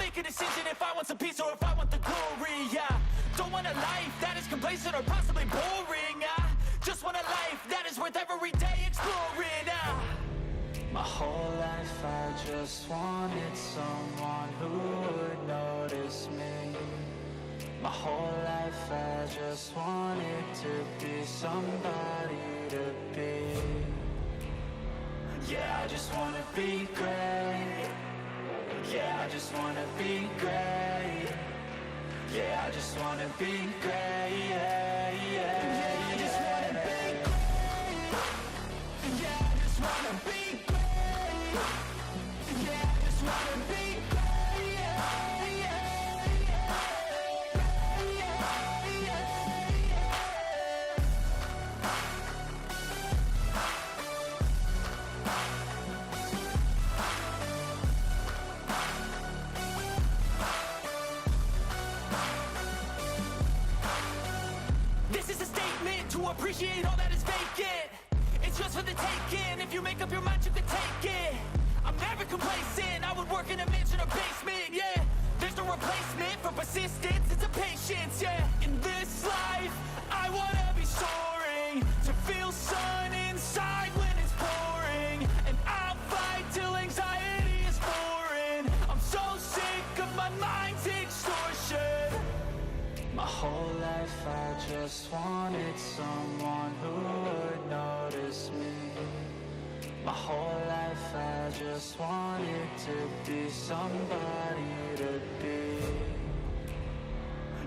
make a decision if I want some peace or if I want the glory, yeah. Don't want a life that is complacent or possibly boring, I just want a life that is worth every day exploring, My whole life I just wanted someone who would notice me. My whole life I just wanted to be somebody to be. Yeah, I just wanna be great. Yeah, I just wanna be great. Yeah, I just wanna be great. Yeah, yeah, yeah, I just wanna be great. Yeah, I just wanna be great. Yeah, I just wanna be great. Yeah, yeah, yeah, yeah, yeah, yeah. This is a statement to appreciate all that is vacant. It's just for the taking. If you make up your mind, you can take it. I'm never complacent. I would work in a mansion or basement, yeah. There's no replacement for persistence. It's a patience, yeah. In this life, I wanna be soaring, to feel sun inside when it's pouring. And I'll fight till anxiety is foreign. I'm so sick of my mind's extortion. My whole life I just wanted someone who would notice me. My whole life I just wanted to be somebody to be.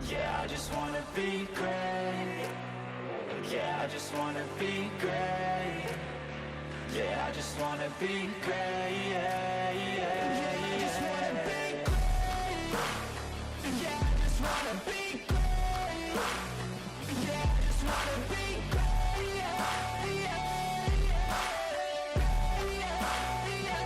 Yeah, I just wanna be great. Yeah, I just wanna be great. Yeah, I just wanna be great. Yeah, yeah, yeah, I just wanna be great. Yeah, I just wanna be great. Yeah, I just wanna be great. Yeah, yeah, yeah, yeah, yeah, yeah.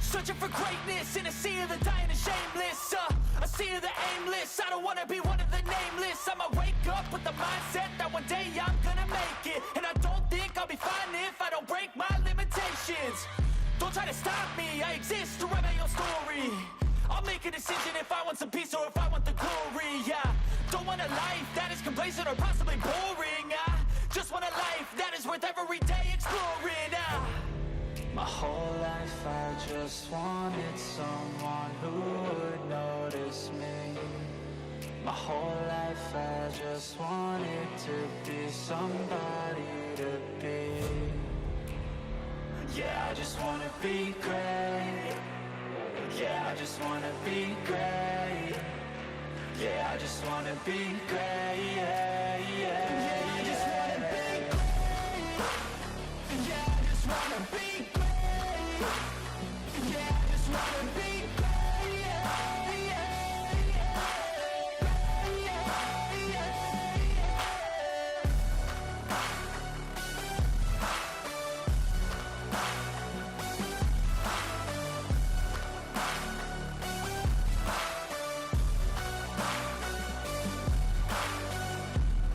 Searching for greatness in a sea of the dying and shameless, a sea of the aimless. I don't wanna be one of the nameless. I'ma wake up with the mindset that one day I'm gonna make it. And I don't think I'll be fine if I don't break my limitations. Don't try to stop me, I exist to write my own story. I'll make a decision if I want some peace or if I want the glory, yeah. Don't want a life that is complacent or possibly boring, I just want a life that is worth every day exploring, My whole life I just wanted someone who would notice me. My whole life I just wanted to be somebody to be. Yeah, I just wanna be great. Yeah, I just wanna be great. Yeah, I just wanna be great. Yeah, yeah, yeah, I just wanna be great. Yeah, I just wanna be great. Yeah, I just wanna be great. Yeah, yeah, yeah, yeah, yeah.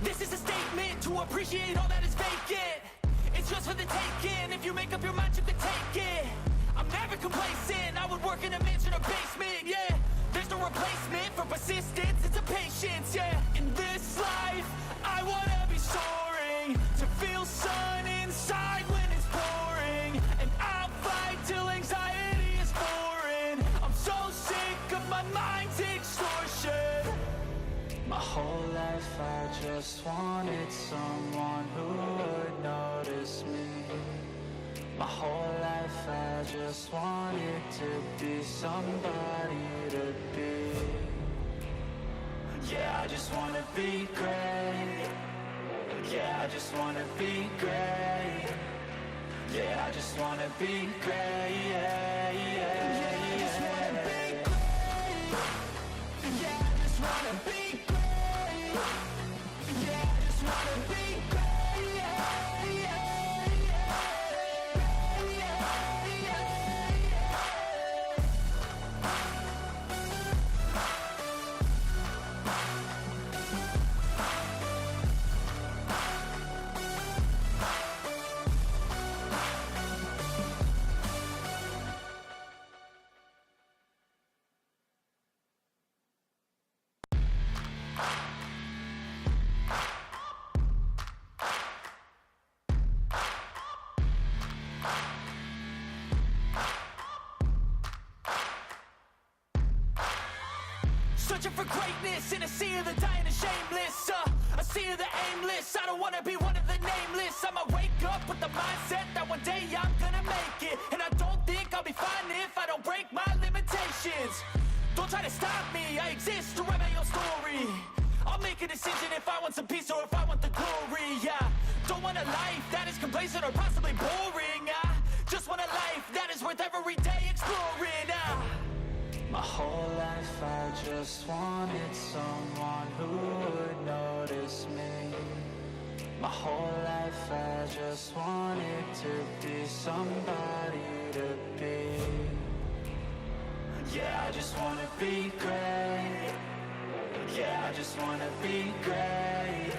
This is a statement to appreciate all that is vacant. It's just for the taking. If you make up your mind, you can take it. I'm never complacent. I would work in a mansion or basement, yeah. There's no replacement for persistence. It's a patience, yeah. In this life, I wanna be soaring, to feel sun inside when it's pouring. And I'll fight till anxiety is foreign. I'm so sick of my mind's extortion. My whole life I just wanted someone who would notice me. My whole life I just wanted to be somebody to be. Yeah, I just wanna be great. Yeah, I just wanna be great. Yeah, I just wanna be great. Yeah, yeah, I just wanna be great. Yeah, I just wanna be great. Yeah, I just wanna be great. Yeah, yeah, searching for greatness in a sea of the dying and shameless, a sea of the aimless. I don't wanna be one of the nameless. I'ma wake up with the mindset that one day I'm gonna make it, and I don't think I'll be fine if I don't break my limitations. Don't try to stop me, I exist to write my own story. I'll make a decision if I want some peace or if I want the glory. Yeah, don't want a life that is complacent or possibly boring. I just want a life that is worth every day exploring. My whole life I just wanted someone who would notice me. My whole life I just wanted to be somebody to be. Yeah, I just wanna be great. Yeah, I just wanna be great.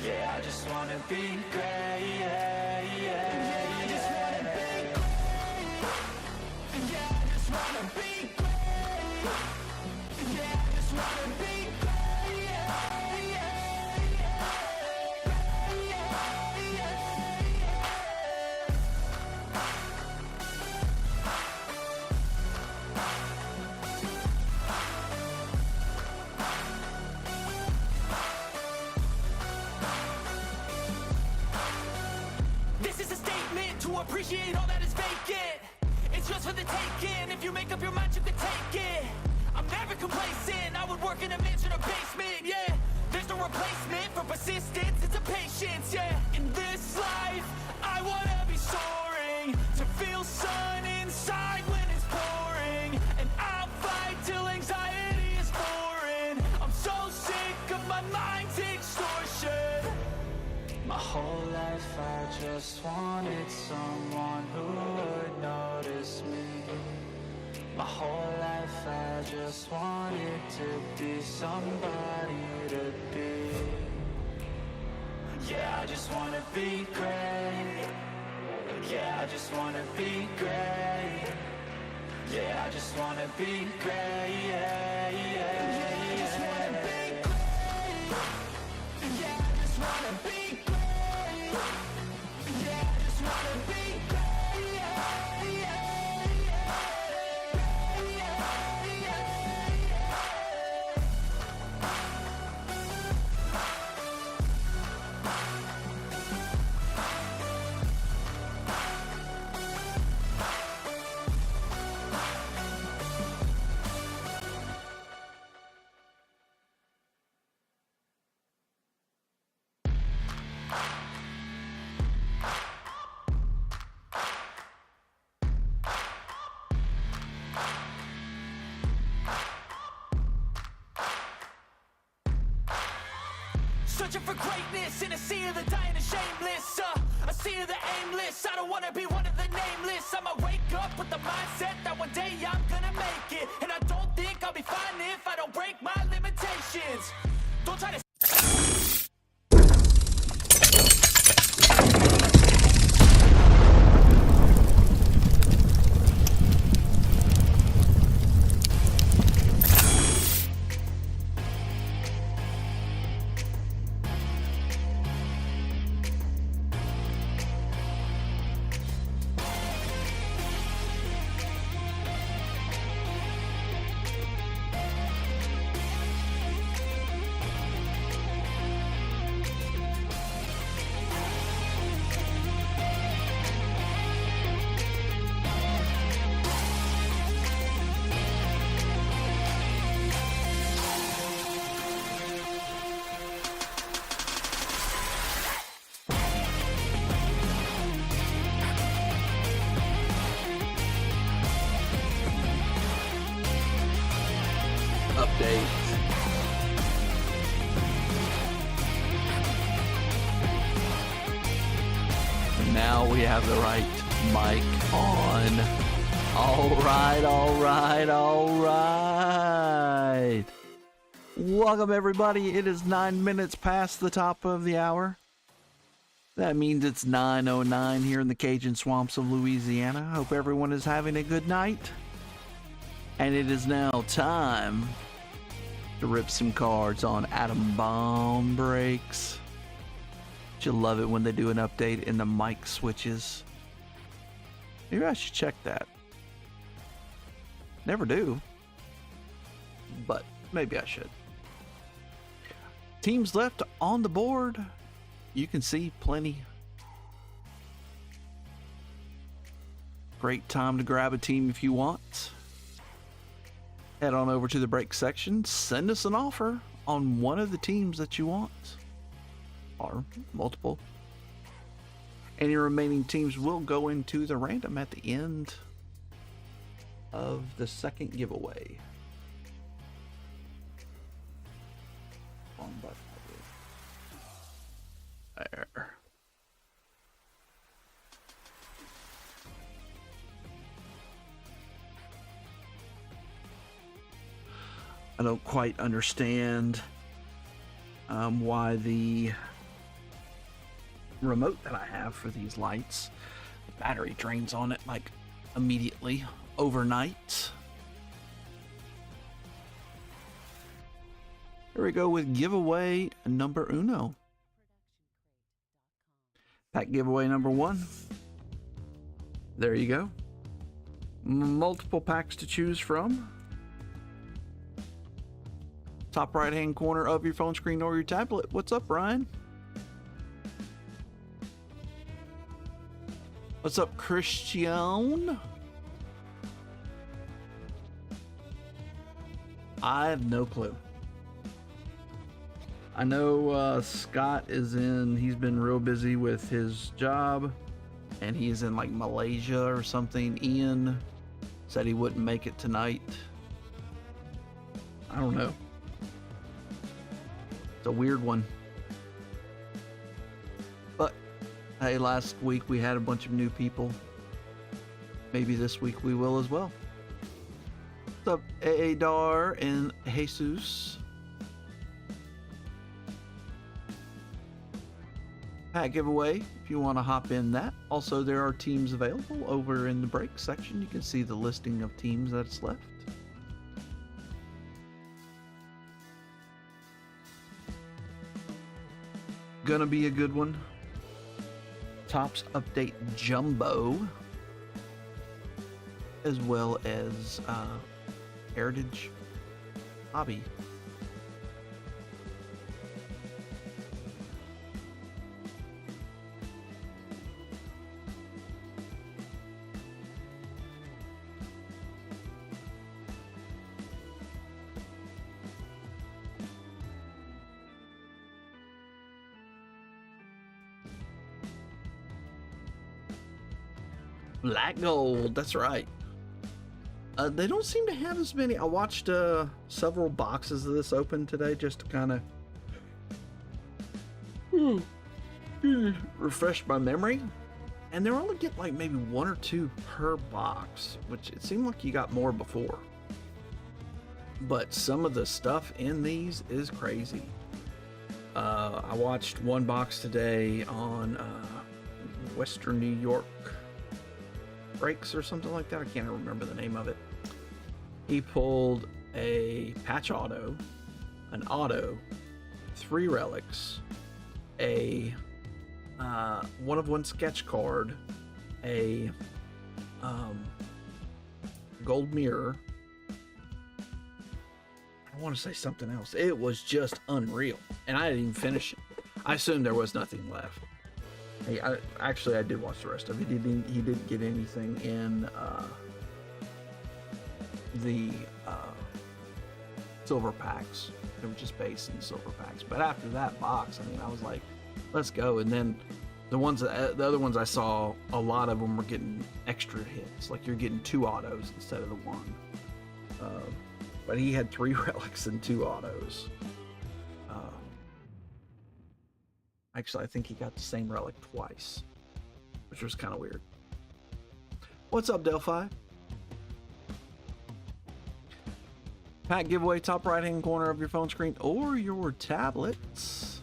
Yeah, I just wanna be great. Yeah, yeah, I just wanna be great. Yeah, I just wanna be great. Yeah, I just wanna be great. Yeah, this is a statement to appreciate all that is vacant. It's yours for the taking. If you make up your mind, you can take it. I'm never complacent. I would work in a mansion or basement. Yeah, there's no replacement for persistence. It's a patience. Yeah, in this life, I wanna be soaring, to feel sun inside when it's pouring, and I'll fight till anxiety is foreign. I'm so sick of my mind's extortion. My whole life I just wanted someone who would notice me. My whole life I just wanted to be somebody to be. Yeah, I just wanna be great. Yeah, I just wanna be great. Yeah, I just wanna be great. Yeah, yeah, I just wanna be great. Yeah, I just wanna be great. Yeah, I just wanna be great. Yeah, yeah. Searching for greatness in a sea of the dying and shameless, a sea of the aimless. I don't wanna be one of the nameless. I'ma wake up with the mindset that one day I'm gonna make it, and I don't think I'll be fine if I don't break my limitations. Don't try to have the right mic on. All right. Welcome, everybody. It is 9 minutes past the top of the hour. That means it's 9:09 here in the Cajun swamps of Louisiana. Hope everyone is having a good night. And it is now time to rip some cards on Atom Bomb Breaks. You love it when they do an update in the mic switches. Maybe I should check that. Never do, but maybe I should. Teams left on the board. You can see plenty. Great time to grab a team if you want. Head on over to the break section. Send us an offer on one of the teams that you want. Or multiple. Any remaining teams will go into the random at the end of the second giveaway. Wrong button. There. I don't quite understand why the remote that I have for these lights, the battery drains on it like immediately overnight. Here we go with giveaway number uno. Pack giveaway number one. There you go. Multiple packs to choose from. Top right hand corner of your phone screen or your tablet. What's up, Ryan? What's up, Christian? I have no clue. I know Scott is he's been real busy with his job, and he's in like Malaysia or something. Ian said he wouldn't make it tonight. I don't know. It's a weird one. But hey, last week we had a bunch of new people. Maybe this week we will as well. What's up, Aadar and Jesus? Pack giveaway if you want to hop in that. Also, there are teams available over in the break section. You can see the listing of teams that's left. Gonna be a good one. Topps Update Jumbo, as well as Heritage Hobby. Black Gold, that's right. They don't seem to have as many. I watched several boxes of this open today just to kind of refresh my memory. And they only get like maybe one or two per box, which it seemed like you got more before. But some of the stuff in these is crazy. I watched one box today on Western New York Breaks or something like that. I can't remember the name of it. He pulled a patch auto, an auto, 3 relics, a 1-of-1 sketch card, a gold mirror. I want to say something else. It was just unreal, and I didn't even finish it. I assumed there was nothing left. Hey, I did watch the rest of it. He didn't get anything in the silver packs. They were just base and silver packs. But after that box, I mean, I was like, let's go. And then the other ones I saw, a lot of them were getting extra hits. Like you're getting 2 autos instead of the 1. But he had 3 relics and 2 autos. Actually, I think he got the same relic twice. which was kind of weird. What's up, Delphi? Pack giveaway, top right hand corner of your phone screen or your tablets.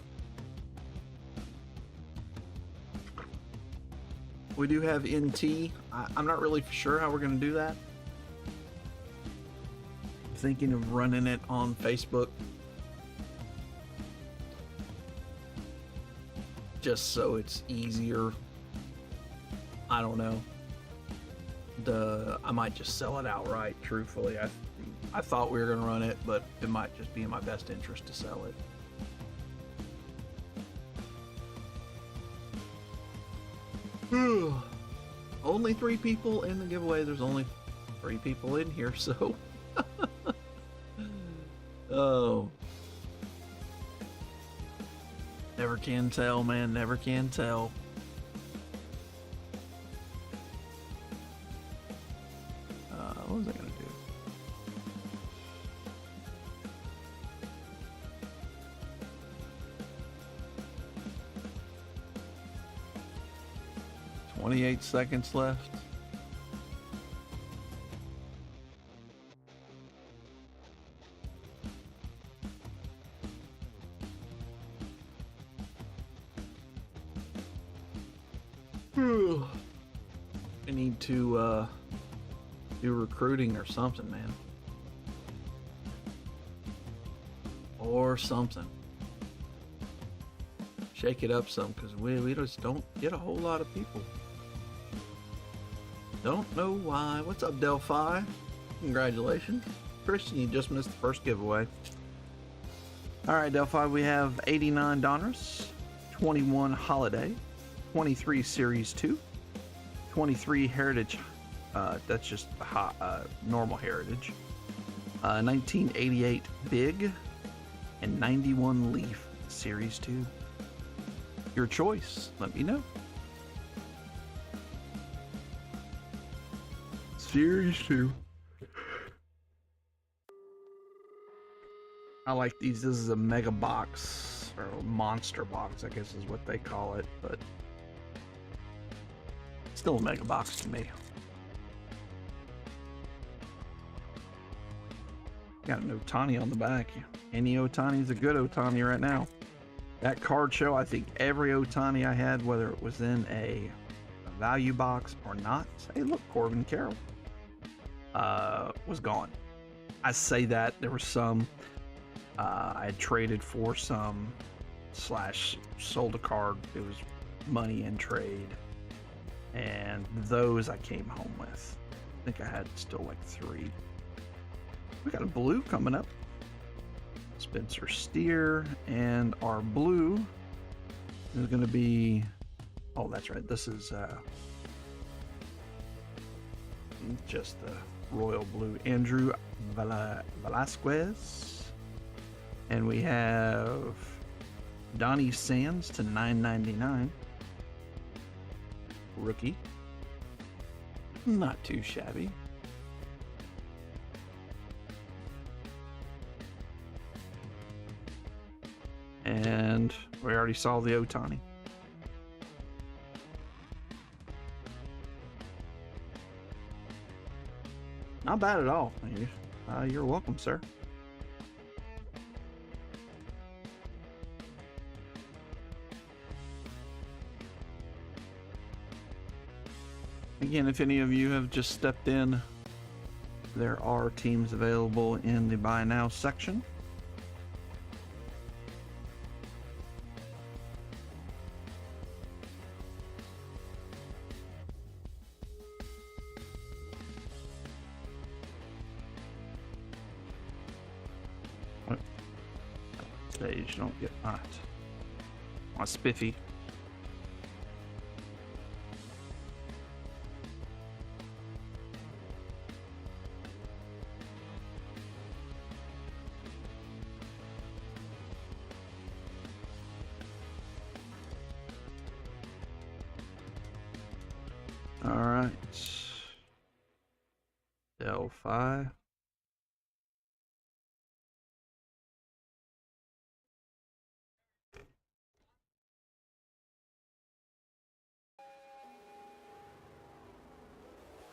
We do have NT. I'm not really sure how we're going to do that. I'm thinking of running it on Facebook. Just so it's easier. I don't know. I might just sell it outright, truthfully. I thought we were going to run it, but it might just be in my best interest to sell it. Only 3 people in the giveaway. There's only 3 people in here, so. Oh. Never can tell, man. Never can tell. What was I going to do? "28 seconds left." I need to do recruiting or something, man. Or something. Shake it up some, because we just don't get a whole lot of people. Don't know why. What's up, Delphi? Congratulations. Christian, you just missed the first giveaway. Alright, Delphi, we have 89 Donruss, 21 Holiday, 23 Series 2, 23 Heritage, that's just normal Heritage, 1988 Big, and 91 Leaf Series 2. Your choice. Let me know. Series 2. I like these. This is a mega box, or a monster box, I guess is what they call it, but still a mega box to me. Got an Ohtani on the back. Any Ohtani is a good Ohtani right now. That card show, I think every Ohtani I had, whether it was in a value box or not, hey look, Corbin Carroll, was gone. I say that, there were some I had traded for some / sold a card. It was money in trade, and those I came home with. I think I had still like 3. We got a blue coming up. Spencer Steer, and our blue is going to be, oh that's right, this is just the royal blue, Andrew Velasquez, and we have Donnie Sands to 999, rookie, not too shabby. And we already saw the Ohtani. Not bad at all. You're welcome, sir. Again, if any of you have just stepped in, there are teams available in the Buy Now section. Stage, don't get that. My spiffy. All right. Delphi.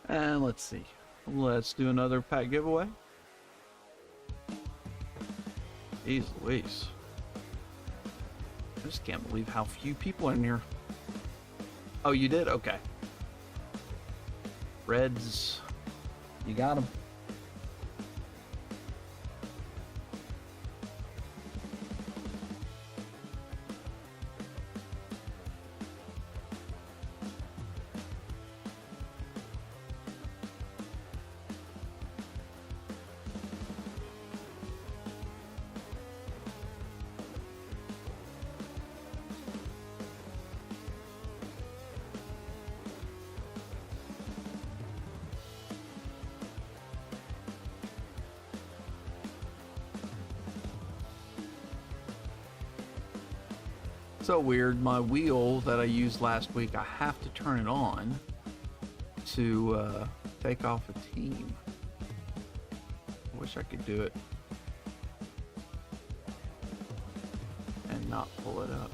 And let's see. Let's do another pack giveaway. Jeez Louise. I just can't believe how few people are in here. Oh, you did? Okay. Reds. You got them. So weird, my wheel that I used last week, I have to turn it on to take off a team. I wish I could do it and not pull it up.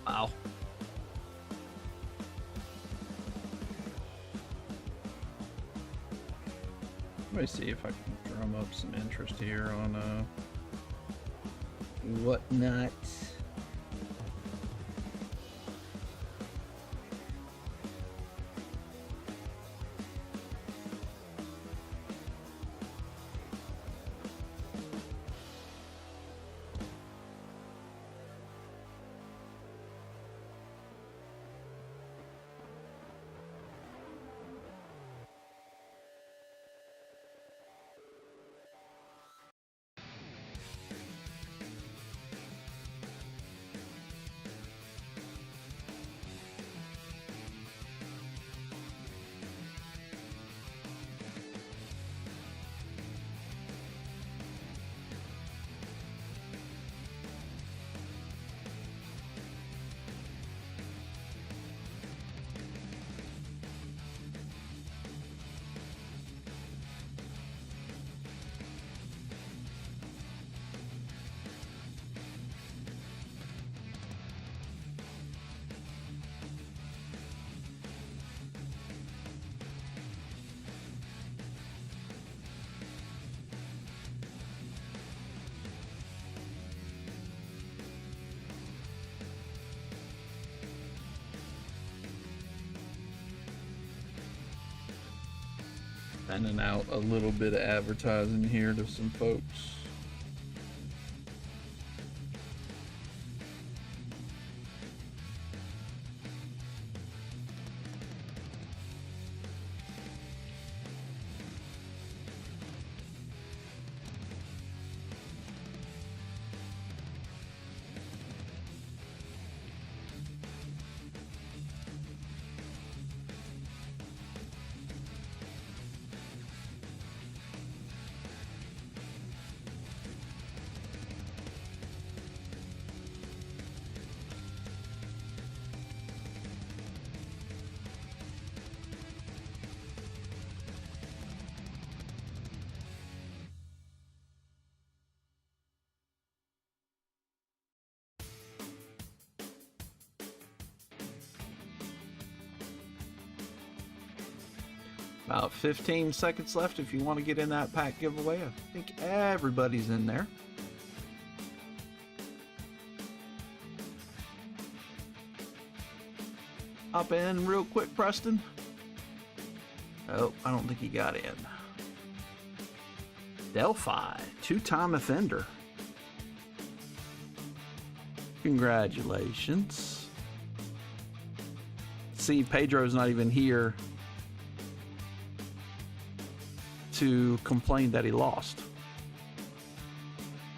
Wow. Let me see if I can drum up some interest here on whatnot. Sending out a little bit of advertising here to some folks. About 15 seconds left if you want to get in that pack giveaway. I think everybody's in there. Hop in real quick, Preston. Oh, I don't think he got in. Delphi, two-time offender. Congratulations. See, Pedro's not even here to complain that he lost,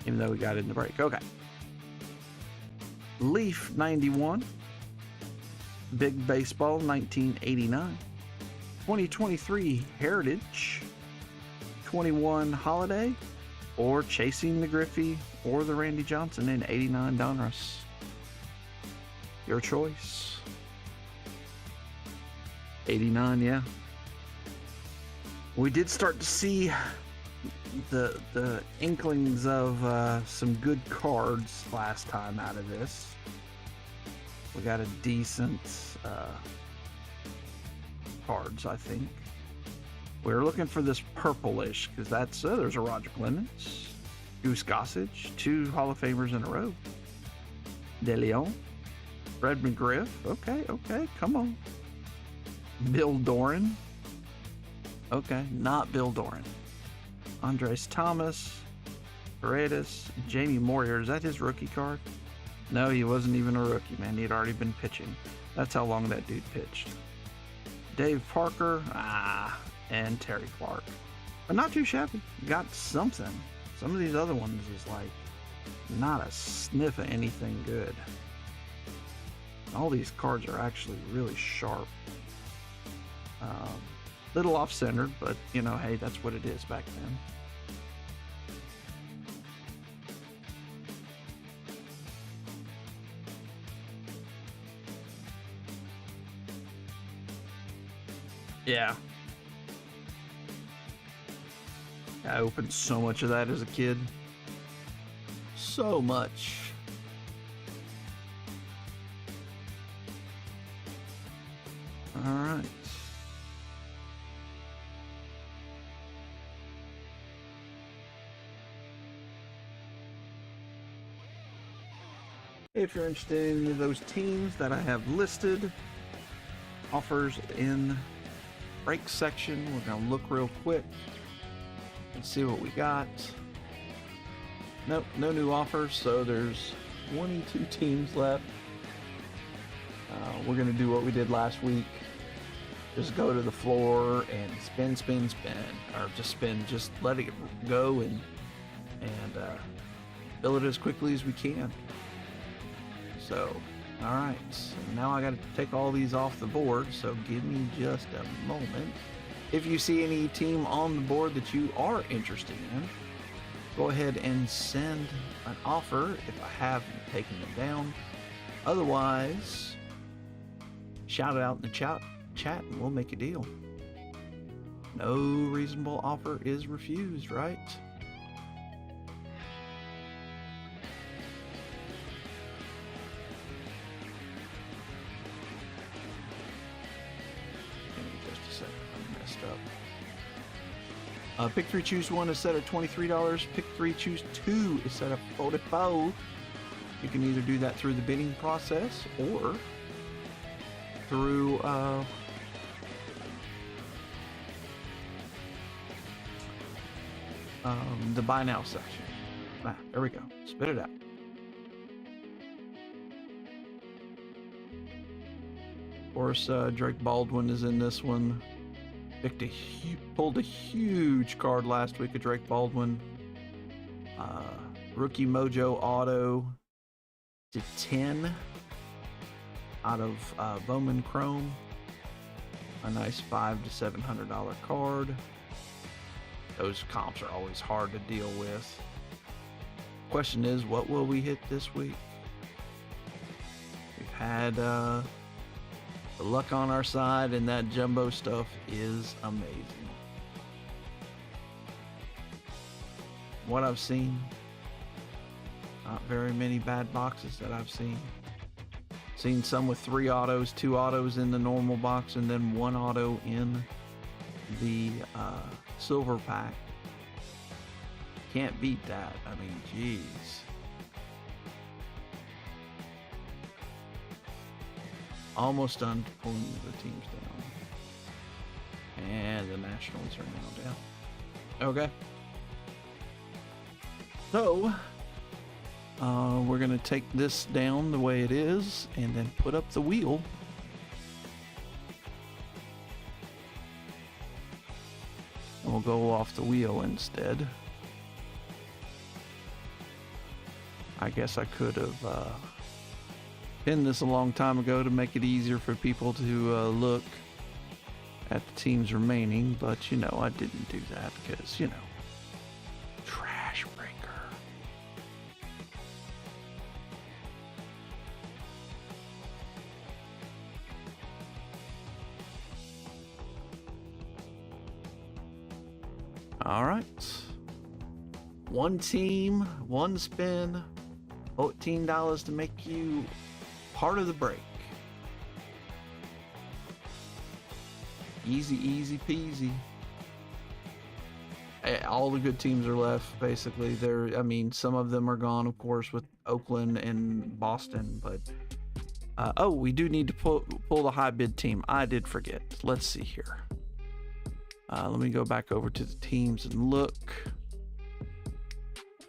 even though he got in the break. Okay. Leaf 91. Big Baseball 1989. 2023 Heritage. 21 Holiday, or Chasing the Griffey, or the Randy Johnson in 89 Donruss. Your choice. 89, yeah. We did start to see the inklings of some good cards last time out of this. We got a decent cards, I think. We were looking for this purplish, because that's, there's a Roger Clemens, Goose Gossage, 2 Hall of Famers in a row. De Leon, Fred McGriff, okay, come on. Bill Doran, okay, not Bill Doran. Andres Thomas, Paredes, Jamie Moyer, is that his rookie card? No, he wasn't even a rookie, man, he had already been pitching. That's how long that dude pitched. Dave Parker, and Terry Clark. But not too shabby. Got something. Some of these other ones is like not a sniff of anything good. All these cards are actually really sharp. Little off-centered, but you know, hey, that's what it is back then. Yeah. I opened so much of that as a kid. So much. All right. If you're interested in any of those teams that I have listed, offers in break section. We're going to look real quick and see what we got. Nope, no new offers, so there's 22 teams left. We're going to do what we did last week. Just go to the floor and spin, or just spin, just let it go and fill it as quickly as we can. So, all right, so now I got to take all these off the board, so give me just a moment. If you see any team on the board that you are interested in, go ahead and send an offer if I haven't taken them down. Otherwise, shout it out in the chat and we'll make a deal. No reasonable offer is refused, right? Pick 3, choose 1 is set at $23. Pick 3, choose 2 is set at $44. You can either do that through the bidding process or through the buy now section. There we go. Spit it out. Of course, Drake Baldwin is in this one. Pulled a huge card last week of Drake Baldwin. Rookie Mojo Auto to 10 out of Bowman Chrome. A nice $500 to $700 card. Those comps are always hard to deal with. Question is, what will we hit this week? We've had the luck on our side, and that jumbo stuff is amazing. What I've seen, not very many bad boxes that I've seen. Seen some with 3 autos, 2 autos in the normal box, and then 1 auto in the silver pack. Can't beat that. I mean, geez. Almost done pulling the teams down. And the Nationals are now down. Okay. So, we're going to take this down the way it is and then put up the wheel. And we'll go off the wheel instead. I guess I could have pinned this a long time ago to make it easier for people to look at the teams remaining, but you know, I didn't do that because, you know, trash breaker. All right. One team, one spin, $14 to make you part of the break. Easy, easy peasy. All the good teams are left, basically. I mean, some of them are gone, of course, with Oakland and Boston, but oh, we do need to pull the high bid team. I did forget. Let's see here. Let me go back over to the teams and look.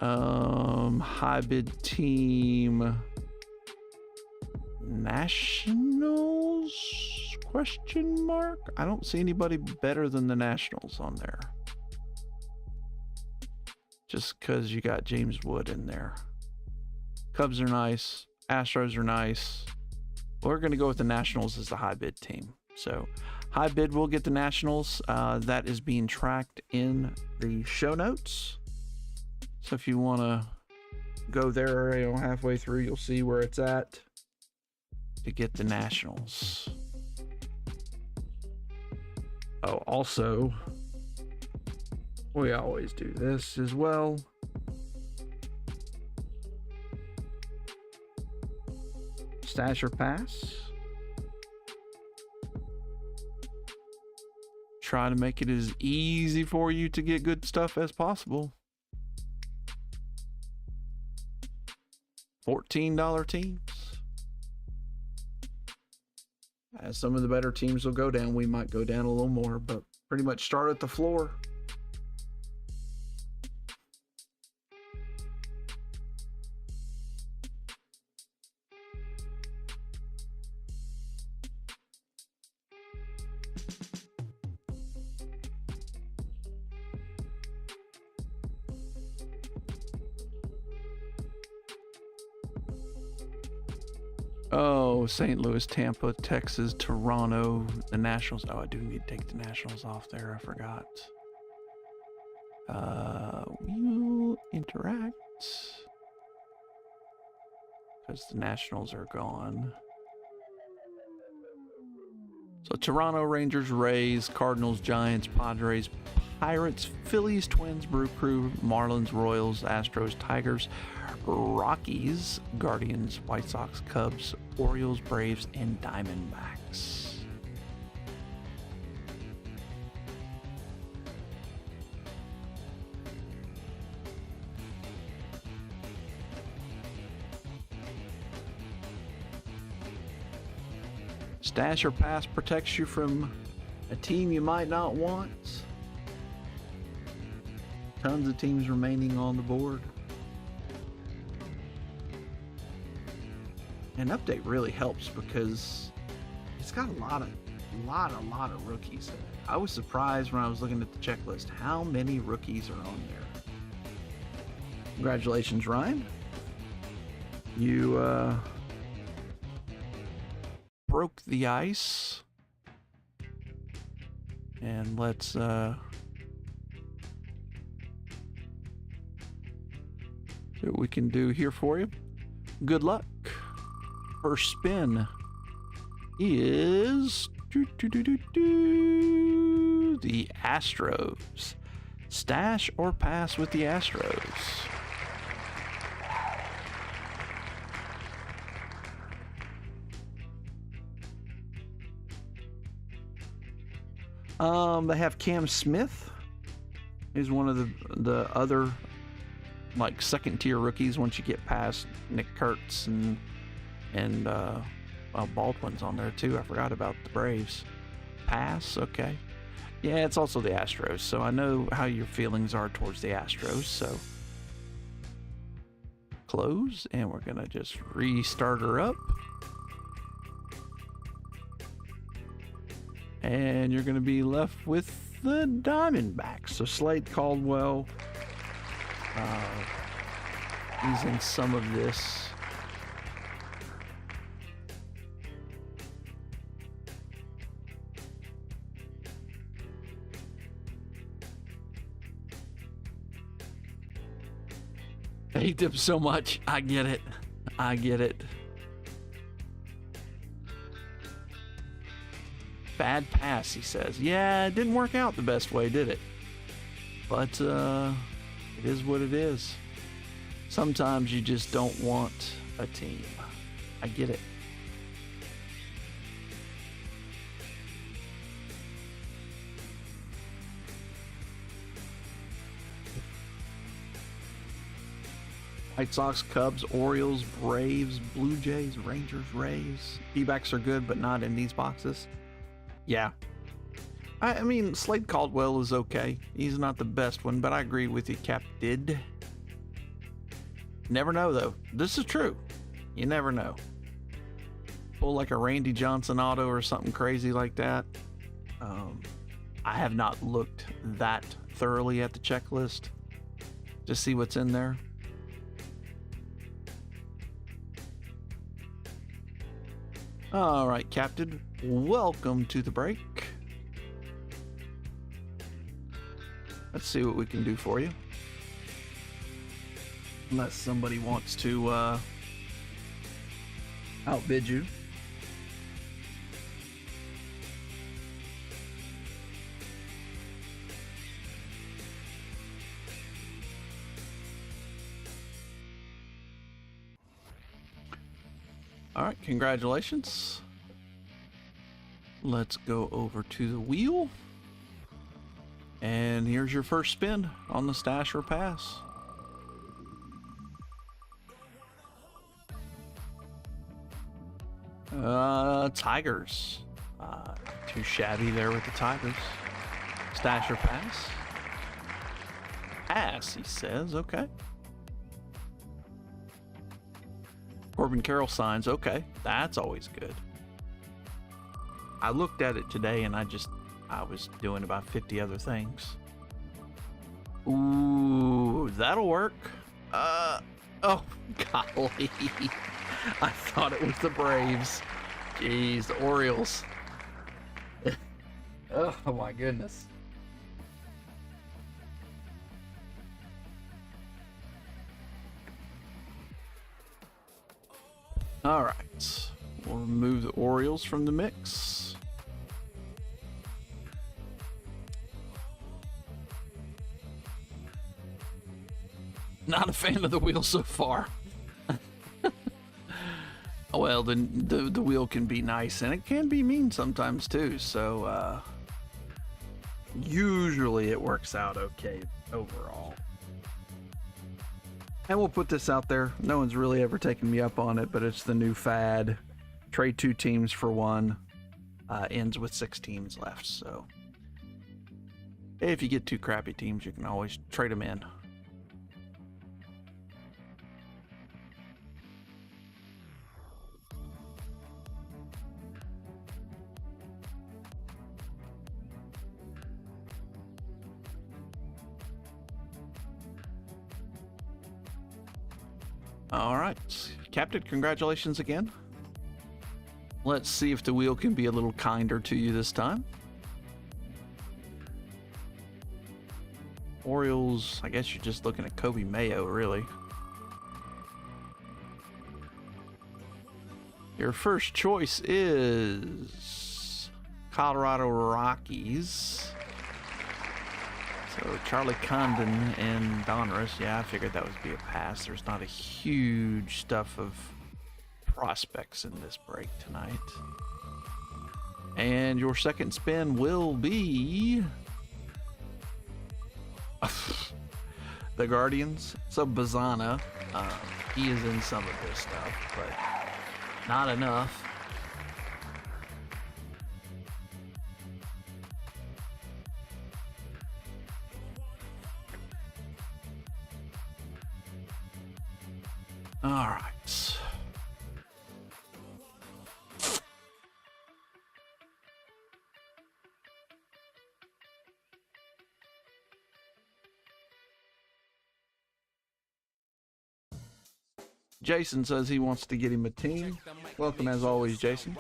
High bid team Nationals question mark? I don't see anybody better than the Nationals on there. Just because you got James Wood in there. Cubs are nice. Astros are nice. We're going to go with the Nationals as the high bid team. So high bid will get the Nationals. That is being tracked in the show notes. So if you want to go there, you know, halfway through, you'll see where it's at to get the Nationals. Oh, also, we always do this as well. Stash or pass. Try to make it as easy for you to get good stuff as possible. $14 teams. As some of the better teams will go down, we might go down a little more, but pretty much start at the floor. Oh, St. Louis, Tampa, Texas, Toronto, the Nationals. Oh, I do need to take the Nationals off there. I forgot. We'll interact because the Nationals are gone. So Toronto, Rangers, Rays, Cardinals, Giants, Padres, Pirates, Phillies, Twins, Brew Crew, Marlins, Royals, Astros, Tigers, Rockies, Guardians, White Sox, Cubs, Orioles, Braves, and Diamondbacks. Stash or pass protects you from a team you might not want. Tons of teams remaining on the board. An update really helps because it's got a lot of rookies in it. I was surprised when I was looking at the checklist how many rookies are on there. Congratulations, Ryan. You broke the ice. And let's see what we can do here for you. Good luck. First spin is the Astros. Stash or pass with the Astros. They have Cam Smith. He's one of the other like second tier rookies once you get past Nick Kurtz and Baldwin's on there too. I forgot about the Braves. Pass, okay. Yeah, it's also the Astros, so I know how your feelings are towards the Astros, so. Close, and we're gonna just restart her up. And you're gonna be left with the Diamondbacks. So Slade Caldwell, he's in some of this. I hate them so much. I get it. I get it. Bad pass, he says. Yeah, it didn't work out the best way, did it? But it is what it is. Sometimes you just don't want a team. I get it. White Sox, Cubs, Orioles, Braves, Blue Jays, Rangers, Rays. D-backs are good, but not in these boxes. Yeah. I mean, Slade Caldwell is okay. He's not the best one, but I agree with you, Cap did. Never know, though. This is true. You never know. Pull like a Randy Johnson auto or something crazy like that. I have not looked that thoroughly at the checklist to see what's in there. All right, Captain, welcome to the break. Let's see what we can do for you. Unless somebody wants to outbid you. All right, congratulations. Let's go over to the wheel. And here's your first spin on the stash or pass. Tigers. Too shabby there with the Tigers. Stash or pass? Pass, he says. Okay. Corbin Carroll signs. Okay, that's always good. I looked at it today and I was doing about 50 other things. Ooh, that'll work. Oh, golly. I thought it was the Braves. Jeez, the Orioles. Oh, my goodness. All right, we'll remove the Orioles from the mix. Not a fan of the wheel so far. Well, the wheel can be nice and it can be mean sometimes too. So usually it works out okay overall. And we'll put this out there. No one's really ever taken me up on it, but it's the new fad. Trade 2 teams for 1. Ends with 6 teams left. So if you get 2 crappy teams, you can always trade them in. All right, Captain, congratulations again. Let's see if the wheel can be a little kinder to you this time. Orioles, I guess you're just looking at Kobe Mayo, really. Your first choice is Colorado Rockies. So Charlie Condon and Donruss. Yeah, I figured that would be a pass. There's not a huge stuff of prospects in this break tonight. And your second spin will be the Guardians. So Bazana, he is in some of this stuff, but not enough. Jason says he wants to get him a team. Welcome as always, Jason.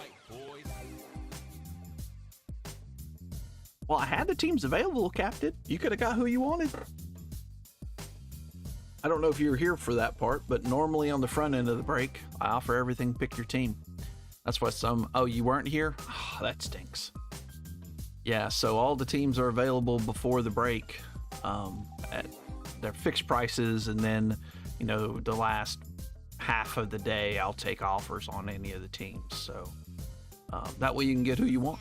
Well, I had the teams available, Captain. You could have got who you wanted. I don't know if you were here for that part, but normally on the front end of the break, I offer everything, pick your team. That's why some, oh, you weren't here? Oh, that stinks. Yeah, so all the teams are available before the break at their fixed prices, and then, you know, the last half of the day, I'll take offers on any of the teams. So that way you can get who you want.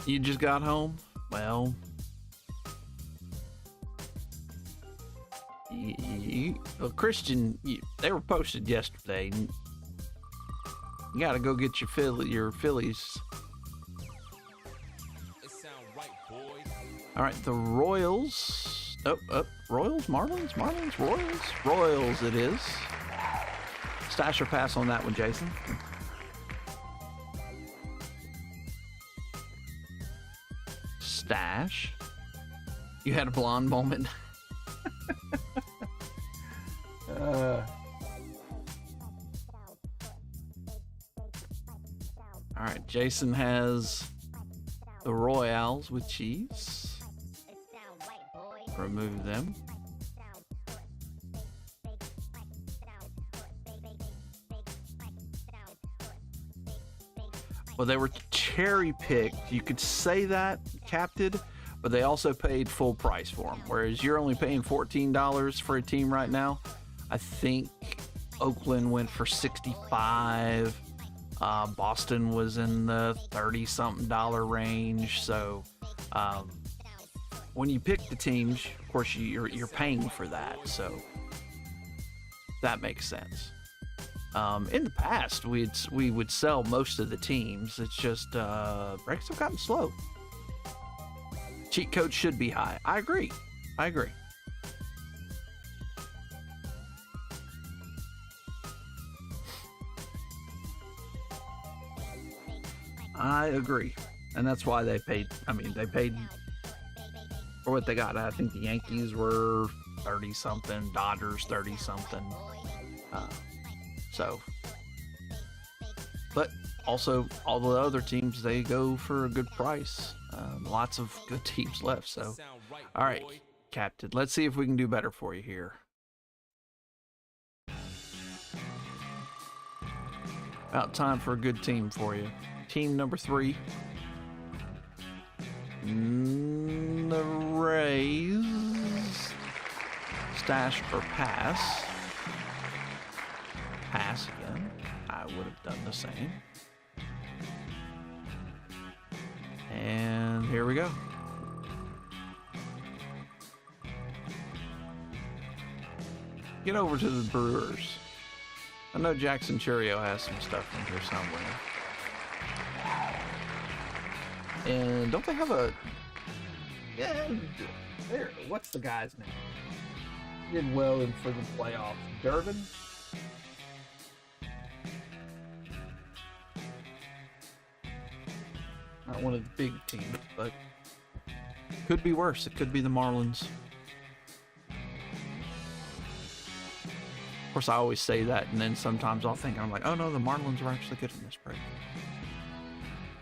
You just got home? Well, well, Christian, they were posted yesterday. You got to go get your Phillies. All right, the Royals. Royals, Marlins, Royals. It is. Stash or pass on that one, Jason. Stash. You had a blonde moment. All right, Jason has the Royals with cheese. Remove them. Well, they were cherry picked. You could say that, Captain, but they also paid full price for them. Whereas you're only paying $14 for a team right now. I think Oakland went for $65. Boston was in the $30-something range. So when you pick the teams, of course, you're paying for that. So that makes sense. In the past, we would sell most of the teams. It's just breaks have gotten slow. Cheat code should be high. I agree. I agree. And that's why they paid. I mean, they paid for what they got. I think the Yankees were 30-something, Dodgers 30-something. So, but also all the other teams, they go for a good price. Lots of good teams left. So, all right, Captain, let's see if we can do better for you here. About time for a good team for you. Team number 3. The Rays. Stash or pass. Pass again. I would have done the same. And here we go. Get over to the Brewers. I know Jackson Churio has some stuff in here somewhere. And don't they have a... Yeah, there. What's the guy's name? Did well in for the playoffs. Durbin? Not one of the big teams, but could be worse. It could be the Marlins. Of course, I always say that, and then sometimes I'll think, I'm like, oh no, the Marlins are actually good in this break.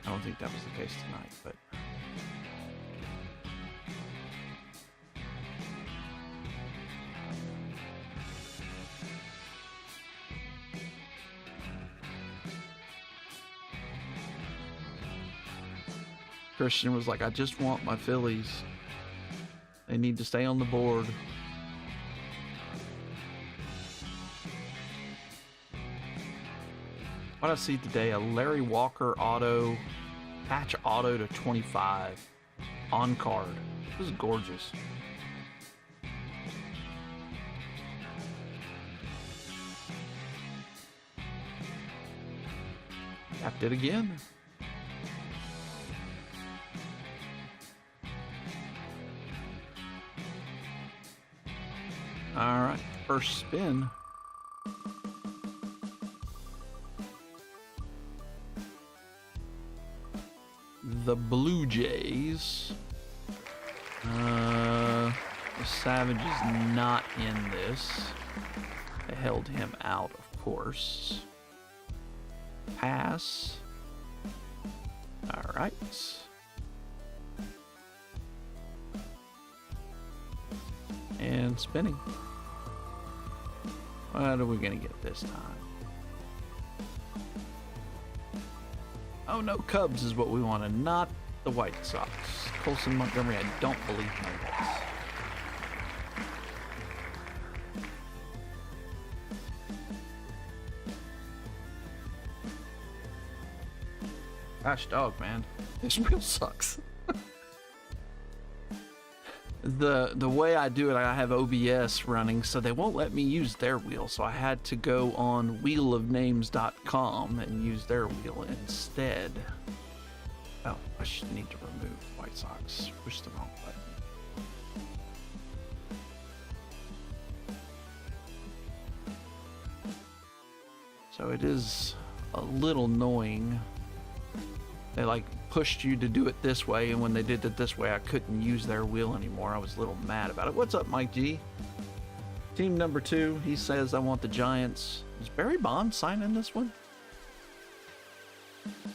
I don't think that was the case tonight, but... Christian was like, I just want my Phillies. They need to stay on the board. What I see today, a Larry Walker auto, patch auto to 25 on card. This is gorgeous. Tapped it again. All right, first spin. The Blue Jays. The Savage is not in this. They held him out, of course. Pass. All right. And spinning. What are we gonna get this time? Oh no, Cubs is what we wanted, not the White Sox. Colson Montgomery, I don't believe made this. Gosh dog, man. This wheel sucks. The way I do it, I have OBS running, so they won't let me use their wheel, so I had to go on wheelofnames.com and use their wheel instead. Oh, I should need to remove White Sox. Push the wrong button. So it is a little annoying. They like pushed you to do it this way, and when they did it this way, I couldn't use their wheel anymore. I was a little mad about it. What's up, Mike G? Team number 2, he says, I want the Giants. Is Barry Bonds signing this one?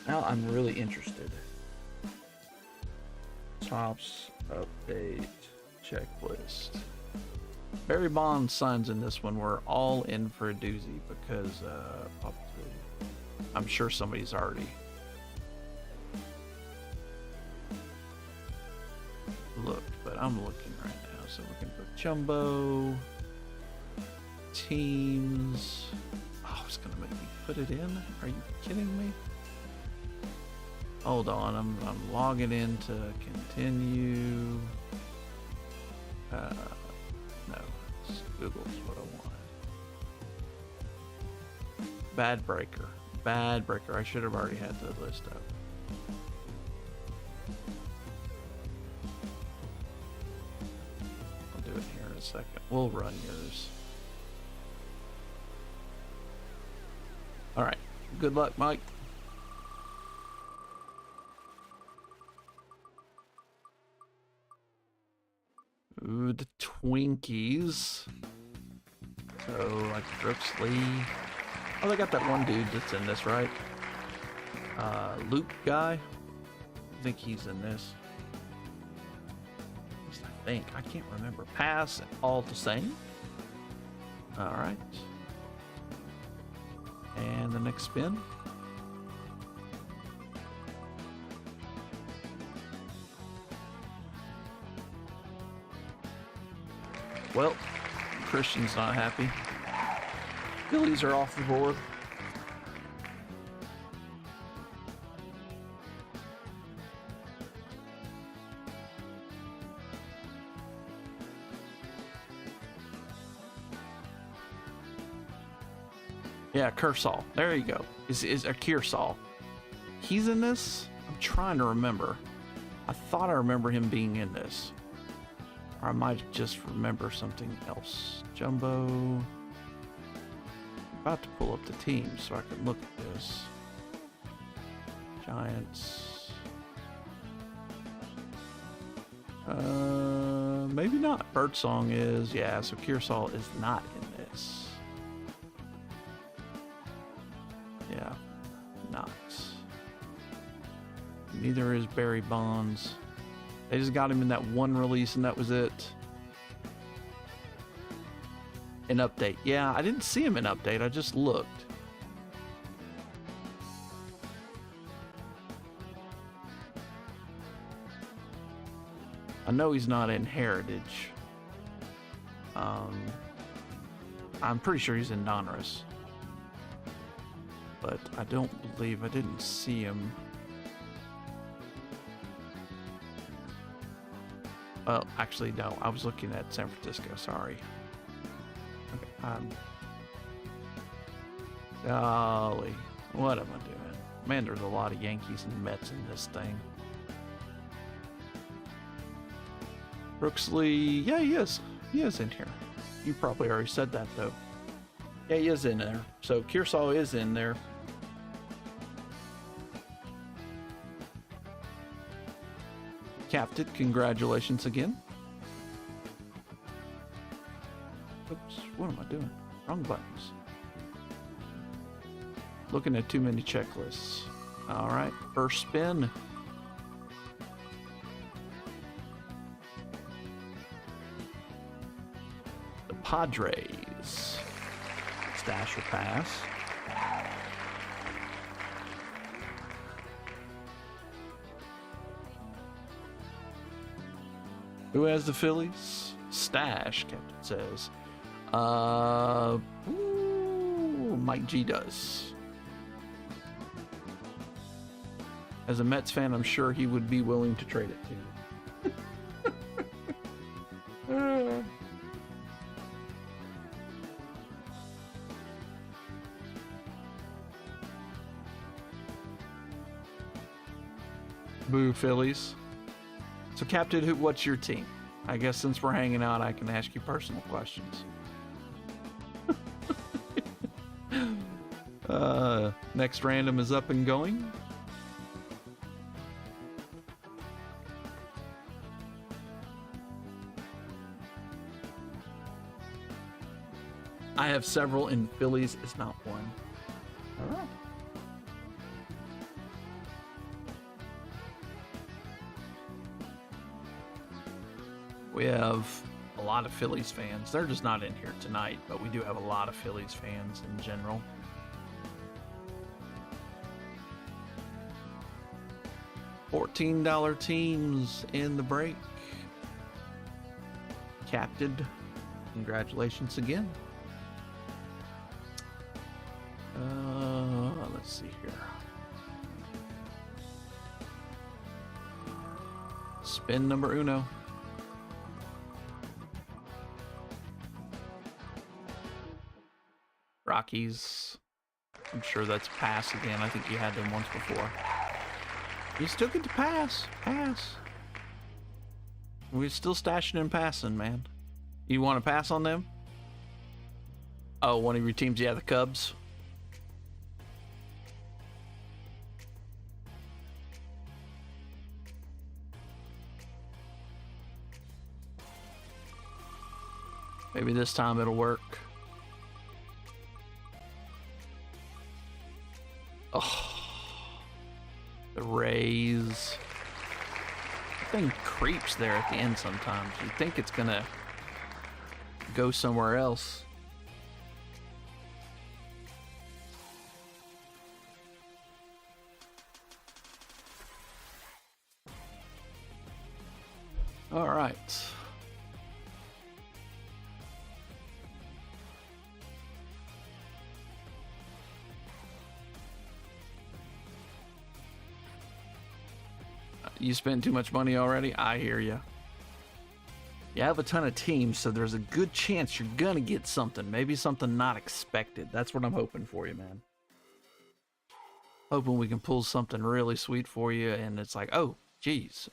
Now I'm really interested. Tops update checklist. Barry Bonds signs in this one. We're all in for a doozy because I'm sure somebody's already looked, but I'm looking right now. So we can put Jumbo teams. Oh, it's gonna make me put it in. Are you kidding me? Hold on, I'm logging in to continue. No, Google's what I wanted. Bad breaker. I should have already had the list up. I'll do it here in a second. We'll run yours. All right. Good luck, Mike. Ooh, the Twinkies. So, like Brooks Lee. Oh, they got that one dude that's in this, right? Luke guy. I think he's in this. At least I think. I can't remember. Pass, all the same. All right. And the next spin. Well, Christian's not happy. Phillies are off the board. Yeah, Kershaw. There you go. Is a Kearsall. He's in this? I'm trying to remember. I thought I remember him being in this. Or I might just remember something else. Jumbo. I'm about to pull up the team so I can look at this. Giants. Maybe not. Birdsong is, yeah, so Kearsall is not in this. Yeah, not. Neither is Barry Bonds. They just got him in that one release and that was it. An update. Yeah, I didn't see him in update. I just looked. I know he's not in Heritage. I'm pretty sure he's in Donruss. But I don't believe I didn't see him. Well, actually, no. I was looking at San Francisco. Sorry. Okay. Golly. What am I doing? Man, there's a lot of Yankees and Mets in this thing. Brooks Lee. Yeah, he is. He is in here. You probably already said that, though. Yeah, he is in there. So, Kearsall is in there. Captain, congratulations again. am I doing? Wrong buttons. Looking at too many checklists. All right, first spin. The Padres. Stash or pass. Who has the Phillies? Stash, Captain says. Mike G does. As a Mets fan, I'm sure he would be willing to trade it to you. Boo, Phillies. So, Captain, what's your team? I guess since we're hanging out, I can ask you personal questions. Next random is up and going. I have several, and Phillies is not one. All right. We have a lot of Phillies fans. They're just not in here tonight, but we do have a lot of Phillies fans in general. $14 teams in the break. Captain, congratulations again. Let's see here. Spin number uno. Rockies. I'm sure that's pass again. I think you had them once before. You still get to pass. Pass. We're still stashing and passing, man. You want to pass on them? Oh, one of your teams, yeah, the Cubs. Maybe this time it'll work. Oh, the Rays. The thing creeps there at the end sometimes. You think it's gonna go somewhere else. All right. You spent too much money already? I hear you. You have a ton of teams, so there's a good chance you're gonna get something. Maybe something not expected. That's what I'm hoping for you, man. Hoping we can pull something really sweet for you, and it's like, oh, geez.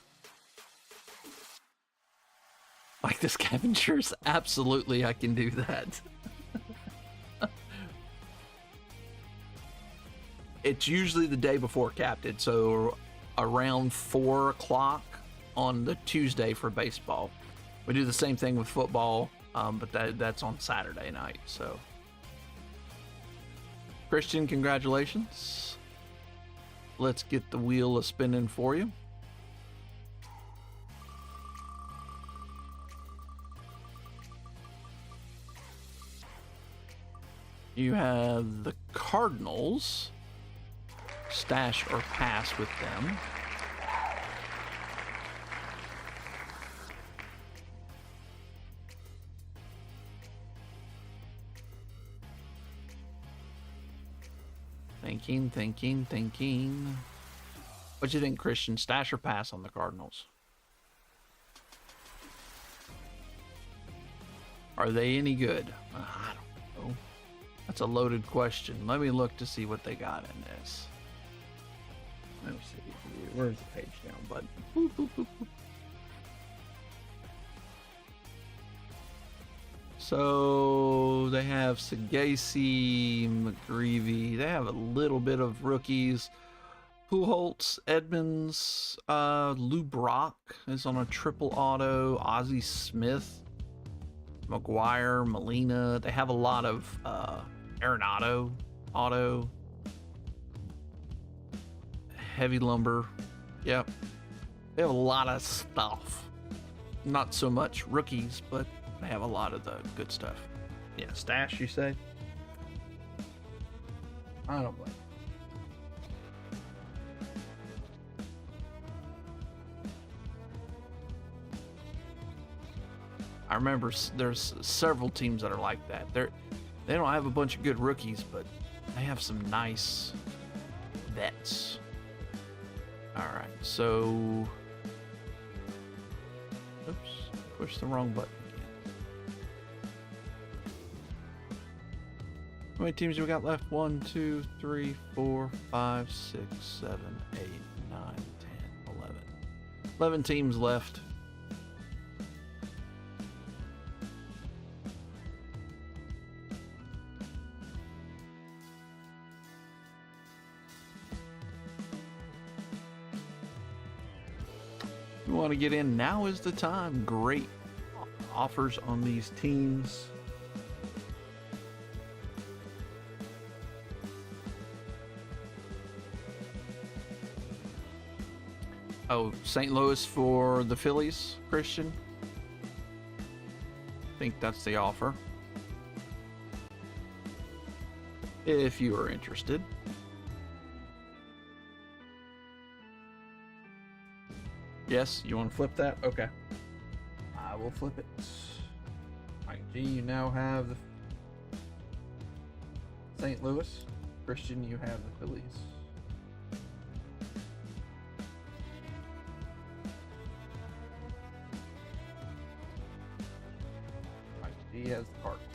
Like the scavengers? Absolutely, I can do that. It's usually the day before Captain, so around 4 o'clock on the Tuesday for baseball. We do the same thing with football, but that's on Saturday night. So, Christian, congratulations. Let's get the wheel a spinning for you. You have the Cardinals. Stash or pass with them. Thinking. What do you think, Christian? Stash or pass on the Cardinals? Are they any good? I don't know. That's a loaded question. Let me look to see what they got in this. Let me see. Where's the page down button? Boop, boop, boop, boop. So they have Sagasi, McGreevy. They have a little bit of rookies. Pujols, Edmonds, Lou Brock is on a triple auto. Ozzie Smith, McGuire, Molina. They have a lot of Arenado, Auto, Heavy Lumber. Yep. They have a lot of stuff. Not so much rookies, but they have a lot of the good stuff. Yeah, stash, you say? I don't blame. I remember there's several teams that are like that. They don't have a bunch of good rookies, but they have some nice vets. All right, so oops, pushed the wrong button again. How many teams do we got left? 1, 2, 3, 4, 5, 6, 7, 8, 9, 10, 11. 11 teams left. You want to get in, now is the time. Great offers on these teams. Oh, St. Louis for the Phillies, Christian. I think that's the offer. If you are interested. Yes, you want to flip that? Okay. I will flip it. Mike G, you now have the St. Louis. Christian, you have the Phillies. Mike G has the Cardinals.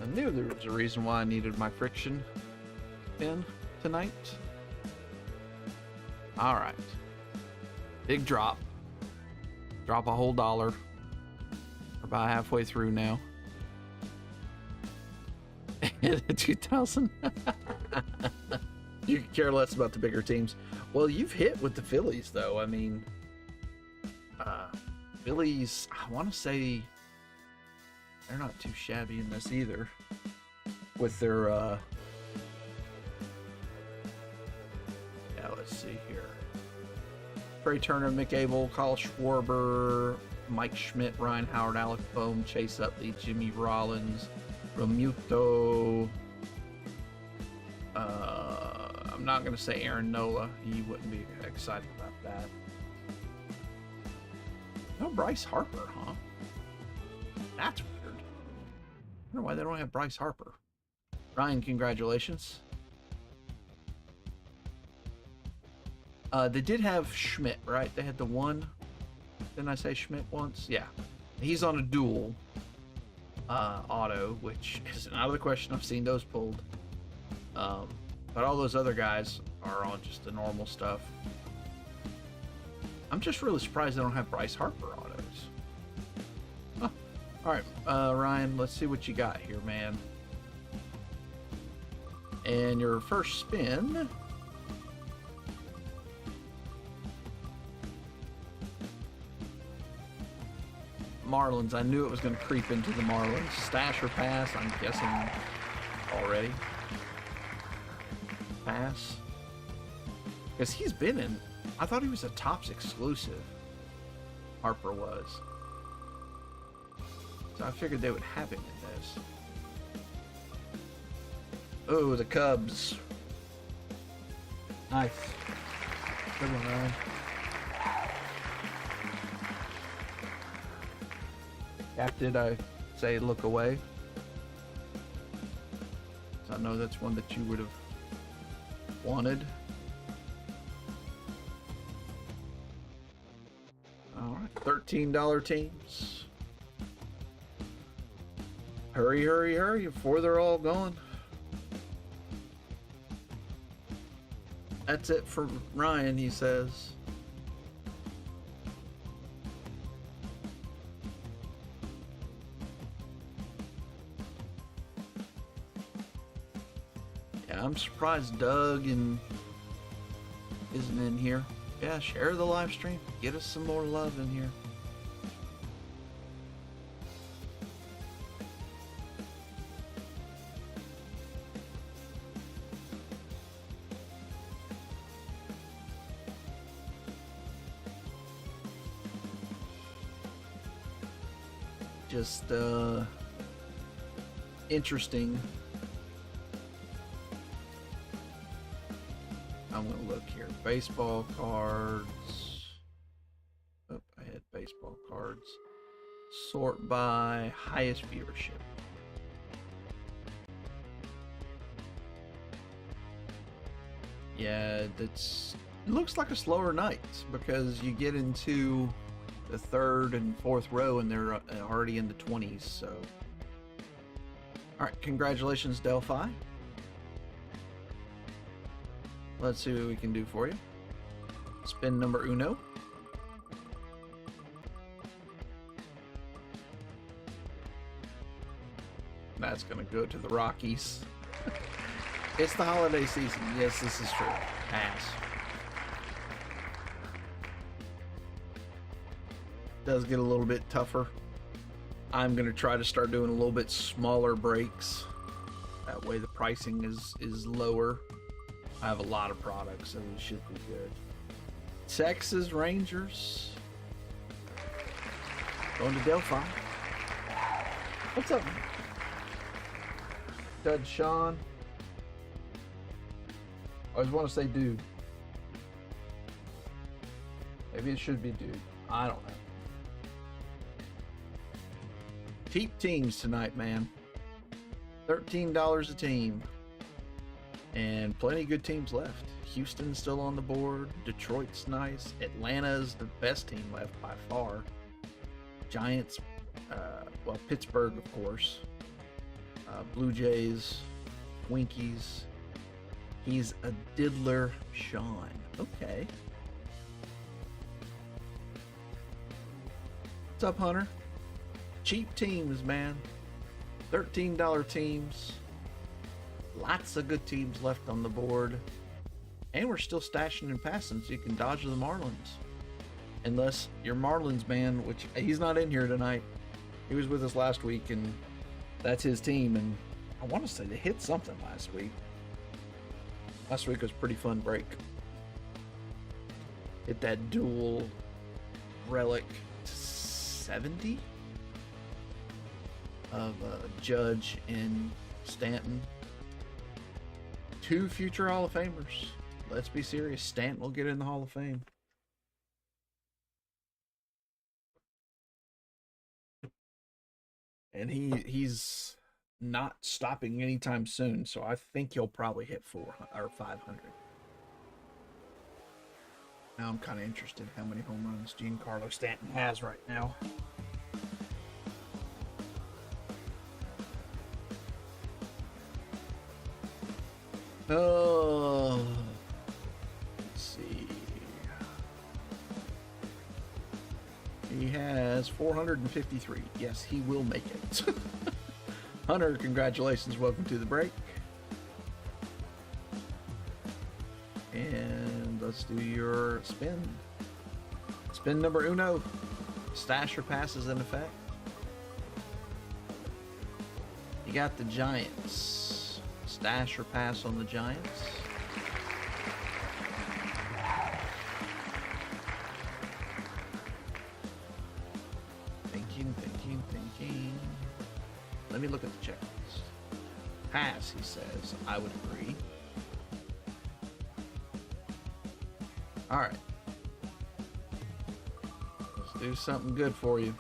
I knew there was a reason why I needed my friction in tonight. All right. Big drop. Drop a whole $1. We're about halfway through now. 2,000. You could care less about the bigger teams. Well, you've hit with the Phillies, though. I mean, Phillies, I want to say they're not too shabby in this either. With their, yeah, let's see here. Trey Turner, Mick Abel, Kyle Schwarber, Mike Schmidt, Ryan Howard, Alec Bohm, Chase Utley, Jimmy Rollins, Romuto. I'm not going to say Aaron Nola. He wouldn't be excited about that. No Bryce Harper, huh? That's weird. I wonder why they don't have Bryce Harper. Ryan, congratulations. They did have Schmidt, right? They had the one. Didn't I say Schmidt once? Yeah. He's on a dual auto, which is out of the question. I've seen those pulled. But all those other guys are on just the normal stuff. I'm just really surprised they don't have Bryce Harper autos. Huh. All right, Ryan, let's see what you got here, man. And your first spin. Marlins. I knew it was going to creep into the Marlins. Stash or pass? I'm guessing already. Pass. Because he's been in. I thought he was a Topps exclusive. Harper was. So I figured they would have him in this. Oh, the Cubs. Nice. Good one, Ryan. Cap, did I say look away? So I know that's one that you would have wanted. Alright, $13 teams. Hurry, hurry, hurry before they're all gone. That's it for Ryan, he says. Yeah, I'm surprised Doug isn't in here. Yeah, share the live stream. Get us some more love in here. Just interesting. I'm gonna look here. Baseball cards. Oh, I had baseball cards. Sort by highest viewership. Yeah, that's looks like a slower night because you get into the third and fourth row and they're already in the 20s. So, all right, congratulations, Delphi. Let's see what we can do for you. Spin number uno. That's gonna go to the Rockies. It's the holiday season. Yes, this is true. Pass. Does get a little bit tougher. I'm gonna try to start doing a little bit smaller breaks. That way the pricing is lower. I have a lot of products, so it should be good. Texas Rangers. Going to Delphi. What's up? Dud Sean. I always want to say dude. Maybe it should be dude. I don't know. Cheap teams tonight, man. $13 a team. And plenty of good teams left. Houston's still on the board. Detroit's nice. Atlanta's the best team left by far. Giants, well, Pittsburgh, of course. Blue Jays, Twinkies. He's a diddler, Sean. Okay. What's up, Hunter? Cheap teams, man. $13 teams. Lots of good teams left on the board. And we're still stashing and passing, so you can dodge the Marlins. Unless you're Marlins, man, which he's not in here tonight. He was with us last week, and that's his team. And I want to say they hit something last week. Last week was a pretty fun break. Hit that dual relic to 70 of Judge and Stanton. 2 future Hall of Famers. Let's be serious. Stanton will get in the Hall of Fame. And he's not stopping anytime soon, so I think he'll probably hit 400 or 500. Now I'm kind of interested in how many home runs Giancarlo Stanton has right now. Oh, let's see. He has 453. Yes, he will make it. Hunter, congratulations. Welcome to the break. And let's do your spin. Spin number uno. Stash or pass is in effect. You got the Giants. Stash or pass on the Giants. Thinking. Let me look at the checklist. Pass, he says. I would agree. All right. Let's do something good for you.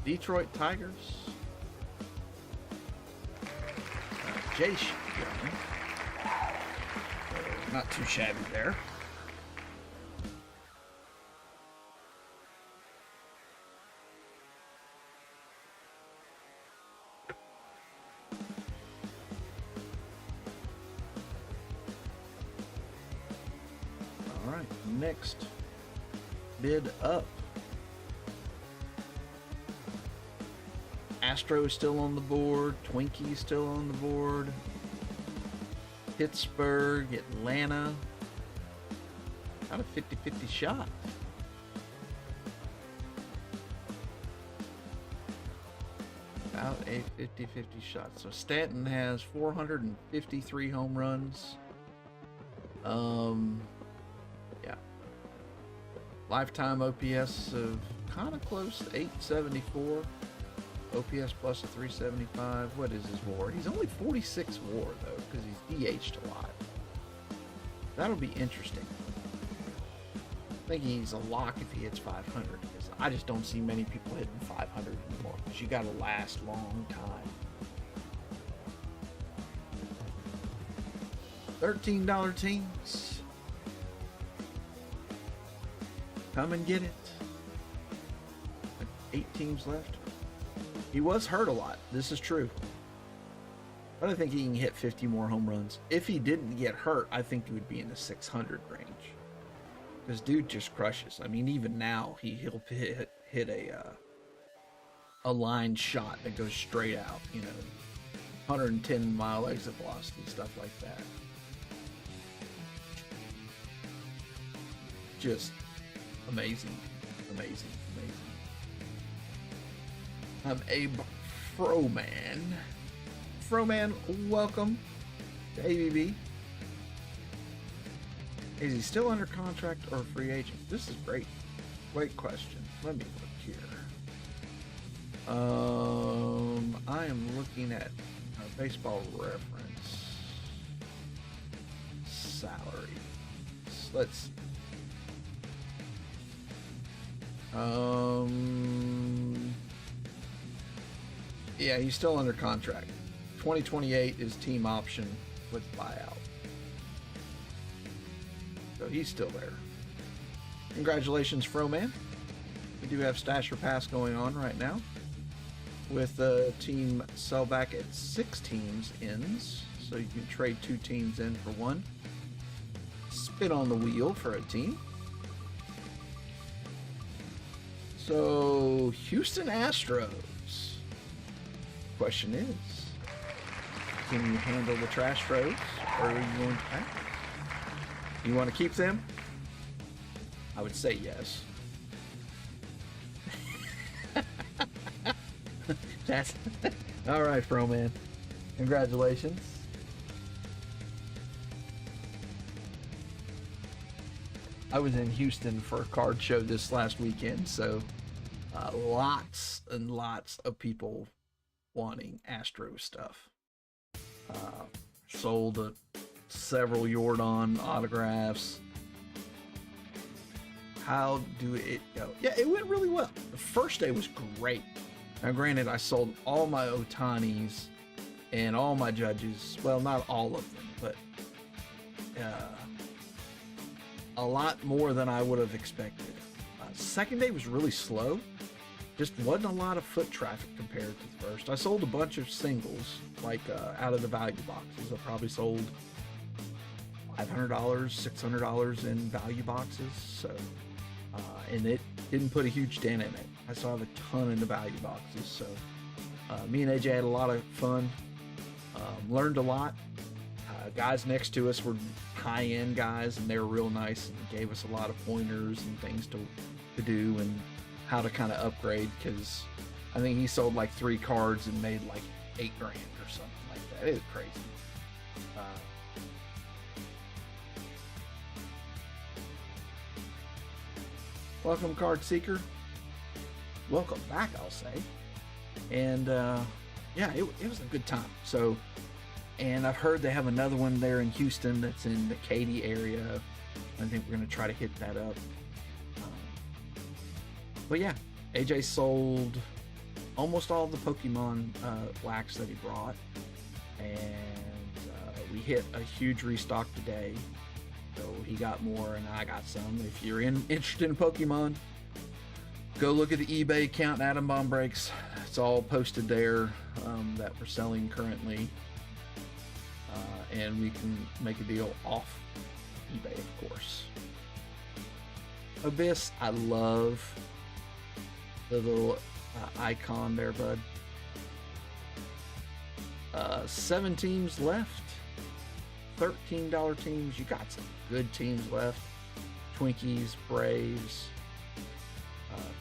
Detroit Tigers. Jace Young. Not too shabby there. All right, next bid up. Astro is still on the board. Twinkie is still on the board. Pittsburgh, Atlanta. Got a 50-50 shot. About a 50-50 shot. So Stanton has 453 home runs. Yeah. Lifetime OPS of kind of close to 874. OPS plus a 375. What is his WAR? He's only 46 WAR though, because he's DH'd a lot. That'll be interesting. I think he's a lock if he hits 500, because I just don't see many people hitting 500 anymore, because you got to last long time. $13 teams. Come and get it. 8 teams left. He was hurt a lot. This is true. But I think he can hit 50 more home runs. If he didn't get hurt, I think he would be in the 600 range. This dude just crushes. I mean, even now, he'll hit a line shot that goes straight out, you know, 110 mile exit velocity, stuff like that. Just amazing, amazing, amazing. I'm Abe Froman. Froman, welcome to ABB. Is he still under contract or a free agent? This is great. Great question. Let me look here. I am looking at Baseball Reference salary. Let's see. Yeah, he's still under contract. 2028 is team option with buyout. So he's still there. Congratulations, Froman. We do have Stash or Pass going on right now, with the team sell back at 6 teams ends. So you can trade 2 teams in for 1. Spin on the wheel for a team. So Houston Astros. Question is, can you handle the trash throws, or are you going to pass? You want to keep them? I would say yes. That's all right, Froman. Congratulations. I was in Houston for a card show this last weekend, so lots and lots of people wanting Astro stuff. Sold several Jordan autographs. How do it go? Yeah, it went really well. The first day was great. Now, granted, I sold all my Otanis and all my Judges. Well, not all of them, but a lot more than I would have expected. Second day was really slow. Just wasn't a lot of foot traffic compared to the first. I sold a bunch of singles, like out of the value boxes. I probably sold $500, $600 in value boxes. So, and it didn't put a huge dent in it. I still have a ton in the value boxes. So, me and AJ had a lot of fun. Learned a lot. Guys next to us were high-end guys, and they were real nice and gave us a lot of pointers and things to do and how to kind of upgrade, because I think he sold like 3 cards and made like $8,000 or something like that. It was crazy. Welcome, Card Seeker. Welcome back, I'll say. And yeah, it was a good time. So, and I've heard they have another one there in Houston that's in the Katy area. I think we're going to try to hit that up. But yeah, AJ sold almost all the Pokemon wax that he brought. And we hit a huge restock today. So he got more and I got some. If you're interested in Pokemon, go look at the eBay account, Atom Bomb Breaks. It's all posted there that we're selling currently. And we can make a deal off eBay, of course. Abyss, I love the little icon there, bud. 7 teams left. $13 teams, you got some good teams left. Twinkies, Braves,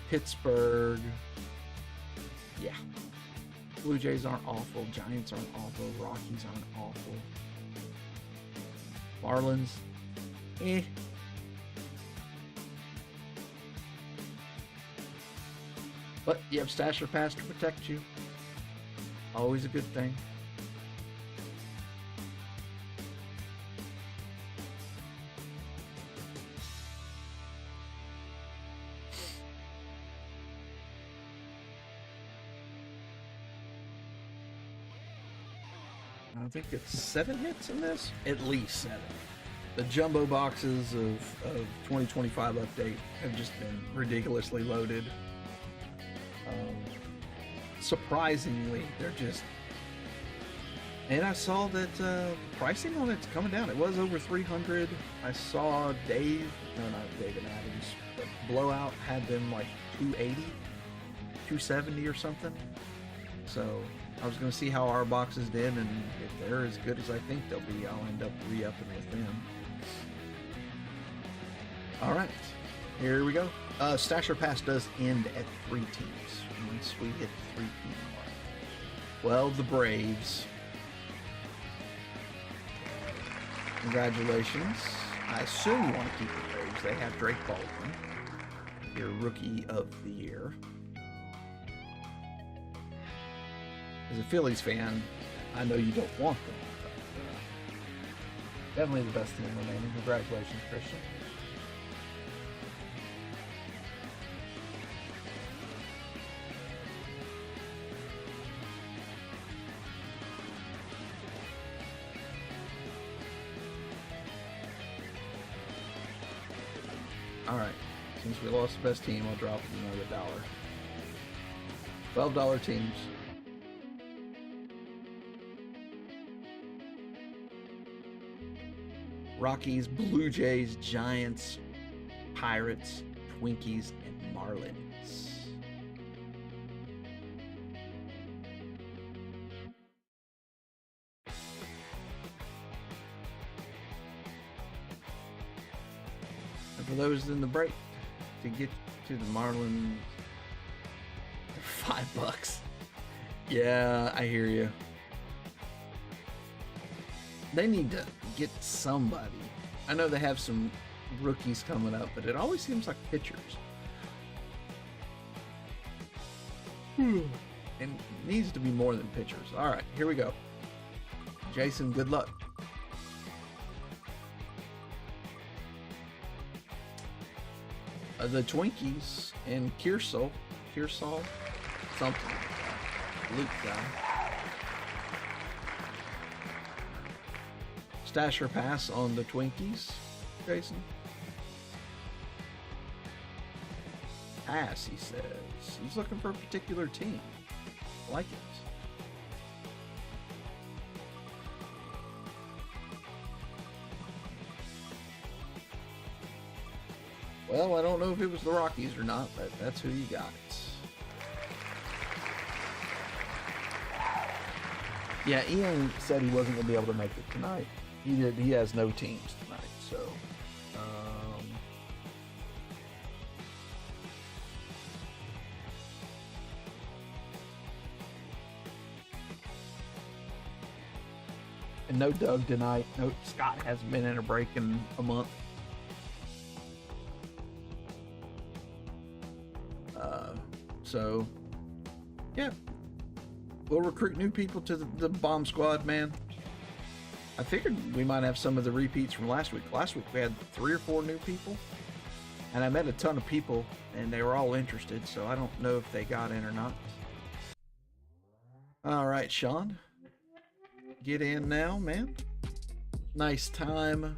Pittsburgh. Yeah. Blue Jays aren't awful. Giants aren't awful. Rockies aren't awful. Marlins, eh. But you have Stasher Pass to protect you. Always a good thing. I think it's 7 hits in this. At least 7. The jumbo boxes of 2025 update have just been ridiculously loaded. Surprisingly, they're just... And I saw that pricing on it's coming down. It was over 300. I saw David Adams, but Blowout had them like 280, 270 or something. So I was going to see how our boxes did, and if they're as good as I think they'll be, I'll end up re-upping with them. All right, here we go. Stasher Pass does end at 3 teams once we hit the 3 team mark. Well, the Braves. Congratulations. I assume you want to keep the Braves. They have Drake Baldwin, your Rookie of the Year. As a Phillies fan, I know you don't want them, but definitely the best team remaining. Congratulations, Christian. Alright, since we lost the best team, I'll drop another $1. $12 teams. Rockies, Blue Jays, Giants, Pirates, Twinkies, and Marlins. And for those in the break, to get to the Marlins, $5. Yeah, I hear you. They need to get somebody. I know they have some rookies coming up, but it always seems like pitchers. And it needs to be more than pitchers. All right, here we go. Jason, good luck. The Twinkies and Kearsall, something. Luke guy. Stasher Pass on the Twinkies, Jason. Pass, he says. He's looking for a particular team. I like it. Well, I don't know if it was the Rockies or not, but that's who you got. Yeah, Ian said he wasn't going to be able to make it tonight. He has no teams tonight, so and no Doug tonight. No, Scott hasn't been in a break in a month. So yeah, we'll recruit new people to the bomb squad, man. I figured we might have some of the repeats from last week. Last week we had 3 or 4 new people, and I met a ton of people, and they were all interested, so I don't know if they got in or not. All right, Sean. Get in now, man. Nice time.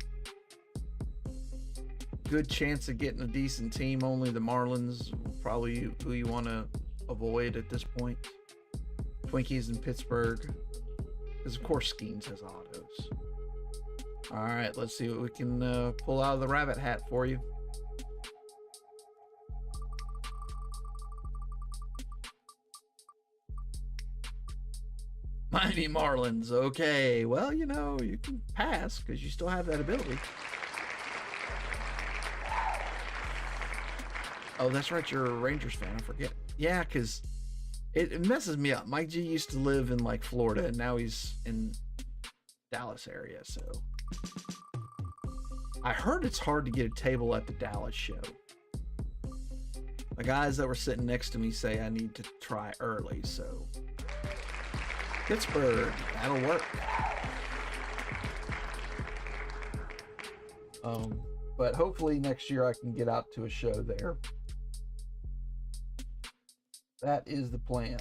Good chance of getting a decent team. Only the Marlins, probably who you want to avoid at this point. Twinkies in Pittsburgh. Because, of course, Skeens has autos. All right, let's see what we can pull out of the rabbit hat for you. Mighty Marlins. Okay. Well, you know, you can pass because you still have that ability. Oh, that's right. You're a Rangers fan. I forget. Yeah, because it messes me up. Mike G used to live in like Florida, and now he's in Dallas area. So I heard it's hard to get a table at the Dallas show. The guys that were sitting next to me say I need to try early. So Pittsburgh, that'll work. But hopefully next year I can get out to a show there. That is the plan.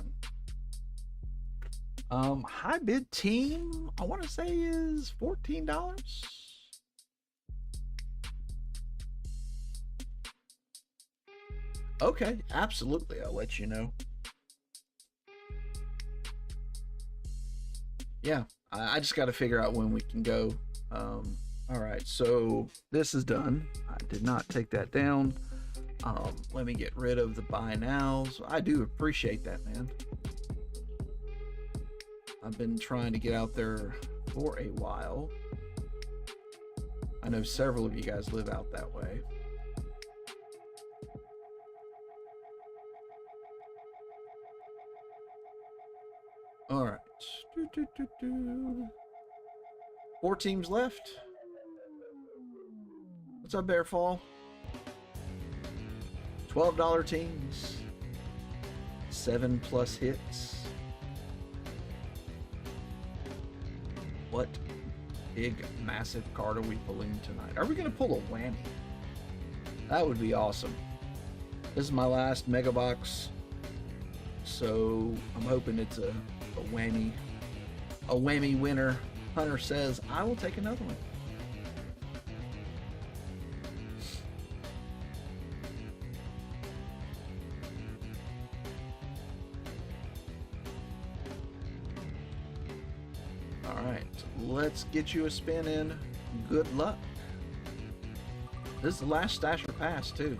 High bid team, I want to say is $14. Okay, absolutely. I'll let you know. Yeah, I just got to figure out when we can go. All right, so this is done. I did not take that down. Let me get rid of the buy nows. I do appreciate that, man. I've been trying to get out there for a while. I know several of you guys live out that way. All right. 4 teams left. What's up, Bearfall? $12 teams. 7+ hits. What big, massive card are we pulling tonight? Are we going to pull a whammy? That would be awesome. This is my last mega box, so I'm hoping it's a whammy winner. Hunter says, I will take another one. All right, let's get you a spin in. Good luck. This is the last stasher pass too.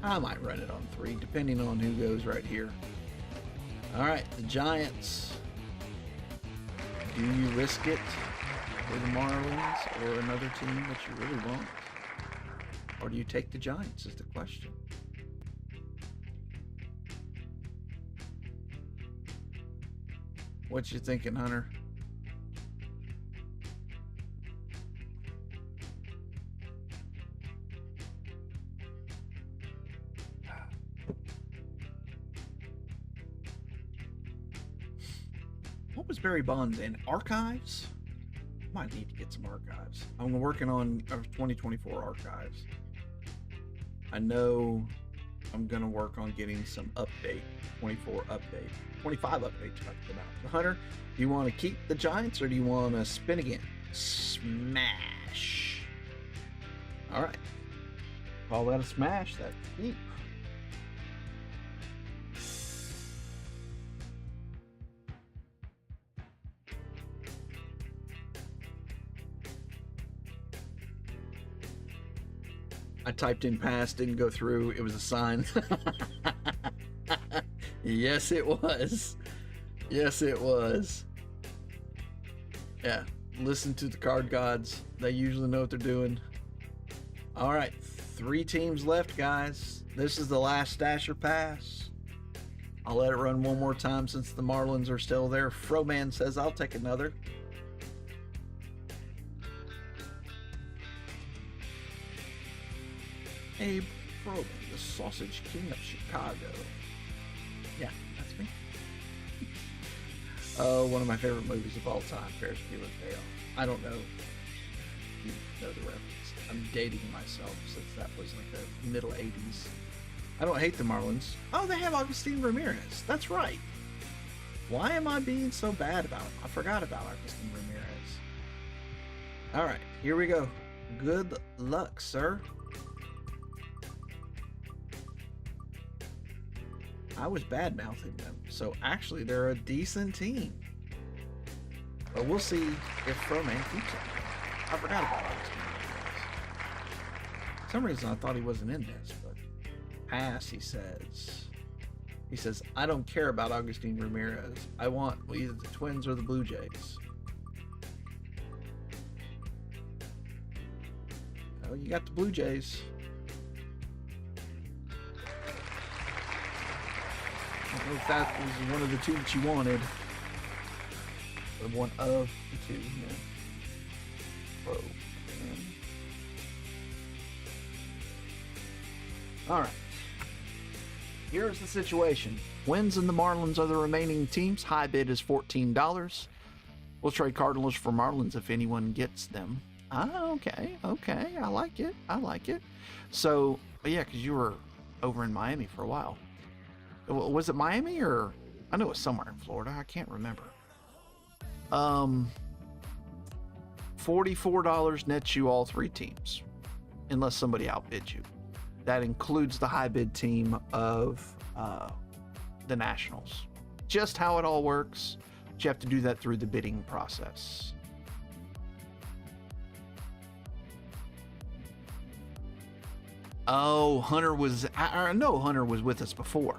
I might run it on 3, depending on who goes right here. All right, the Giants. Do you risk it for the Marlins or another team that you really want? Or do you take the Giants is the question. What you thinking, Hunter? What was Barry Bonds in? Archives? Might need to get some archives. I'm working on our 2024 archives. I know I'm going to work on getting some update, 24 update, 25 updates about to come out. Hunter, do you want to keep the Giants or do you want to spin again? Smash. All right. Call that a smash. That's deep. I typed in pass, didn't go through. It was a sign. Yes, it was. Yes, it was. Yeah, listen to the card gods. They usually know what they're doing. All right, 3 teams left, guys. This is the last stasher pass. I'll let it run one more time since the Marlins are still there. Froman says, I'll take another. Abe Froman, the Sausage King of Chicago. Yeah, that's me. Oh, one of my favorite movies of all time, Ferris Bueller's Day Off. I don't know if you know the reference. I'm dating myself since that was like the middle 80s. I don't hate the Marlins. Oh, they have Agustin Ramirez. That's right. Why am I being so bad about him? I forgot about Agustin Ramirez. All right, here we go. Good luck, sir. I was bad-mouthing them, so actually they're a decent team. But we'll see if Froman keeps it. I forgot about Agustin Ramirez. For some reason I thought he wasn't in this, but pass, he says. He says, I don't care about Agustin Ramirez. I want either the Twins or the Blue Jays. Well, you got the Blue Jays. I don't know if that was one of the two that you wanted. Or one of the two, yeah. Whoa, man. Alright. Here's the situation. Twins and the Marlins are the remaining teams. High bid is $14. We'll trade Cardinals for Marlins if anyone gets them. Ah, okay. I like it. So, yeah, because you were over in Miami for a while. Was it Miami or... I know it was somewhere in Florida. I can't remember. $44 nets you all three teams. Unless somebody outbids you. That includes the high bid team of the Nationals. Just how it all works. But you have to do that through the bidding process. Oh, Hunter was... I know Hunter was with us before.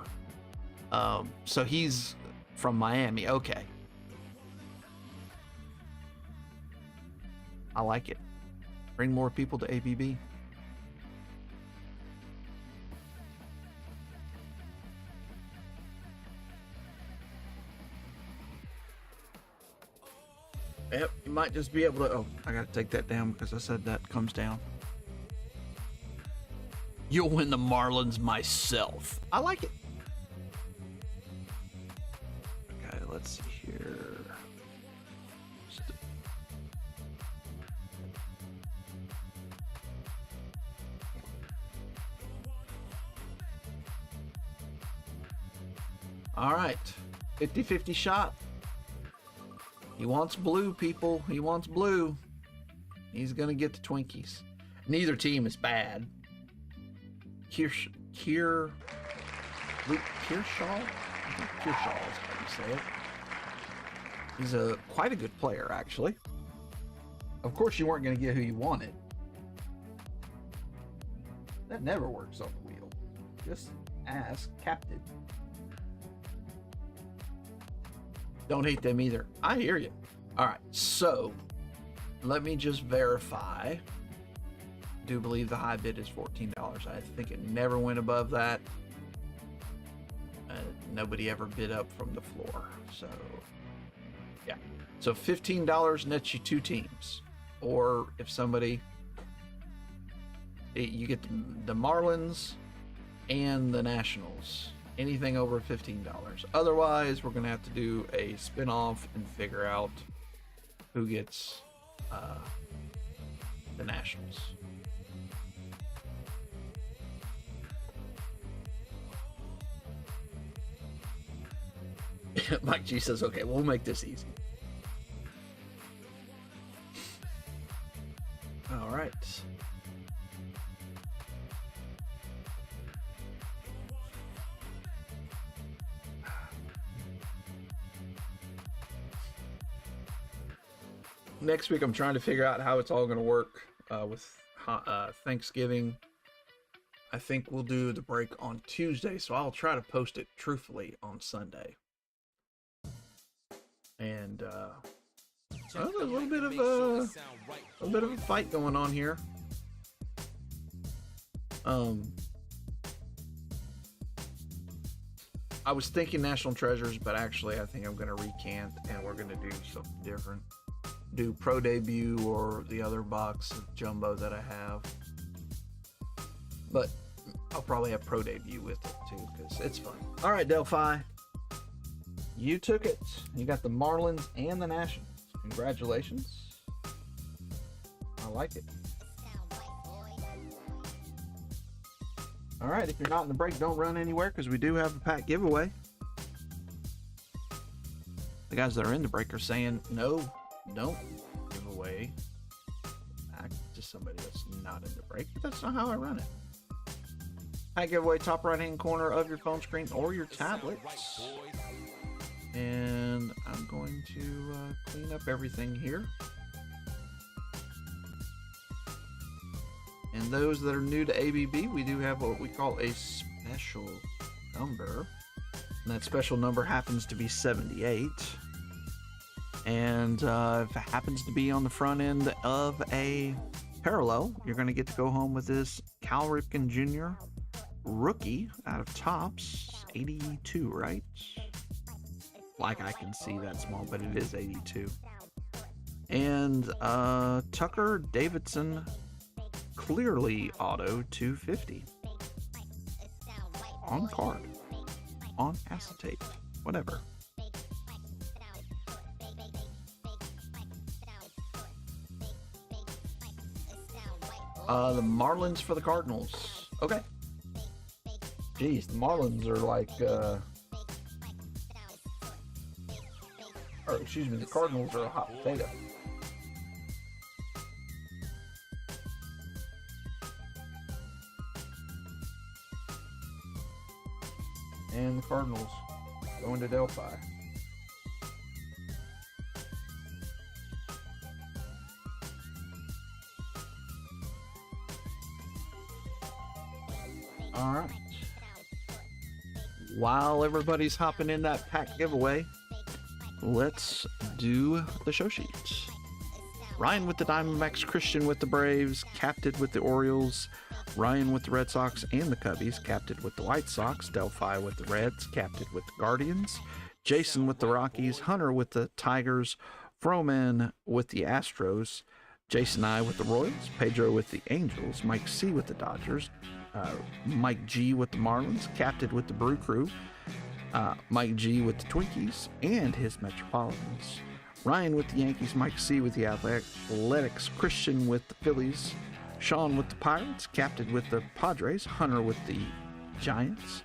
So he's from Miami. Okay. I like it. Bring more people to ABB. Yep, you might just be able to... Oh, I gotta take that down because I said that comes down. You'll win the Marlins myself. I like it. Okay, let's see here. All right, 50-50 shot. He wants blue, people. He wants blue. He's going to get the Twinkies. Neither team is bad. Luke Kearshaw? I think Kearshaw is how you say it. He's quite a good player, actually. Of course, you weren't going to get who you wanted. That never works on the wheel. Just ask Captain. Don't hate them either. I hear you. All right, so let me just verify. I do believe the high bid is $14. I think it never went above that. Nobody ever bid up from the floor. So, yeah. So $15 nets you two teams. Or if somebody... You get the Marlins and the Nationals. Anything over $15. Otherwise, we're going to have to do a spin-off and figure out who gets the Nationals. Mike G says, okay, we'll make this easy. All right. Next week, I'm trying to figure out how it's all going to work with Thanksgiving. I think we'll do the break on Tuesday, so I'll try to post it truthfully on Sunday. And there's a little bit of a fight going on here. I was thinking National Treasures, but actually, I think I'm going to recant, and we're going to do something different. Do Pro Debut or the other box of Jumbo that I have. But I'll probably have Pro Debut with it too, because it's fun. All right, Delphi. You took it. You got the Marlins and the Nationals. Congratulations. I like it. All right, if you're not in the break, don't run anywhere, because we do have a pack giveaway. The guys that are in the break are saying, no, don't give away pack to somebody that's not in the break. But that's not how I run it. Pack giveaway, top right-hand corner of your phone screen or your tablet. And I'm going to clean up everything here. And those that are new to ABB, we do have what we call a special number. And that special number happens to be 78. And if it happens to be on the front end of a parallel, you're going to get to go home with this Cal Ripken Jr. rookie out of Topps, 82, right? Like I can see that small, but it is 82. And Tucker Davidson clearly auto 250 on card, on acetate, whatever. The Marlins for the Cardinals. Okay. Jeez, the Marlins are like, or excuse me, the Cardinals are a hot potato. And the Cardinals going to Delphi. All right. While everybody's hopping in that pack giveaway, let's do the show sheets. Ryan with the Diamondbacks, Christian with the Braves, captain with the Orioles, Ryan with the Red Sox and the Cubbies, captain with the White Sox, Delphi with the Reds, captain with the Guardians, Jason with the Rockies, Hunter with the Tigers, Froman with the Astros, Jason I with the Royals, Pedro with the Angels, Mike C with the Dodgers, Mike G with the Marlins, captain with the Brew Crew, Mike G with the Twinkies and his Metropolitans, Ryan with the Yankees, Mike C with the Athletics, Christian with the Phillies, Sean with the Pirates, captain with the Padres, Hunter with the Giants,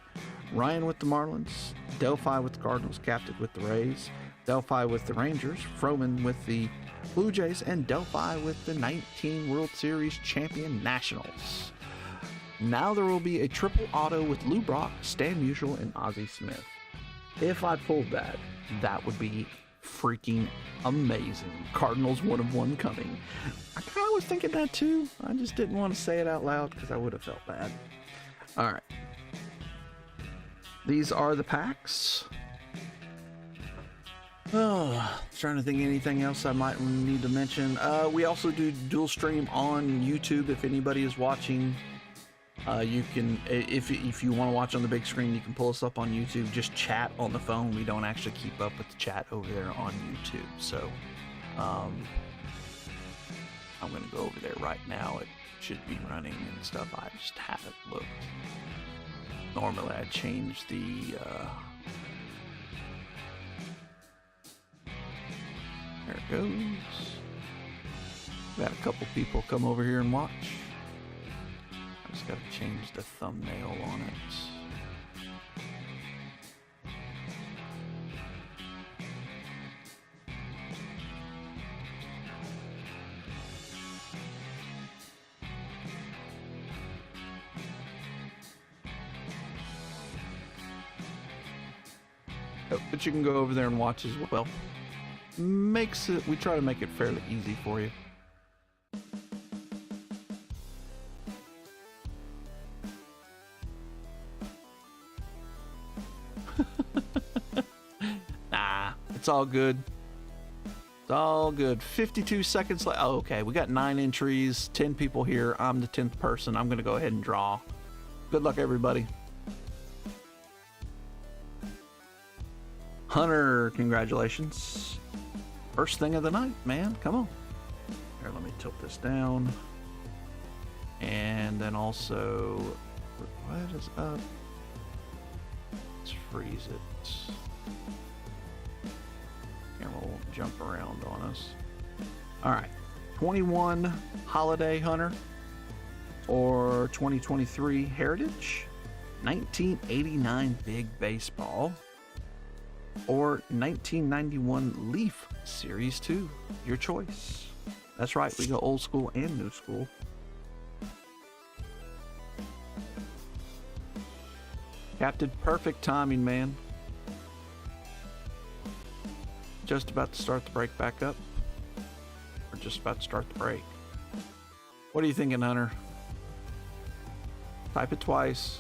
Ryan with the Marlins, Delphi with the Cardinals, captain with the Rays, Delphi with the Rangers, Froman with the Blue Jays, and Delphi with the 19 World Series champion Nationals. Now there will be a triple auto with Lou Brock, Stan Musial, and Ozzie Smith. If I pulled that, that would be freaking amazing. Cardinals 1 of 1 coming. I kind of was thinking that too. I just didn't want to say it out loud because I would have felt bad. All right. These are the packs. Oh, trying to think of anything else I might need to mention. We also do dual stream on YouTube. If anybody is watching, you can, if you want to watch on the big screen, you can pull us up on YouTube. Just chat on the phone. We don't actually keep up with the chat over there on YouTube. So, I'm going to go over there right now. It should be running and stuff. I just haven't looked. Normally I change the, there it goes. Got a couple people come over here and watch. I just got to change the thumbnail on it. But you can go over there and watch as well. We try to make it fairly easy for you. Nah, it's all good. It's all good. 52 seconds left. Oh, okay. We got 9 entries, 10 people here. I'm the 10th person. I'm going to go ahead and draw. Good luck, everybody. Hunter, congratulations. First thing of the night, man. Come on. Here, let me tilt this down. And then also, what is up? Let's freeze it. Camera won't jump around on us. All right. 21 Holiday Hunter or 2023 Heritage, 1989 Big Baseball, or 1991 Leaf Series 2. Your choice. That's right, we go old school and new school. Captain, perfect timing, man. Just about to start the break back up. Or just about to start the break. What are you thinking, Hunter? Type it twice.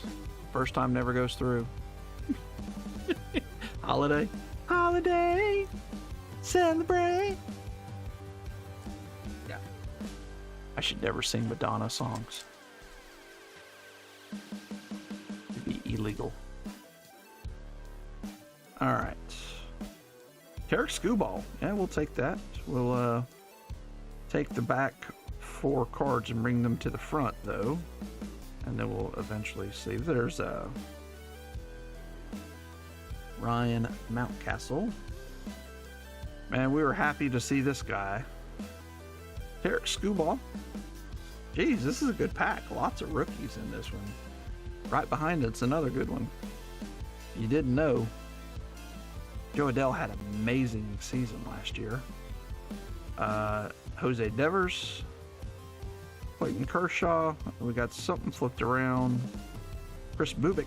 First time never goes through. Holiday. Holiday. Celebrate. Yeah. I should never sing Madonna songs. It'd be illegal. Alright. Carrick Skewball. Yeah, we'll take that. We'll take the back 4 cards and bring them to the front, though. And then we'll eventually see. There's Ryan Mountcastle. Man, we were happy to see this guy. Carrick Skewball. Jeez, this is a good pack. Lots of rookies in this one. Right behind it's another good one. You didn't know, Joe Adell had an amazing season last year. Jose Devers, Clayton Kershaw. We got something flipped around. Chris Bubik.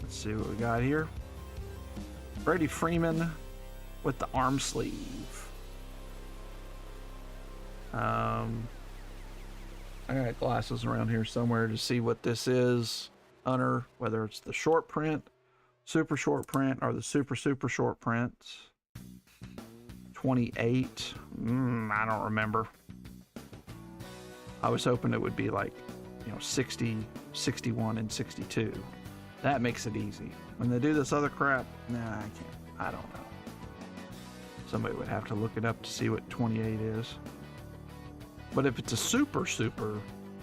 Let's see what we got here. Freddie Freeman with the arm sleeve. I got glasses around here somewhere to see what this is. Hunter, whether it's the short print, super short print, or the super short print. 28. I don't remember. I was hoping it would be like, 60, 61, and 62. That makes it easy. When they do this other crap, nah, I can't. I don't know. Somebody would have to look it up to see what 28 is. But if it's a super,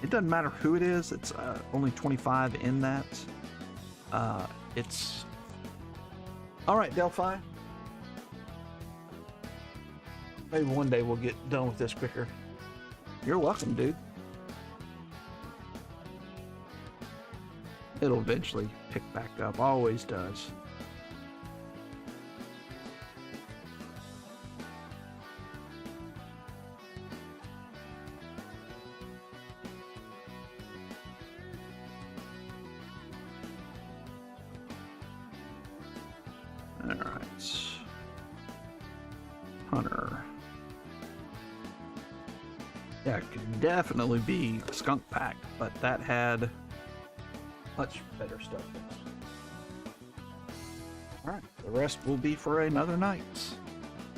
it doesn't matter who it is. It's only 25 in that. It's... All right, Delphi. Maybe one day we'll get done with this quicker. You're welcome, dude. It'll eventually pick back up. Always does. All right. Hunter. Yeah, it could definitely be Skunk Pack, but that had much better stuff in it. Alright, the rest will be for another night.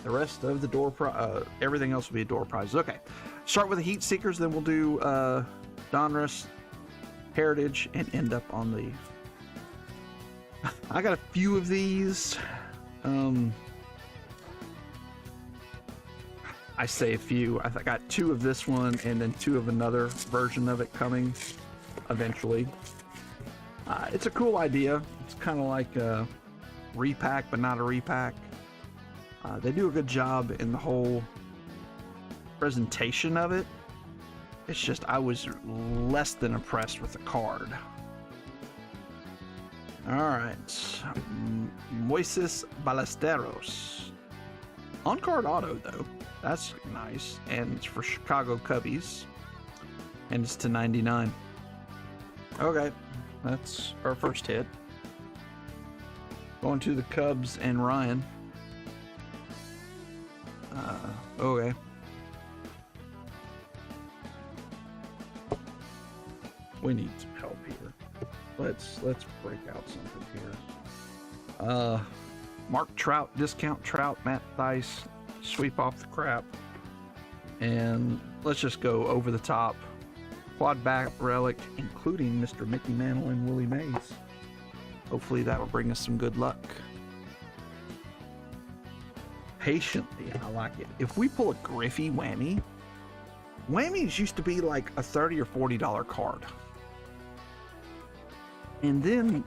The rest of the door prize, everything else will be door prizes. Okay, start with the Heat Seekers, then we'll do Donruss, Heritage, and end up on the... I got a few of these. I say a few. I got 2 of this one and then 2 of another version of it coming eventually. It's a cool idea. It's kind of like a repack, but not a repack. They do a good job in the whole presentation of it. It's just I was less than impressed with the card. All right, Moises Ballesteros. On-card auto though. That's nice, and it's for Chicago Cubbies, and it's to 99. Okay, that's our first hit. Going to the Cubs and Ryan. Okay. We need some help here. Let's break out something here. Mark Trout, discount Trout, Matt Thaiss, sweep off the crap, and let's just go over the top. Quad back relic, including Mr. Mickey Mantle and Willie Mays. Hopefully that will bring us some good luck. Patiently, I like it. If we pull a Griffey whammy, whammies used to be like a $30 or $40 card. And then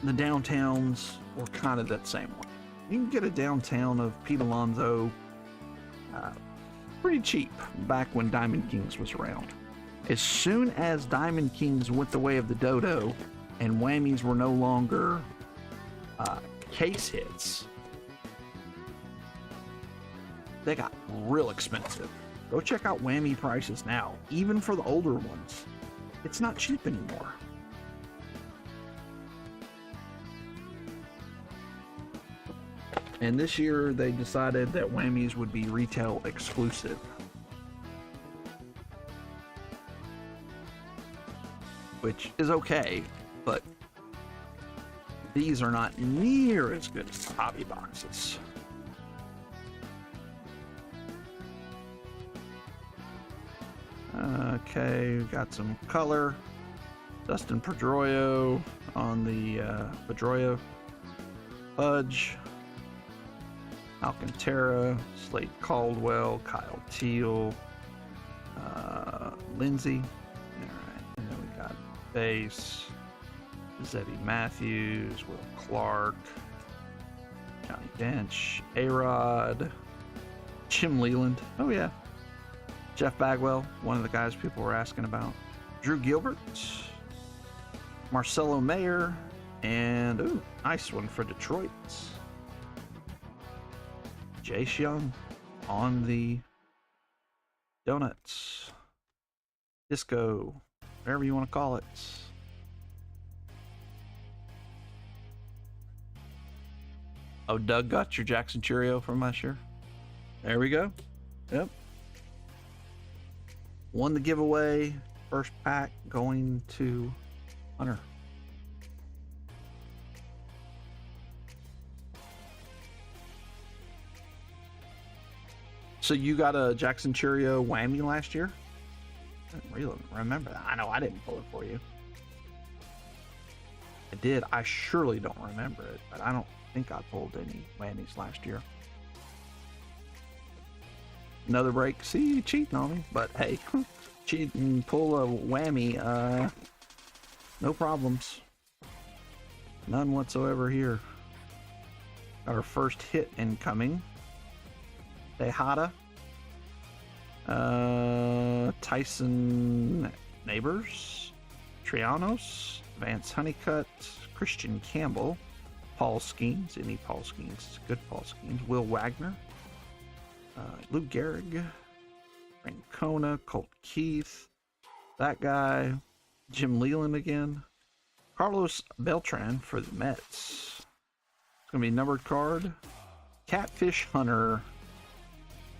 the downtowns were kind of that same one. You can get a downtown of Pete Alonso pretty cheap back when Diamond Kings was around. As soon as Diamond Kings went the way of the dodo and whammies were no longer case hits, they got real expensive. Go check out whammy prices now. Even for the older ones, it's not cheap anymore. And this year they decided that whammies would be retail exclusive. Which is okay, but These are not near as good as the hobby boxes. Okay, we got some color. Dustin Pedroia on the Pedroia. Pudge. Alcantara. Slade Caldwell. Kyle Teal. Lindsay. Alright, and then we got base. Zebby Matthews. Will Clark. Johnny Bench. A-Rod. Jim Leland. Oh yeah. Jeff Bagwell, one of the guys people were asking about. Drew Gilbert, Marcelo Mayer, and ooh, nice one for Detroit. Jace Young on the donuts, disco, whatever you want to call it. Oh, Doug got your Jackson Churio from last year. There we go. Yep. Won the giveaway. First pack going to Hunter. So you got a Jackson Churio whammy last year? I didn't really remember that. I know I didn't pull it for you. I did. I surely don't remember it, but I don't think I pulled any whammies last year. Another break. See, you cheating on me, but hey, cheat and pull a whammy. No problems. None whatsoever here. Got our first hit incoming. Tejada. Tyson Neighbors. Trianos. Vance Honeycutt. Christian Campbell. Paul Skeens. Any Paul Skeens. Good Paul Skeens. Will Wagner. Lou Gehrig, Francona, Colt Keith, that guy, Jim Leland again, Carlos Beltran for the Mets. It's going to be numbered card. Catfish Hunter,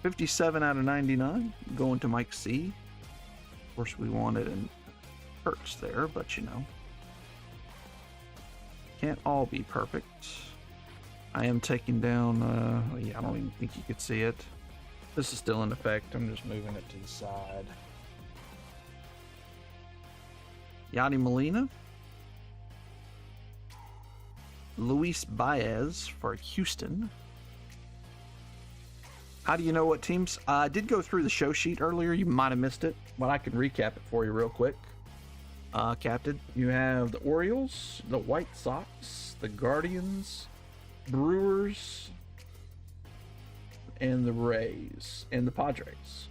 57 out of 99, going to Mike C. Of course, we wanted an Hertz there, but you know, can't all be perfect. I am taking down, yeah, I don't even think you could see it. This is still in effect. I'm just moving it to the side. Yadi Molina. Luis Baez for Houston. How do you know what teams? I did go through the show sheet earlier. You might have missed it, but I can recap it for you real quick. Captain, you have the Orioles, the White Sox, the Guardians, Brewers, and the Rays, and the Padres.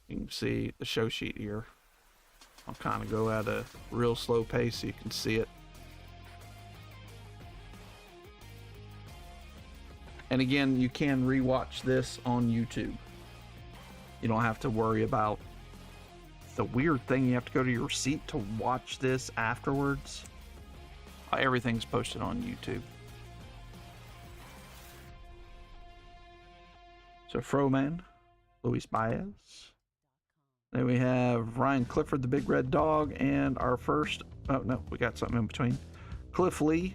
You can see the show sheet here. I'll kind of go at a real slow pace so you can see it. And again, you can rewatch this on YouTube. You don't have to worry about the weird thing. You have to go to your receipt to watch this afterwards. Everything's posted on YouTube. So Froman, Luis Baez. Then we have Ryan Clifford, the Big Red Dog, and our first, oh no, we got something in between. Cliff Lee,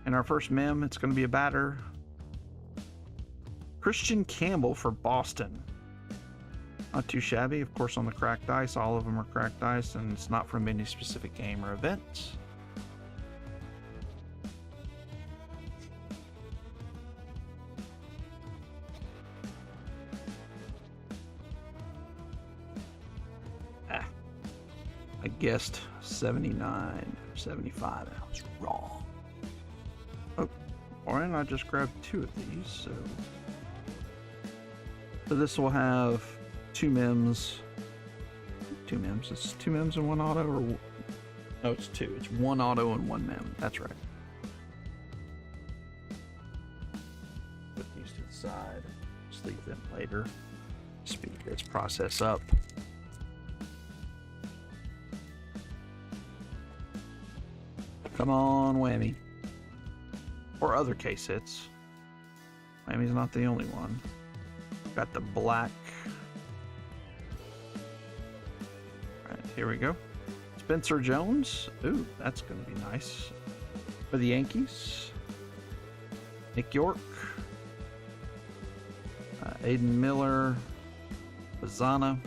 and our first mem, it's going to be a batter. Christian Campbell for Boston. Not too shabby, of course, on the cracked dice. All of them are cracked dice, and it's not from any specific game or event. I guessed 79, 75, and I was wrong. Oh, and I just grabbed two of these, so this will have two mems. It's two mems and one auto, or no, it's two. It's one auto and one mem. That's right. Put these to the side. Just leave them later. Speed gets process up. Come on, Whammy. Or other case hits. Whammy's not the only one. Got the black here we go. Spencer Jones. Ooh, that's going to be nice. For the Yankees. Nick York. Aiden Miller. Bazana.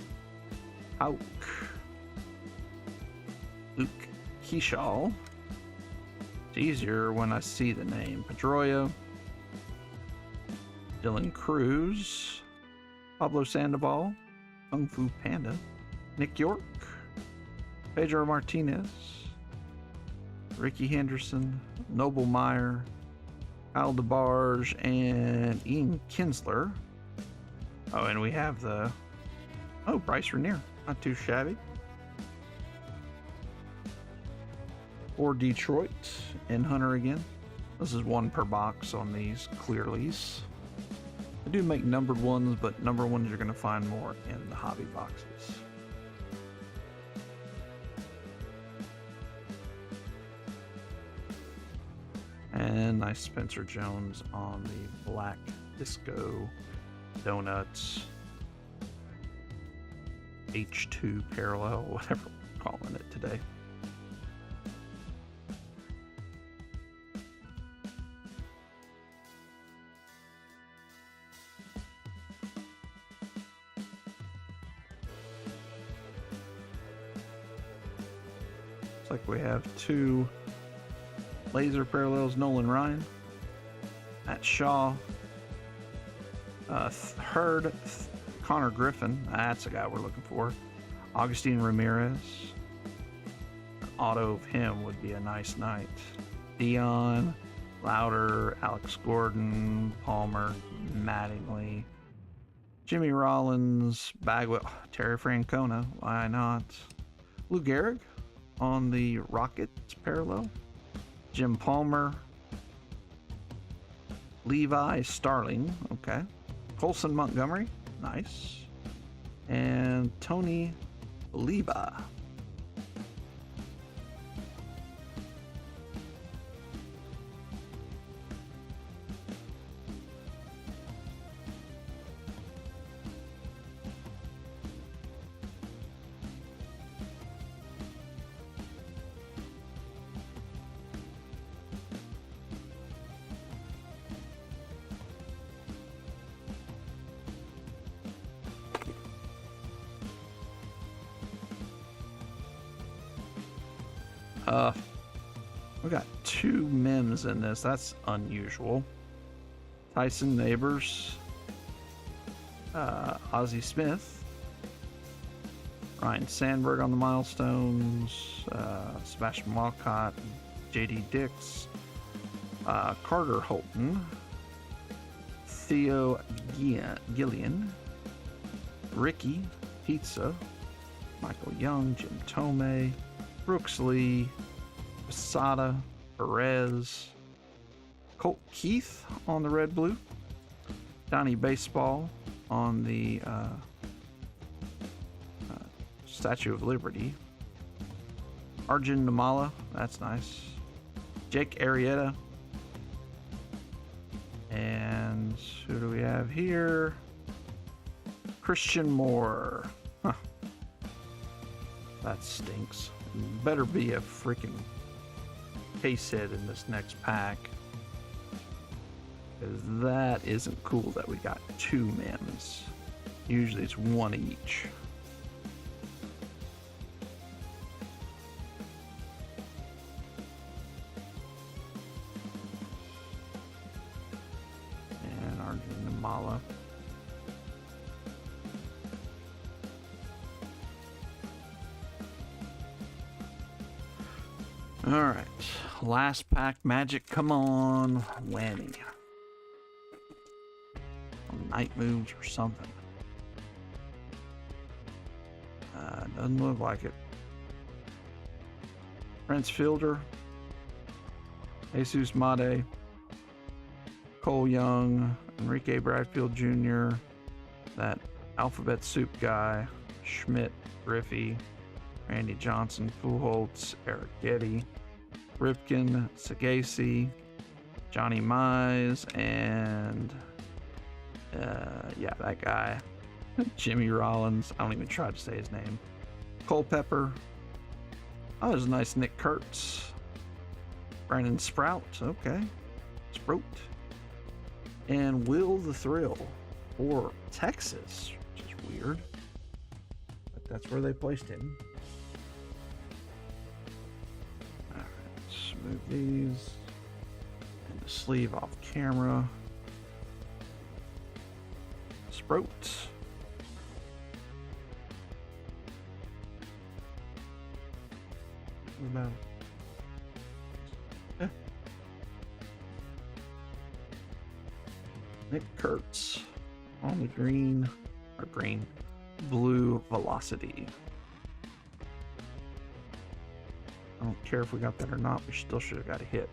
Hauk. Luke Keyshaw. It's easier when I see the name. Pedroia. Dylan Cruz. Pablo Sandoval. Kung Fu Panda. Nick York. Pedro Martinez. Ricky Henderson. Noble Meyer. Al DeBarge. And Ian Kinsler. Oh, and we have the... Oh, Bryce Renier. Not too shabby. For Detroit. And Hunter again. This is one per box on these clearlies. I do make numbered ones, but numbered ones you're going to find more in the hobby boxes. And nice Spencer Jones on the Black Disco Donuts H2 parallel, whatever we're calling it today. Looks like we have two laser parallels. Nolan Ryan, Matt Shaw, Hurd, Connor Griffin, that's the guy we're looking for. Augustine Ramirez, an auto of him would be a nice night. Dion, Louder, Alex Gordon, Palmer, Mattingly, Jimmy Rollins, Bagwell, Terry Francona, why not? Lou Gehrig on the Rockets parallel. Jim Palmer, Levi Starling, okay. Colson Montgomery, nice. And Tony Liba. We got two Mims in this. That's unusual. Tyson Neighbors, Ozzie Smith, Ryan Sandberg on the milestones, Sebastian Walcott, JD Dix, Carter Holton, Theo Gillian, Ricky Pizza, Michael Young, Jim Tomei, Brooks Lee, Posada, Perez, Colt Keith on the red blue, Donnie Baseball on the Statue of Liberty, Arjun Namala, that's nice, Jake Arrieta, and who do we have here? Christian Moore. Huh. That stinks. Better be a freaking case hit in this next pack, because that isn't cool that we got two Mims. Usually it's one each. And Arjun Namala. All right, last pack Magic, come on, Lanny. Night moves or something. Doesn't look like it. Prince Fielder, Jesus Made, Cole Young, Enrique Bradfield Jr., that Alphabet Soup guy, Schmidt, Griffey, Randy Johnson, Pujols, Eric Getty, Ripken, Sagasi, Johnny Mize, and yeah, that guy, Jimmy Rollins. I don't even try to say his name. Culpepper. Oh, there's a nice Nick Kurtz. Brandon Sprout. Okay. Sprout. And Will the Thrill for Texas, which is weird. But that's where they placed him. Alright, let's move these. And the sleeve off camera. Sprout. What about? Nick Kurtz on the blue Velocity. I don't care if we got that or not, we still should have got a hit.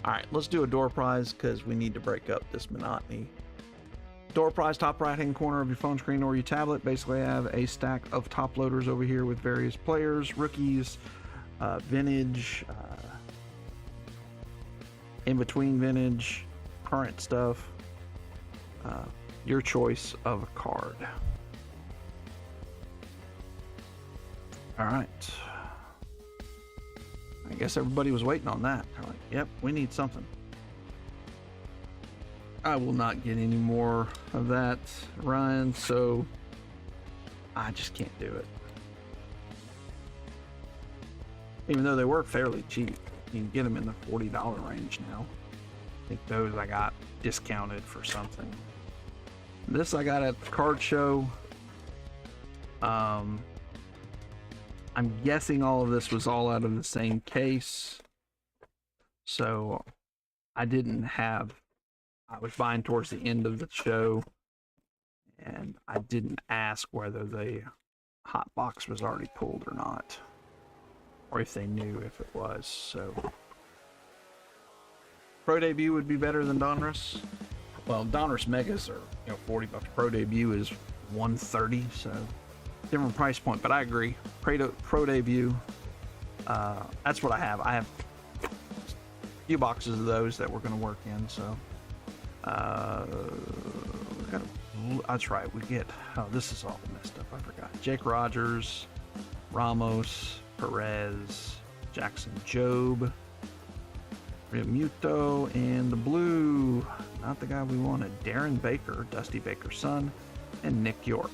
Alright, let's do a door prize because we need to break up this monotony. Door prize, top right hand corner of your phone screen or your tablet. Basically, I have a stack of top loaders over here with various players, rookies, vintage, in between vintage, current stuff. Your choice of a card. All right. I guess everybody was waiting on that. They're like, yep, we need something. I will not get any more of that, Ryan, so I just can't do it. Even though they were fairly cheap. You can get them in the $40 range now. I think those I got discounted for something. This I got at the card show. I'm guessing all of this was all out of the same case. So I was buying towards the end of the show, and I didn't ask whether the hot box was already pulled or not, or if they knew if it was. So Pro Debut would be better than Donruss. Well, Donruss Megas are $40. Pro Debut is $130, so different price point. But I agree, Pro Debut. That's what I have. I have a few boxes of those that we're going to work in. So that's right. We get. Oh, this is all messed up. I forgot. Jake Rogers, Ramos, Perez, Jackson Jobe, Realmuto, and the blue, not the guy we wanted, Darren Baker, Dusty Baker's son, and Nick York.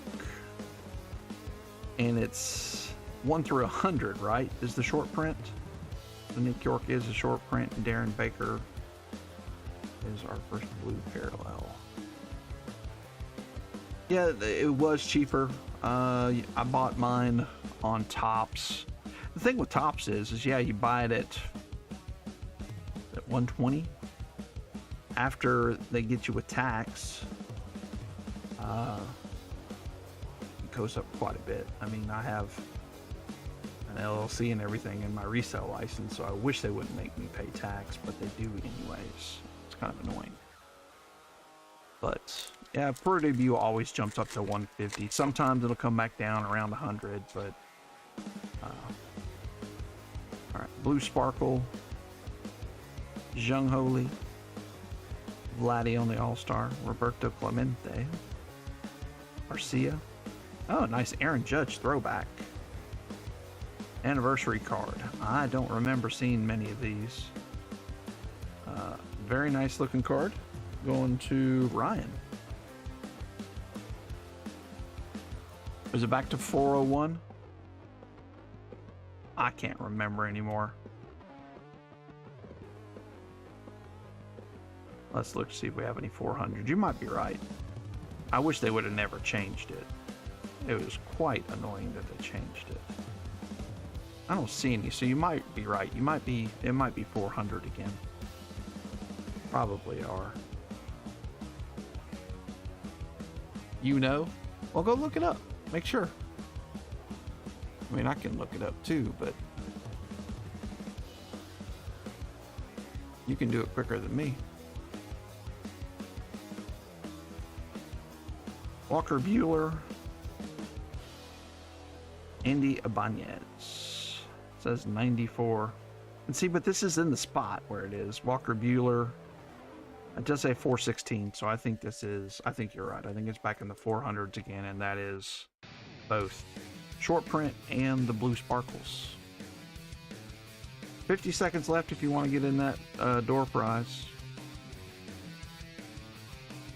And it's 1 through 100, right? Is the short print. So Nick York is a short print, and Darren Baker is our first blue parallel. Yeah, it was cheaper. I bought mine on Topps. The thing with Topps is yeah, you buy it at $120. After they get you with tax, it goes up quite a bit. I mean, I have an LLC and everything in my resale license, so I wish they wouldn't make me pay tax, but they do anyways. It's kind of annoying. But yeah, Pro Debut always jumps up to 150. Sometimes it'll come back down around 100, but all right, Blue Sparkle, Jung Ho Lee, Vladdy on the All-Star, Roberto Clemente, Garcia. Oh, nice Aaron Judge throwback. Anniversary card. I don't remember seeing many of these. Very nice looking card. Going to Ryan. Is it back to 401? I can't remember anymore. Let's look to see if we have any 400. You might be right. I wish they would have never changed it. It was quite annoying that they changed it. I don't see any, so you might be right. It might be 400 again. Probably are. You know? Well, go look it up. Make sure. I mean, I can look it up too, but you can do it quicker than me. Walker Buehler, Andy Ibanez. Says 94. And see, but this is in the spot where it is. Walker Buehler. It does say 416, so I think you're right. I think it's back in the 400s again, and that is both short print, and the blue sparkles. 50 seconds left if you want to get in that door prize.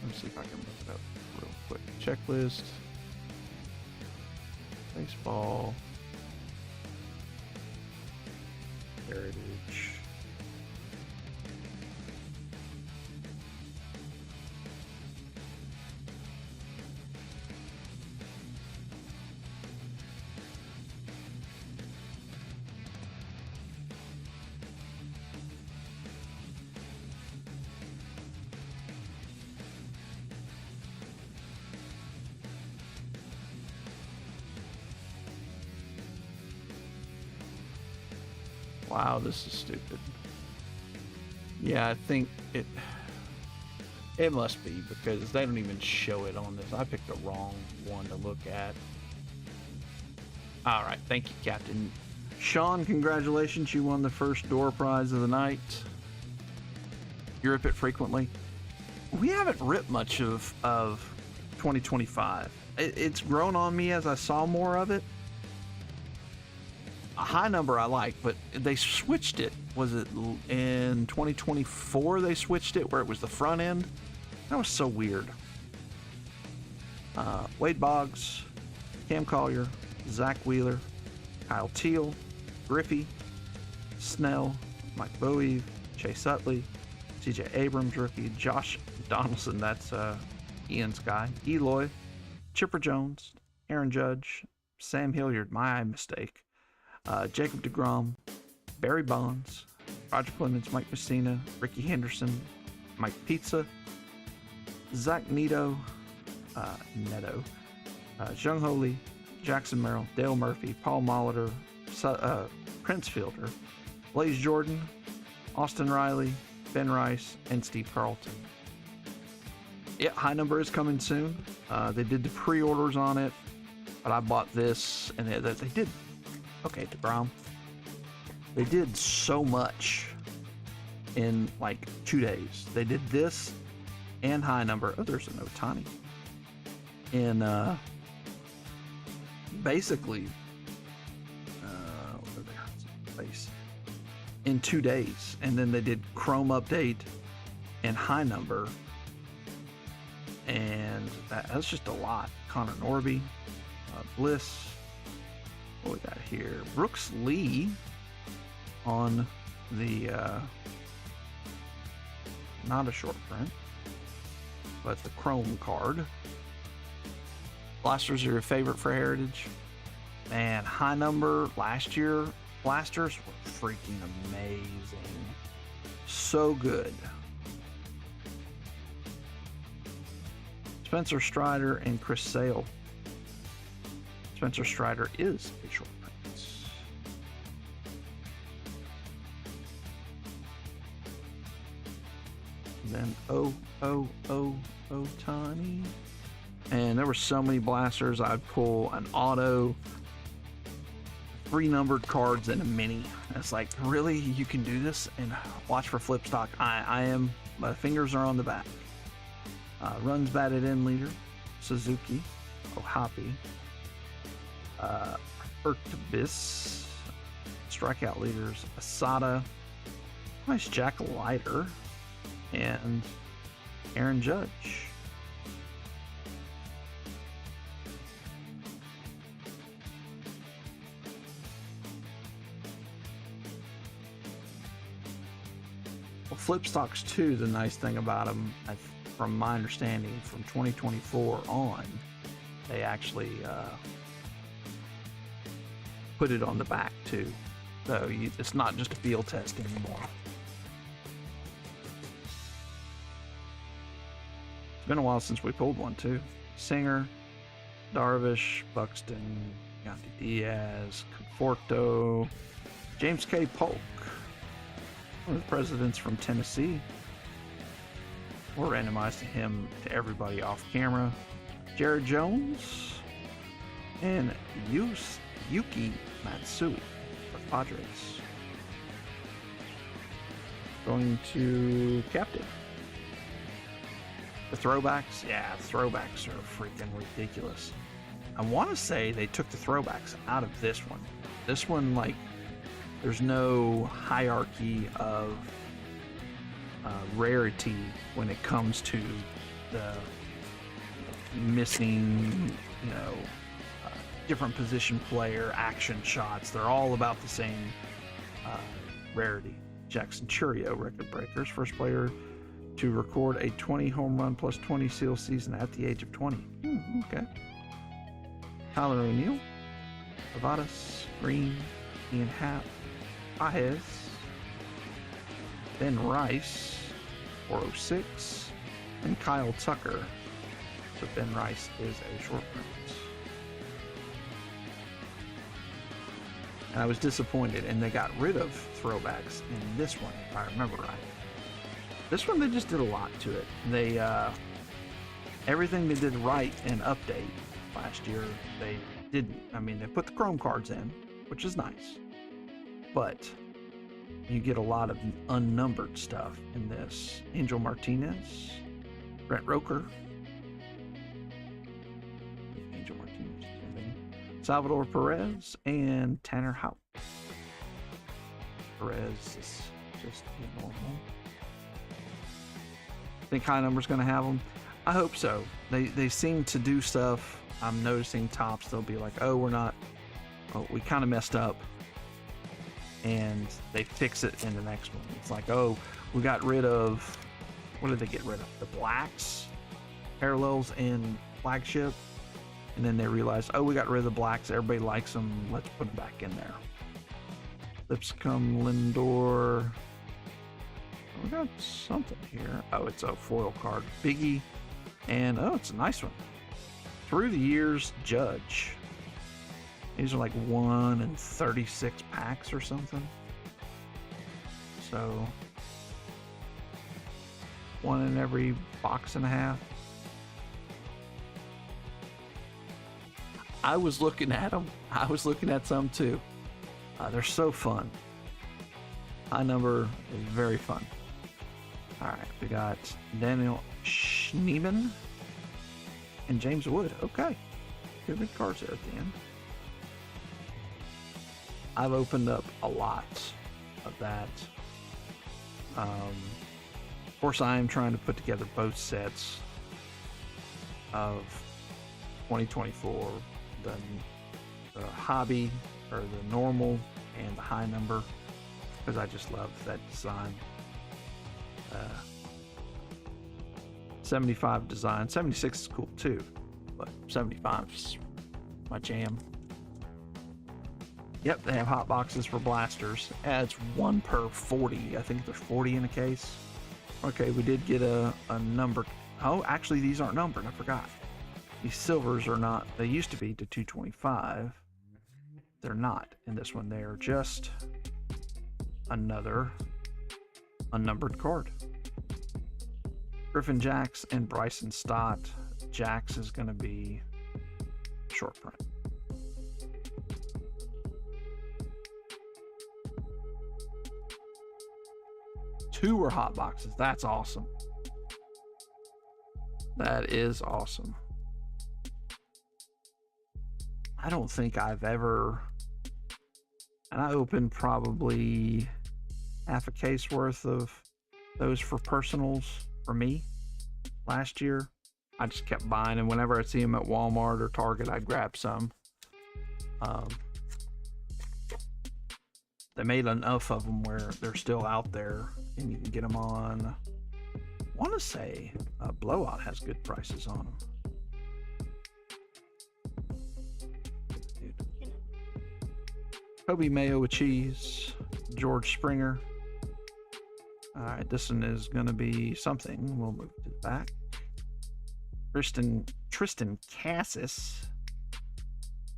Let me see if I can look it up real quick. Checklist. Baseball. Heritage. Wow, this is stupid. Yeah, I think it must be because they don't even show it on this. I picked the wrong one to look at. All right, thank you, Captain. Sean, congratulations. You won the first door prize of the night. You rip it frequently. We haven't ripped much of 2025. It's grown on me as I saw more of it. A high number I like, but they switched it. Was it in 2024 they switched it where it was the front end? That was so weird. Wade Boggs, Cam Collier, Zach Wheeler, Kyle Teal, Griffey, Snell, Mike Bowie, Chase Utley, CJ Abrams rookie, Josh Donaldson, that's Ian's guy, Eloy, Chipper Jones, Aaron Judge, Sam Hilliard, my mistake, Jacob DeGrom, Barry Bonds, Roger Clemens, Mike Messina, Ricky Henderson, Mike Pizza, Zach Neto, Jung Ho Lee, Jackson Merrill, Dale Murphy, Paul Molitor, Prince Fielder, Blaze Jordan, Austin Riley, Ben Rice, and Steve Carlton. Yeah, high number is coming soon. They did the pre-orders on it, but I bought this, and they did. Okay, DeGrom. They did so much in like 2 days. They did this and high number. Oh, there's an Ohtani. In basically, in 2 days, and then they did Chrome update and high number, and that's just a lot. Connor Norby, Bliss. What we got here? Brooks Lee on the not a short print, but the Chrome card. Blasters are your favorite for Heritage. Man, high number last year. Blasters were freaking amazing. So good. Spencer Strider and Chris Sale. Spencer Strider is a short print. Then Ohtani. And there were so many blasters. I'd pull an auto, 3 numbered cards, and a mini. And it's like, really? You can do this? And watch for flip stock. I am, my fingers are on the back. Runs batted in leader, Suzuki, Ohapi, Urtubis, strikeout leaders, Asada, nice Jack Leiter, and Aaron Judge. Well, flip stocks too, the nice thing about them, from my understanding, from 2024 on, they actually put it on the back too. So it's not just a field test anymore. It's been a while since we pulled one too. Singer, Darvish, Buxton, Yandy Diaz, Conforto, James K. Polk, one of the presidents from Tennessee. We're randomizing him to everybody off camera. Jared Jones and Yuki Matsui for Padres. Going to Captain. The throwbacks? Yeah, the throwbacks are freaking ridiculous. I want to say they took the throwbacks out of this one. This one, like, there's no hierarchy of rarity when it comes to the missing, different position player action shots. They're all about the same rarity. Jackson Churio, record breakers, first player to record a 20 home run plus 20 steal season at the age of 20. Okay. Tyler O'Neill, Avadas, Green, Ian Happ, Paez, Ben Rice, 406, and Kyle Tucker. So Ben Rice is a short print. And I was disappointed, and they got rid of throwbacks in this one, if I remember right. This one, they just did a lot to it. They, everything they did right in Update last year, they didn't. I mean, they put the Chrome cards in, which is nice. But you get a lot of unnumbered stuff in this. Angel Martinez, Brent Roker, Angel Martinez, Salvador Perez, and Tanner Houck. Perez is just normal. Think high number's going to have them? I hope so. They seem to do stuff. I'm noticing tops, they'll be like, oh, we kind of messed up. And they fix it in the next one. It's like, oh, we got rid of, what did they get rid of? The blacks, parallels, and flagship. And then they realized, oh, we got rid of the blacks. Everybody likes them. Let's put them back in there. Lipscomb, Lindor. We got something here. Oh, it's a foil card. Biggie. And, oh, it's a nice one. Through the years, Judge. These are like 1 in 36 packs or something. So, 1 in every box and a half. I was looking at them. I was looking at some too. They're so fun. High number is very fun. All right, we got Daniel Schneemann and James Wood. Okay, good cards there at the end. I've opened up a lot of that. Of course, I am trying to put together both sets of 2024, the hobby, or the normal, and the high number, because I just love that design. 75 design. 76 is cool too, but 75 is my jam. Yep, they have hot boxes for blasters. It's 1 per 40. I think there's 40 in a case. Okay, we did get a number. Oh, actually, these aren't numbered. I forgot. These silvers are not. They used to be to 225. They're not in this one. They are just another unnumbered card. Griffin Jax and Bryson Stott. Jax is going to be short print. Two were hot boxes. That's awesome. That is awesome. I don't think I've ever, and I opened probably half a case worth of those for personals for me last year. I just kept buying, and whenever I'd see them at Walmart or Target, I'd grab some. They made enough of them where they're still out there and you can get them on, I want to say Blowout has good prices on them. Kobe Mayo with cheese, George Springer. All right, this one is going to be something. We'll move to the back. Tristan Cassis,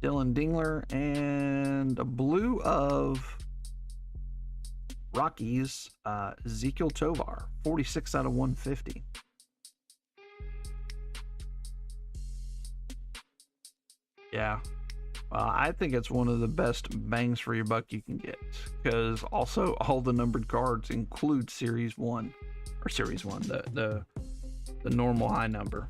Dylan Dingler, and a blue of Rockies, Ezekiel Tovar, 46 out of 150. Yeah. I think it's one of the best bangs for your buck you can get, because also all the numbered cards include Series 1, or Series 1, the normal high number,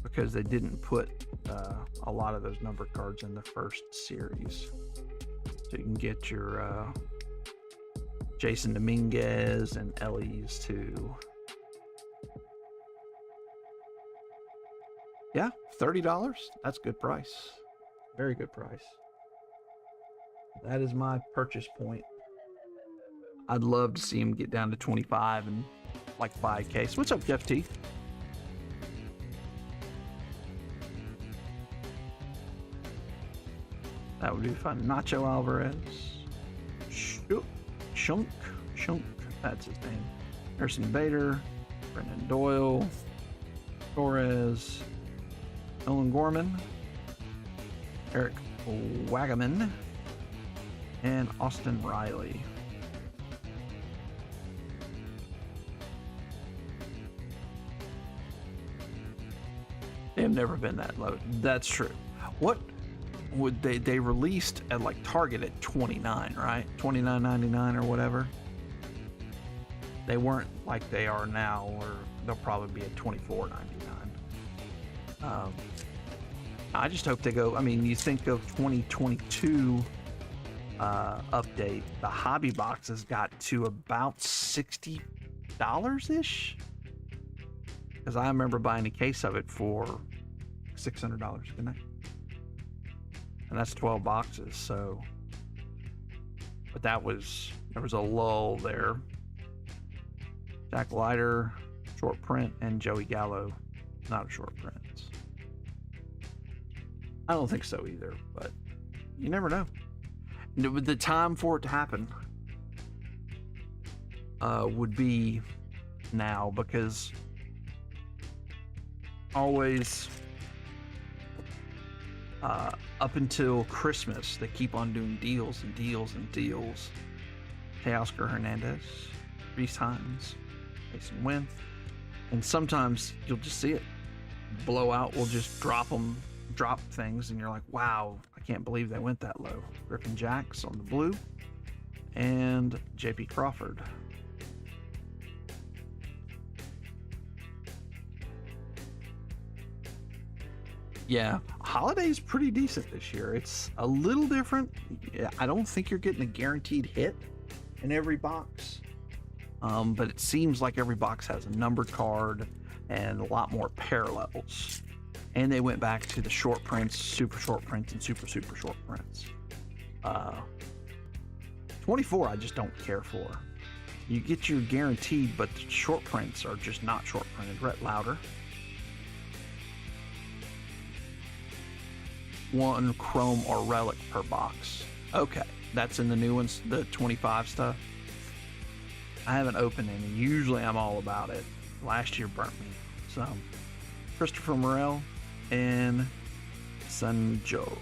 because they didn't put a lot of those numbered cards in the first series. So you can get your Jason Dominguez and Ellie's too. Yeah, $30. That's a good price. Very good price. That is my purchase point. I'd love to see him get down to 25 and like buy a case. What's up, Jeff T? That would be fun. Nacho Alvarez. Shunk. That's his name. Harrison Bader. Brendan Doyle. Torres. Nolan Gorman. Eric Wagaman. And Austin Riley. They have never been that low. That's true. What would they released at like Target at $29, right? $29.99 or whatever. They weren't like they are now, or they'll probably be at $24.99. I just hope they go. I mean, you think of 2022 update, the hobby boxes got to about $60 ish. Because I remember buying a case of it for $600, didn't I? And that's 12 boxes, so. But there was a lull there. Jack Leiter, short print, and Joey Gallo, not a short print. I don't think so either, but you never know. The time for it to happen would be now, because always up until Christmas they keep on doing deals and deals and deals. Teoscar Hernandez, Reese Hines, Mason Wynn, and sometimes you'll just see it. Blowout will just drop things, and you're like, wow, I can't believe they went that low. Griffin Jacks on the blue, and JP Crawford. Yeah, Holiday's pretty decent this year. It's a little different. I don't think you're getting a guaranteed hit in every box, but it seems like every box has a numbered card and a lot more parallels. And they went back to the short prints, super short prints, and super short prints. 24 I just don't care for. You get your guaranteed, but the short prints are just not short printed. Rhett Lauder. One chrome or relic per box. Okay, that's in the new ones, the 25 stuff. I haven't opened any. Usually I'm all about it. Last year burnt me. So, Christopher Morel and Sanjo.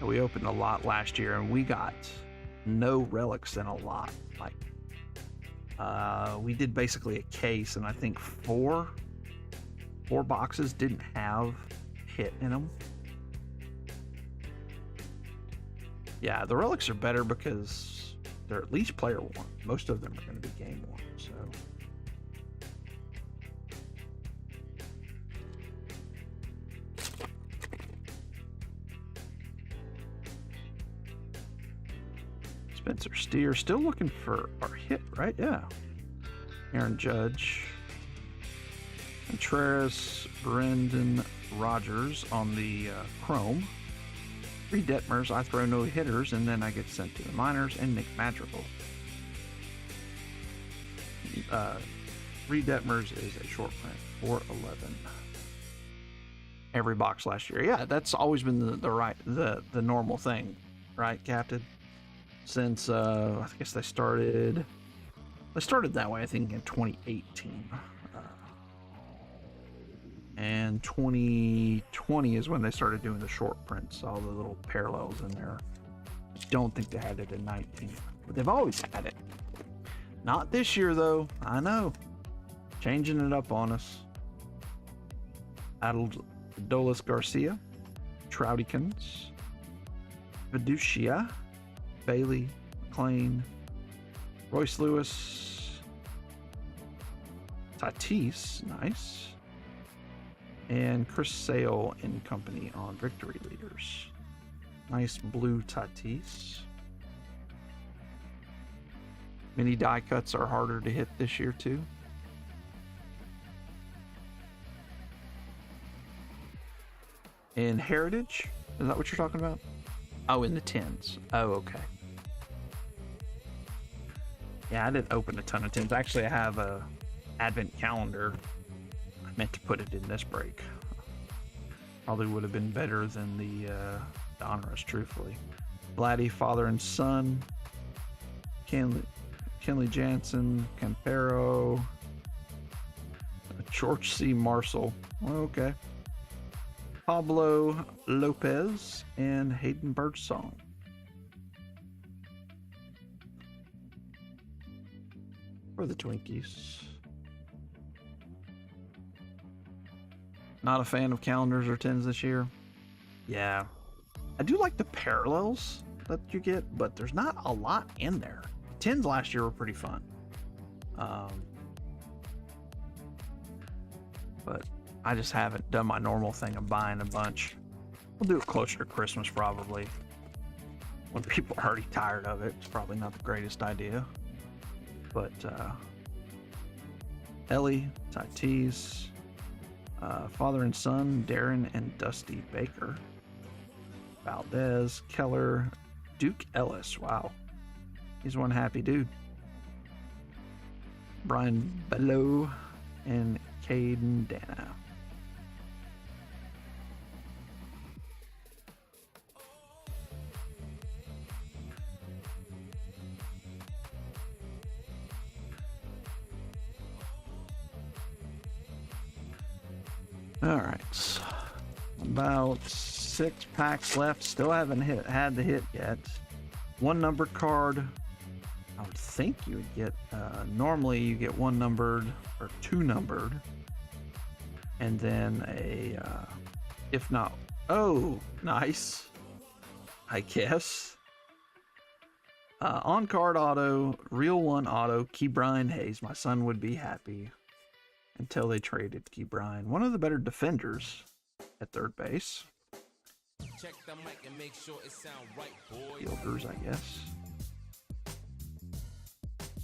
We opened a lot last year, and we got no relics in a lot. Like, we did basically a case, and I think four boxes didn't have hit in them. Yeah, the relics are better because they're at least player one. Most of them are going to be game one. So. Spencer Steer still looking for our hit, right? Yeah. Aaron Judge. Contreras, Brendan Rodgers on the Chrome. 3 Detmers, I throw no hitters, and then I get sent to the minors, and Nick Madrigal. 3 Detmers is a short print, 411. Every box last year. Yeah, that's always been the normal thing, right, Captain? Since I guess they started that way, I think, in 2018. And 2020 is when they started doing the short prints, all the little parallels in there. I don't think they had it in 19, but they've always had it. Not this year, though. I know. Changing it up on us. Adolis Garcia, Troutykins, Viducia, Bailey, McLean, Royce Lewis, Tatis, nice. And Chris Sale and company on Victory Leaders. Nice blue Tatis. Mini die cuts are harder to hit this year too. And Heritage, is that what you're talking about? Oh, in the 10s. Oh, okay. Yeah, I didn't open a ton of 10s. Actually, I have a advent calendar. I meant to put it in this break. Probably would have been better than the Donruss, truthfully. Vladdy, father and son. Kenley Jansen, Campero. George C. Marshall. Okay. Pablo Lopez and Hayden Birdsong. For the Twinkies. Not a fan of calendars or 10s this year. Yeah. I do like the parallels that you get, but there's not a lot in there. 10s last year were pretty fun. But I just haven't done my normal thing of buying a bunch. We'll do it closer to Christmas probably. When people are already tired of it, it's probably not the greatest idea. But Ellie, Tatis, father and son, Darren and Dusty Baker. Valdez, Keller, Duke Ellis. Wow. He's one happy dude. Brian Bellow and Caden Dana. All right, about 6 packs left. Still haven't had the hit yet. One numbered card. I would think you would get. Normally, you get one numbered or 2 numbered, and then a. If not, oh, nice. I guess. On card auto, real one auto. Key Brian Hayes. My son would be happy. Until they traded Key Brian, one of the better defenders at third base. Check the mic and make sure it sound right, boy. Fielders, I guess.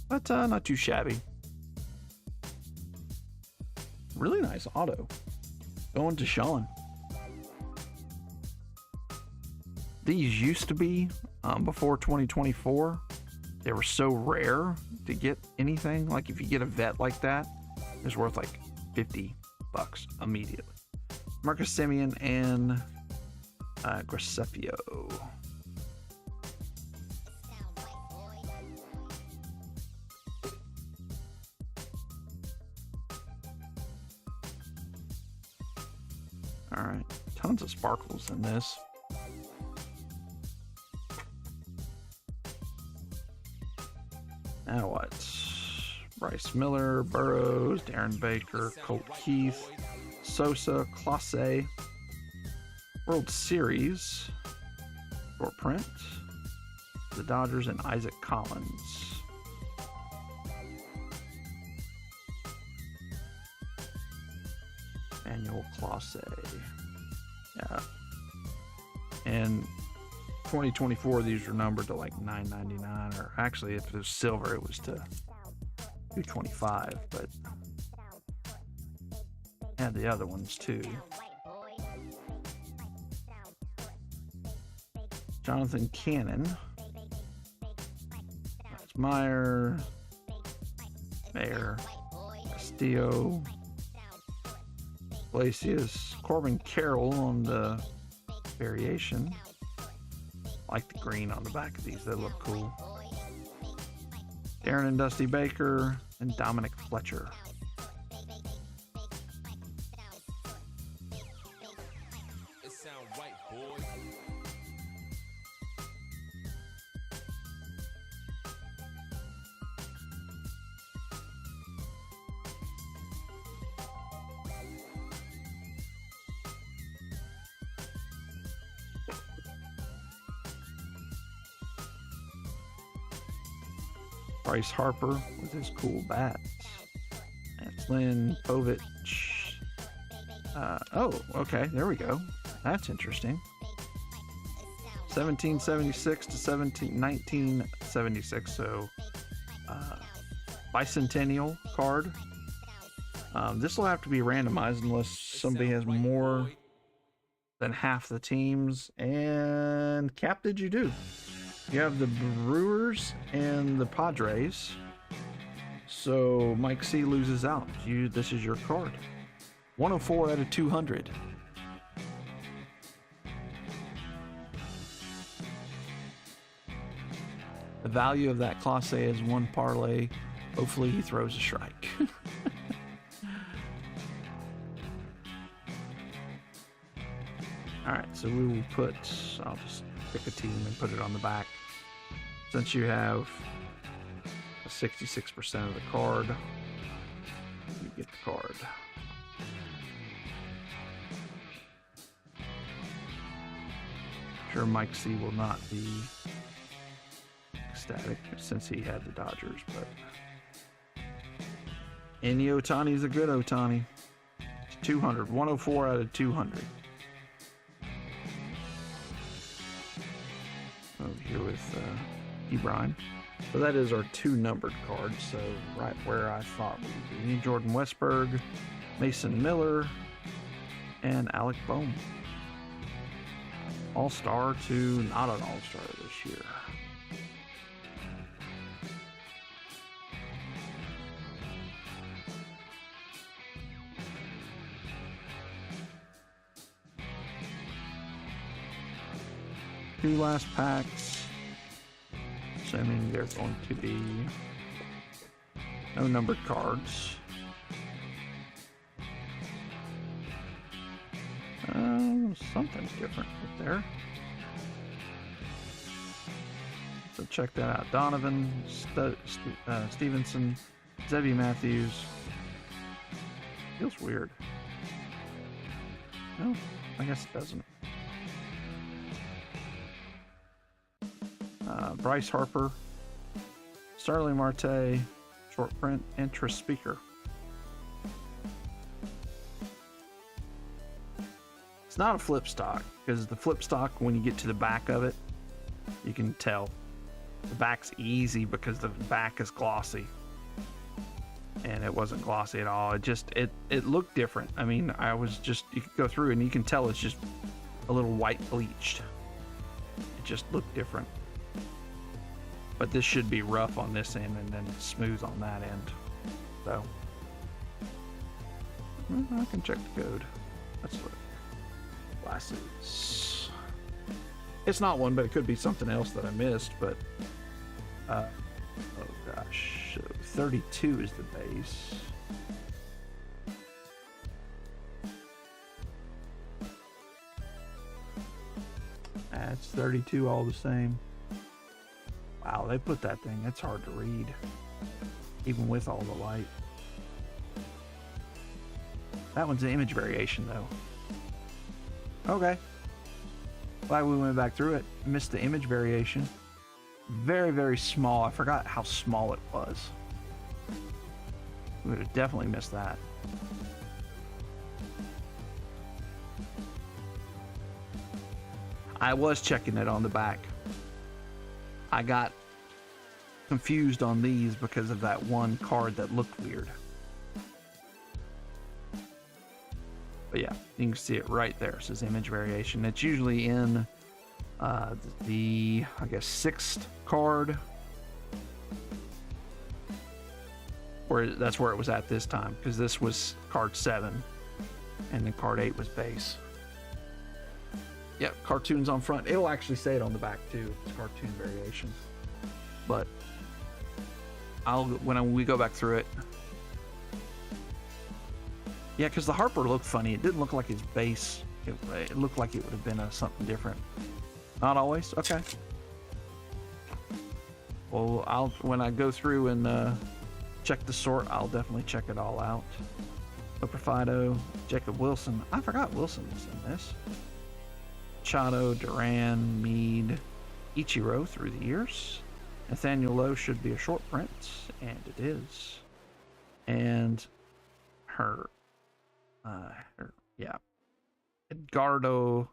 But not too shabby. Really nice auto. Going to Sean. These used to be, before 2024, they were so rare to get anything. Like if you get a vet like that, it's worth like $50 immediately. Marcus Semien and Gracefio. All right, tons of sparkles in this. Now what? Bryce Miller, Burrows, Darren Baker, Colt Keith, Sosa, Clase, World Series, short print, the Dodgers, and Isaac Collins. Manuel Clase. Yeah. And 2024, these were numbered to like $9.99, or actually, if it was silver, it was to $225, but and the other ones too. Jonathan Cannon, Meyer, Mayer, Castillo, Iglesias, Corbin Carroll on the variation. Like the green on the back of these, they look cool. Darren and Dusty Baker, and Dominic Fletcher. It sound right, boy. Bryce Harper with his cool bats. Lance Lynn, Povich, Oh, okay, there we go. That's interesting. 1776 to 1976, so bicentennial card. This will have to be randomized unless somebody has more than half the teams. And Cap, did you do? You have the Brewers and the Padres. So Mike C loses out. This is your card. 104 out of 200. The value of that Clase is 1 parlay. Hopefully he throws a strike. Alright, so we will I'll just pick a team and put it on the back. Since you have a 66% of the card, you get the card. I'm sure Mike C will not be ecstatic since he had the Dodgers, but any Ohtani is a good Ohtani. 200, 104 out of 200. Over here with Ebron. So that is our 2 numbered cards. So right where I thought we would be. Jordan Westberg, Mason Miller, and Alec Bohm. All-star to not an all-star this year. Two last packs, assuming they're going to be no numbered cards. Something's different right there. So check that out. Donovan, Stevenson, Zebby Matthews. Feels weird. No, I guess it doesn't. Bryce Harper, Starling Marte, short print, interest speaker. It's not a flip stock, because the flip stock, when you get to the back of it, you can tell. The back's easy because the back is glossy. And it wasn't glossy at all. It looked different. I mean, you could go through and you can tell it's just a little white bleached. It just looked different. But this should be rough on this end and then smooth on that end. So, I can check the code. That's what glasses. It's not one, but it could be something else that I missed. But, oh gosh, so 32 is the base. That's 32 all the same. Wow, they put that thing, it's hard to read, even with all the light. That one's an image variation, though. Okay. Glad we went back through it. Missed the image variation. Very, very small. I forgot how small it was. We would have definitely missed that. I was checking it on the back. I got confused on these because of that one card that looked weird. But yeah, you can see it right there. It says image variation. It's usually in the, I guess, 6th card. That's where it was at this time, because this was card 7 and then card 8 was base. Yeah, cartoons on front. It'll actually say it on the back too. It's cartoon variation. But when we go back through it. Yeah, because the Harper looked funny. It didn't look like his base. It looked like it would have been something different. Not always. Okay. Well, when I go through and check the sort, I'll definitely check it all out. Operfido, Jacob Wilson. I forgot Wilson was in this. Machado, Duran, Mead, Ichiro through the years. Nathaniel Lowe should be a short print, and it is. And Edgardo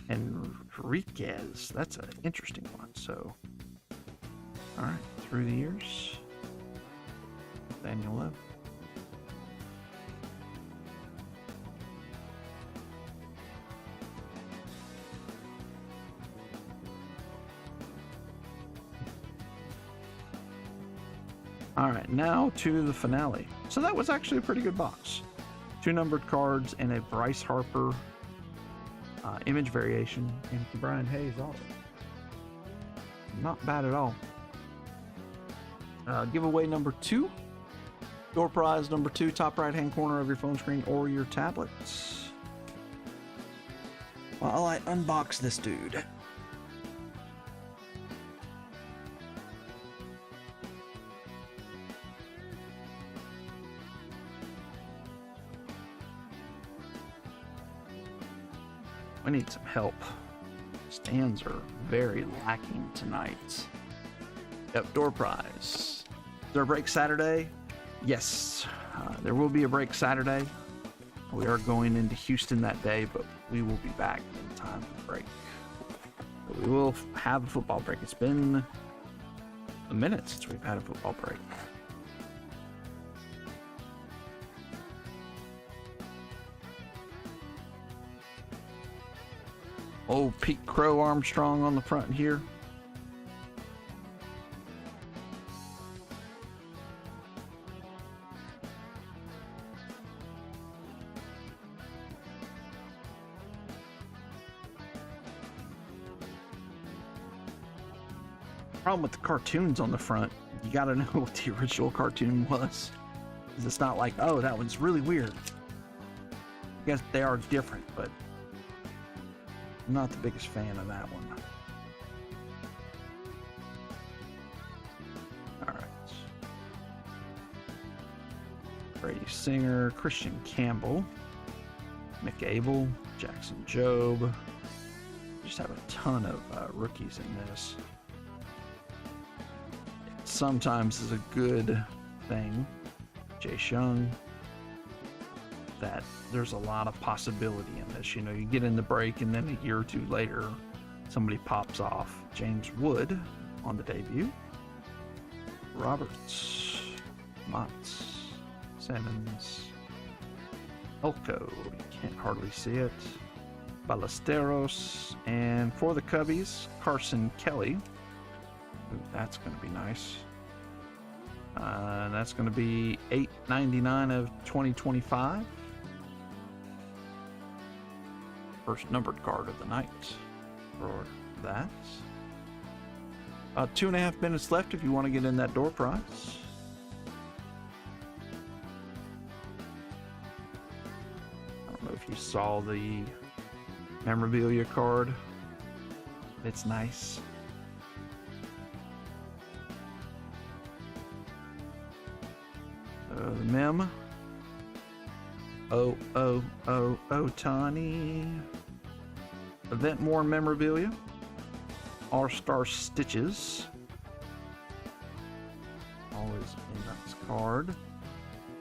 Enriquez. That's an interesting one. So, all right, through the years, Daniel Lev. All right, now to the finale. So that was actually a pretty good box. 2 numbered cards and a Bryce Harper image variation and Brian Hayes auto. Not bad at all. Giveaway number 2. Door prize number 2, top right hand corner of your phone screen or your tablets. While I unbox this dude. We need some help. Stands are very lacking tonight. Yep, door prize. Is there a break Saturday? Yes, there will be a break Saturday. We are going into Houston that day, but we will be back in time for the break. But we will have a football break. It's been a minute since we've had a football break. Old Pete Crow Armstrong on the front here. Problem with the cartoons on the front, you gotta know what the original cartoon was. 'Cause it's not like, oh, that one's really weird. I guess they are different, but I'm not the biggest fan of that one. Alright. Brady Singer, Christian Campbell, Mick Abel, Jackson Jobe. Just have a ton of rookies in this. It sometimes is a good thing. Jay Shung. That there's a lot of possibility in this. You know, you get in the break and then a year or two later, somebody pops off. James Wood on the debut. Roberts, Motts, Simmons, Elko, you can't hardly see it. Ballesteros, and for the Cubbies, Carson Kelly. Ooh, that's going to be nice. That's going to be $8.99 of 2025. First numbered card of the night for that. 2.5 minutes left if you want to get in that door prize. I don't know if you saw the memorabilia card. It's nice. The mem. Ohtani. Event worn memorabilia. All-Star Stitches. Always a nice card.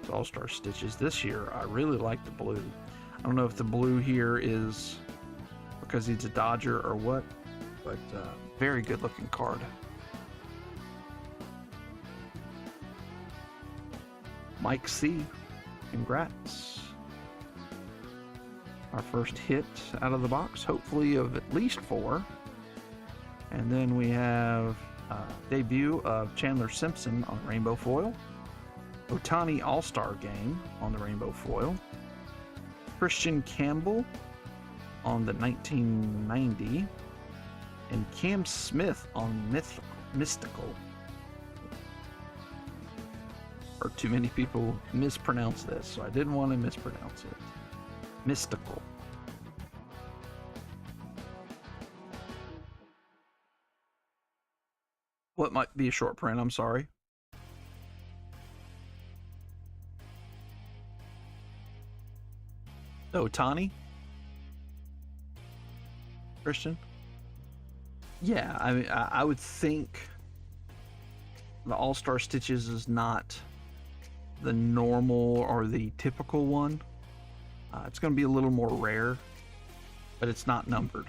It's All-Star Stitches. This year, I really like the blue. I don't know if the blue here is because he's a Dodger or what, but very good looking card. Mike C. Congrats. Our first hit out of the box, hopefully of at least 4. And then we have debut of Chandler Simpson on Rainbow Foil. Ohtani All-Star Game on the Rainbow Foil. Christian Campbell on the 1990. And Cam Smith on Mystical. Or too many people mispronounce this, so I didn't want to mispronounce it. Mystical. What might be a short print, I'm sorry. Ohtani? Christian? Yeah, I mean, I would think the All-Star Stitches is not the normal or the typical one. It's going to be a little more rare. but it's not numbered.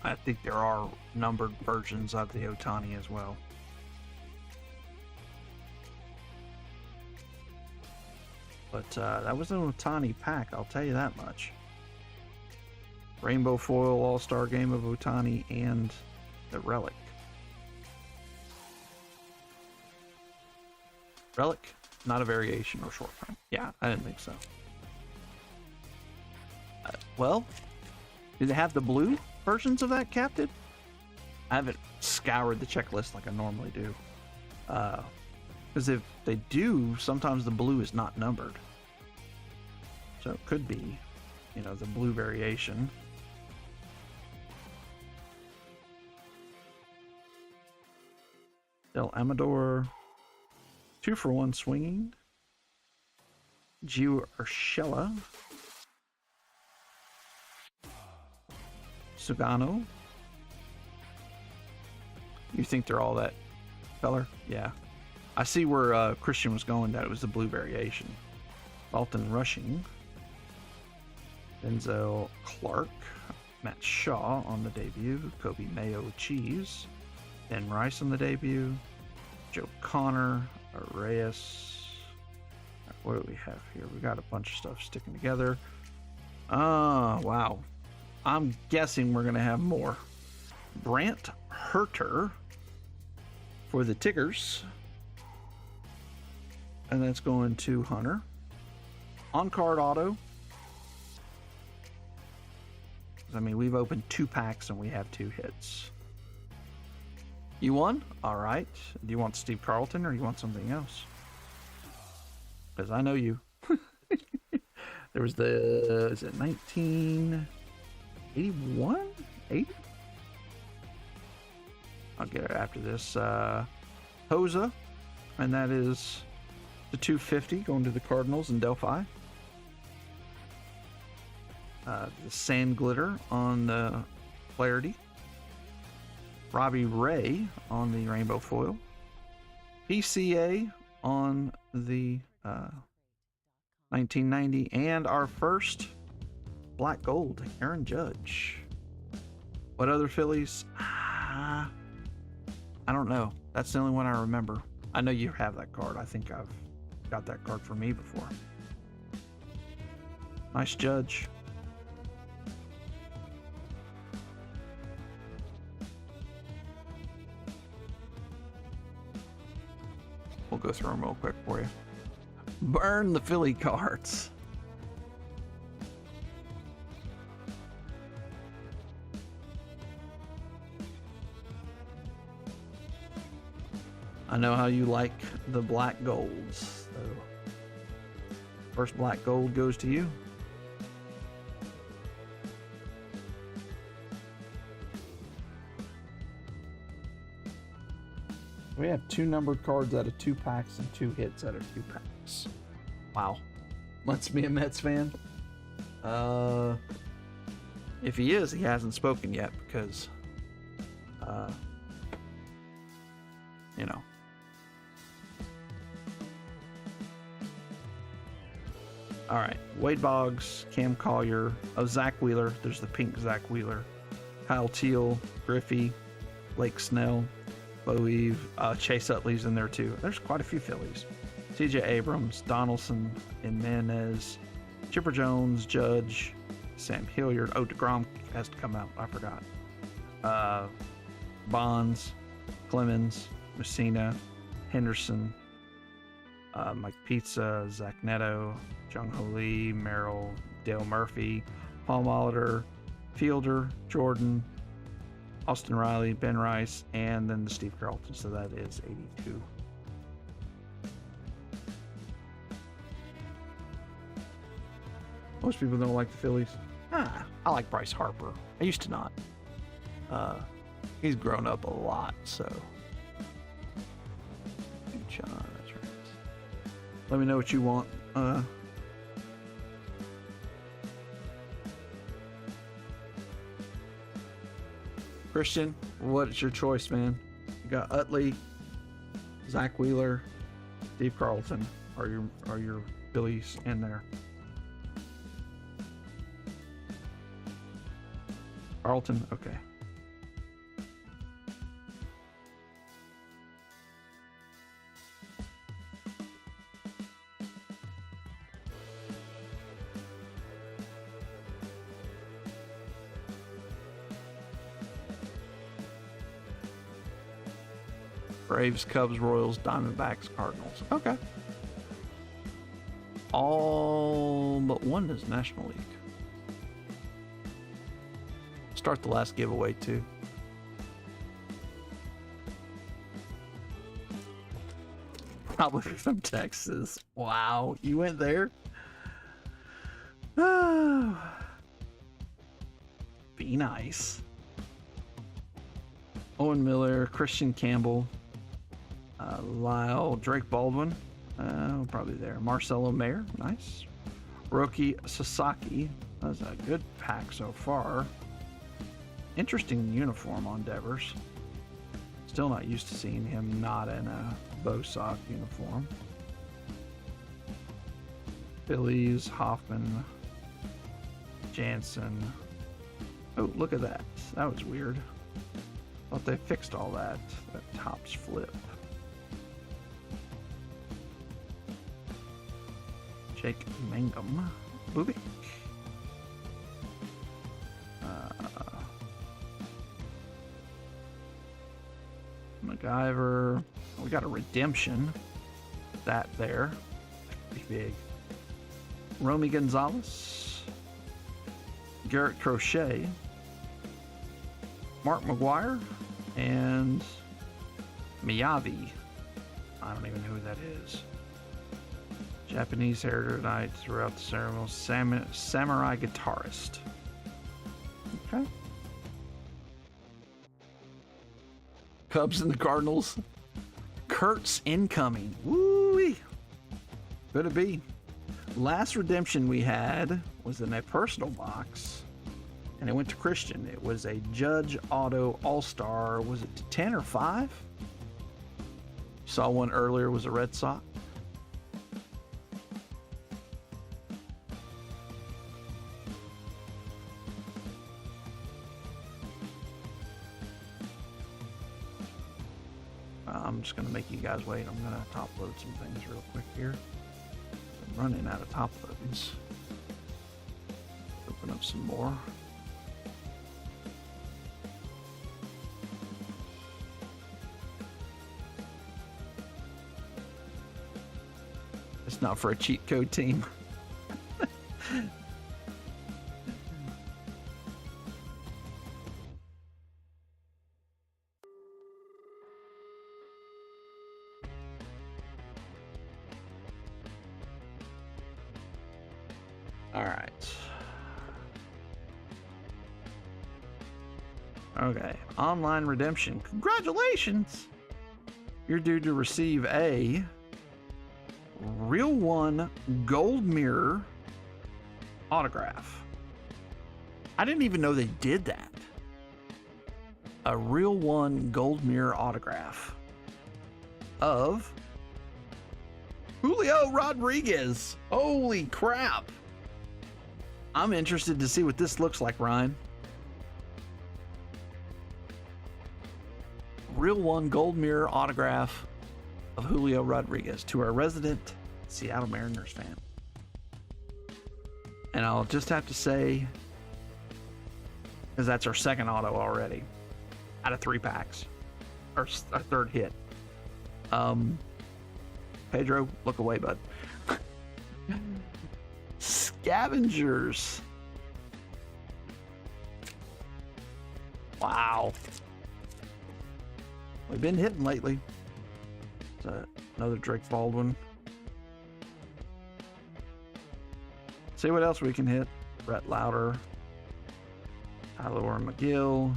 I think there are numbered versions of the Otani as well. But that was an Otani pack, I'll tell you that much. Rainbow Foil All-Star Game of Otani and the Relic. Relic, not a variation or short print. Yeah, I didn't think so. Well, do they have the blue versions of that, Captain? I haven't scoured the checklist like I normally do. Because if they do, sometimes the blue is not numbered. So it could be, you know, the blue variation. Del Amador, 2-for-1 swinging. Gio Urshela. Sugano. You think they're all that color? Yeah. I see where Christian was going, that it was the blue variation. Alton Rushing. Denzel Clark. Matt Shaw on the debut. Kobe Mayo Cheese. Ben Rice on the debut. Joe Connor. Reyes. What do we have here? We got a bunch of stuff sticking together. Oh, wow. I'm guessing we're going to have more. Brant Herter for the Tigers. And that's going to Hunter. On-card auto. I mean, we've opened 2 packs and we have 2 hits. You won? All right. Do you want Steve Carlton or you want something else? Because I know you. There was the... Is it 1981? 80? I'll get it after this. Hosa. And that is the 250 going to the Cardinals in Delphi. The Sand Glitter on the Clarity. Robbie Ray on the Rainbow Foil. PCA on the 1990. And our first Black Gold, Aaron Judge. What other Phillies? I don't know. That's the only one I remember. I know you have that card. I think I've got that card for me before. Nice Judge. We'll go through them real quick for you. Burn the Philly cards. I know how you like the black golds. So first black gold goes to you. We have 2 numbered cards out of 2 packs and 2 hits out of 2 packs. Wow. Must be a Mets fan. If he is, he hasn't spoken yet because, you know. All right. Wade Boggs, Cam Collier, Zach Wheeler. There's the pink Zach Wheeler. Kyle Teal, Griffey, Blake Snell, Bo Eve, Chase Utley's in there too. There's quite a few Phillies. CJ Abrams, Donaldson, Jimenez, Chipper Jones, Judge, Sam Hilliard. Oh, DeGrom has to come out. I forgot. Bonds, Clemens, Messina, Henderson, Mike Pizza, Zach Neto, Jung Ho Lee, Merrill, Dale Murphy, Paul Molitor, Fielder, Jordan, Austin Riley, Ben Rice, and then the Steve Carlton. So that is 82. Most people don't like the Phillies. I like Bryce Harper. I used to not. He's grown up a lot, so. John, that's right. Let me know what you want. Christian, what is your choice, man? You got Utley, Zach Wheeler, Steve Carlton. Are your Phillies in there? Carlton, okay. Braves, Cubs, Royals, Diamondbacks, Cardinals. Okay. All but one is National League. Start the last giveaway too. Probably from Texas. Wow, you went there? Be nice. Owen Miller, Christian Campbell, Lyle, Drake Baldwin, probably there. Marcelo Mayer, nice. Roki Sasaki, that's a good pack so far. Interesting uniform on Devers. Still not used to seeing him not in a Bosock uniform. Phillies, Hoffman, Jansen. Oh, look at that. That was weird. Thought they fixed all that. That top's flip. Jake Mangum. Bubik. MacGyver. We got a redemption. That there. Pretty big. Romy Gonzalez. Garrett Crochet. Mark McGuire. And Miyavi. I don't even know who that is. Japanese heritage knight throughout the ceremony. Samurai guitarist. Okay. Cubs and the Cardinals. Kurtz incoming. Woo-wee. Could it be? Last redemption we had was in a personal box, and it went to Christian. It was a Judge Auto All-Star. Was it 10 or 5? Saw one earlier, was a Red Sox. I'm just going to make you guys wait. I'm going to top load some things real quick here. I'm running out of top loadings. Open up some more. It's not for a cheat code team. All right. Okay. Online redemption. Congratulations! You're due to receive a Real One Gold Mirror autograph. I didn't even know they did that. A Real One Gold Mirror autograph of Julio Rodriguez. Holy crap. I'm interested to see what this looks like, Ryan. Real One Gold Mirror autograph of Julio Rodriguez to our resident Seattle Mariners fan. And I'll just have to say, because that's our second auto already, out of 3 packs, or our third hit. Pedro, look away, bud. Scavengers. Wow. We've been hitting lately. Another Drake Baldwin. See what else we can hit. Brett Lauder. Tyler McGill.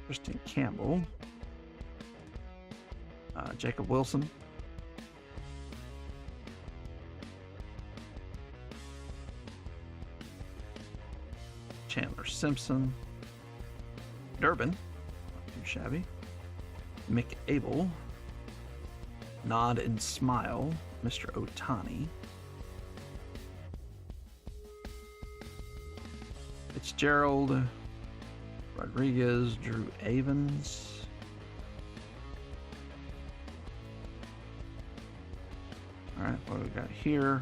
Christian Campbell. Jacob Wilson. Chandler Simpson. Durbin. Not too shabby. Mick Abel. Nod and Smile. Mr. Otani. Fitzgerald, Rodriguez, Drew Avens. All right, what do we got here?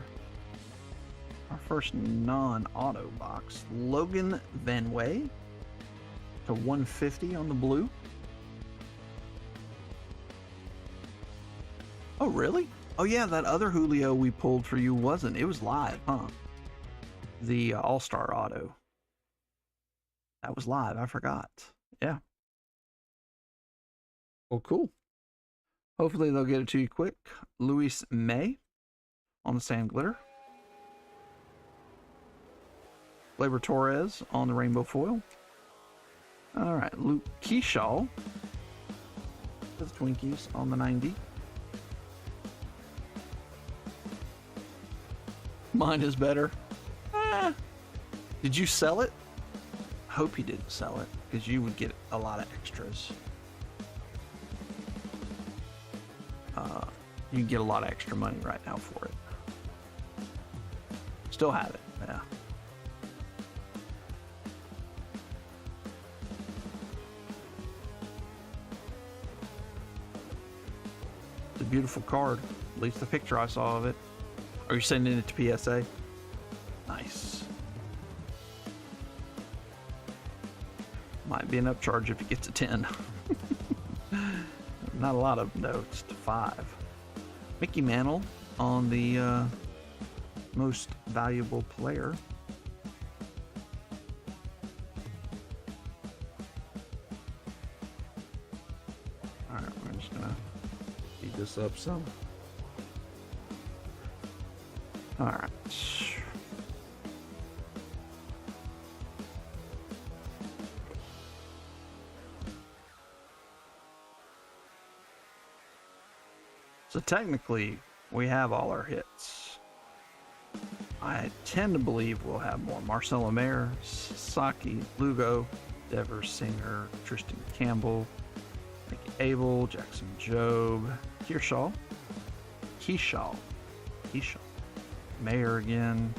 Our first non-auto box, Logan Van Way to 150 on the blue. Oh, really? Oh, yeah, that other Julio we pulled for you wasn't. It was live, huh? The All-Star Auto. That was live. I forgot. Yeah. Well, cool. Hopefully they'll get it to you quick. Luis May on the sand glitter. Gleyber Torres on the rainbow foil. All right, Luke Keyshaw with Twinkies on the 90. Mine is better. Did you sell it? I hope you didn't sell it, because you would get a lot of extras. You can get a lot of extra money right now for it. Still have it, yeah. It's a beautiful card. At least the picture I saw of it. Are you sending it to PSA? Nice. Might be an upcharge if it gets a 10. Not a lot of notes to 5. Mickey Mantle on the most valuable player. Alright, we're just gonna speed this up some. Alright. So technically, we have all our hits. I tend to believe we'll have more. Marcelo Mayer, Sasaki, Lugo, Devers Singer, Tristan Campbell, Mickey Abel, Jackson Jobe, Kershaw, Mayer again,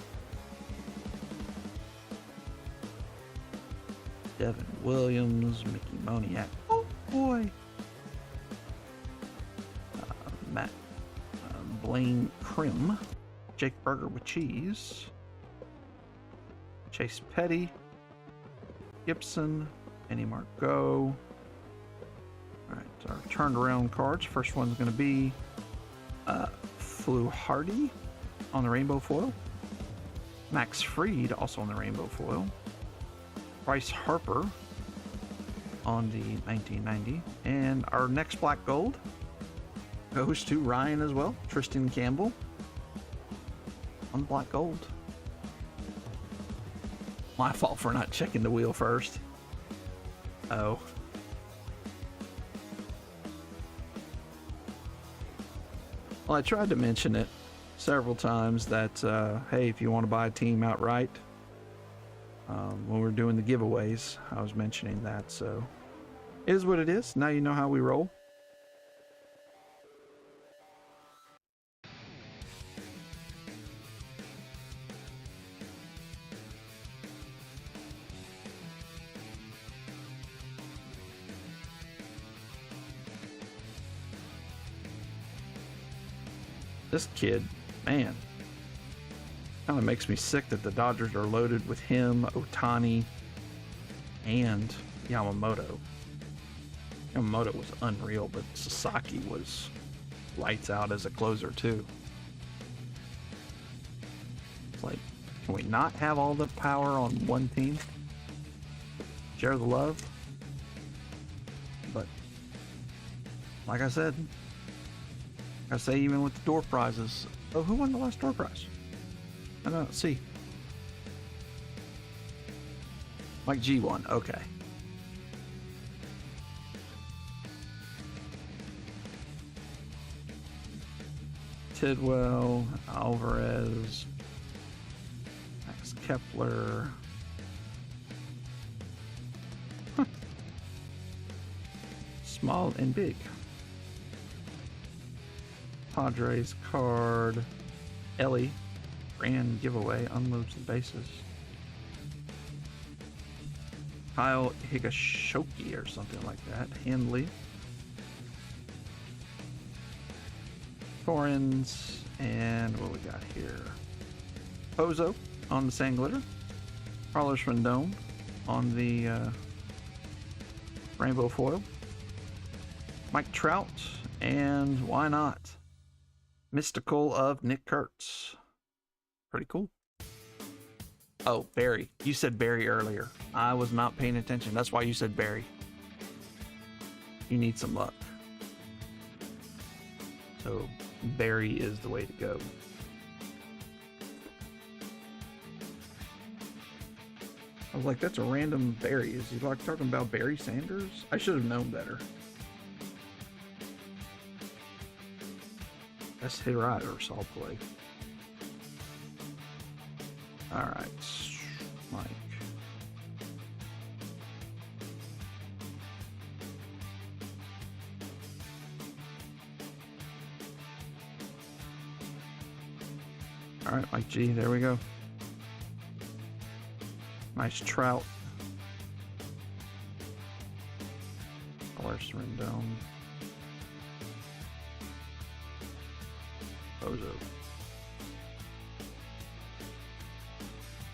Devin Williams, Mickey Moniak. Oh boy. Matt Blaine Krim, Jake Burger with cheese, Chase Petty, Gibson, Andy Margot. Alright, our turned around cards. First one's going to be Flu Hardy on the rainbow foil, Max Fried also on the rainbow foil, Bryce Harper on the 1990, and our next black gold goes to Ryan as well. Tristan Campbell on the black gold. My fault for not checking the wheel first. Oh. Well, I tried to mention it several times that, hey, if you want to buy a team outright, when we're doing the giveaways, I was mentioning that. So, it is what it is. Now you know how we roll. This kid, man, kind of makes me sick that the Dodgers are loaded with him, Ohtani, and Yamamoto. Yamamoto was unreal, but Sasaki was lights out as a closer too. It's like, can we not have all the power on one team? Share the love? But, like I said, I say even with the door prizes. Oh, who won the last door prize? I don't see. Mike G won. Okay. Tidwell, Alvarez, Max Kepler. Huh. Small and big. Padres card. Ellie. Grand giveaway. Unloads the bases. Kyle Higashoki or something like that. Handley. Torrens. And what we got here? Pozo on the Sand Glitter. Carlos Rendon on the Rainbow Foil. Mike Trout. And why not? Mystical of Nick Kurtz. Pretty cool. Oh, Barry. You said Barry earlier. I was not paying attention. That's why you said Barry. You need some luck. So, Barry is the way to go. I was like, that's a random Barry. Is he like talking about Barry Sanders? I should have known better. That's Hirata or Saul play. Alright, Mike. Alright, Mike G, there we go. Nice Trout. Carlos Rendon. Bozo.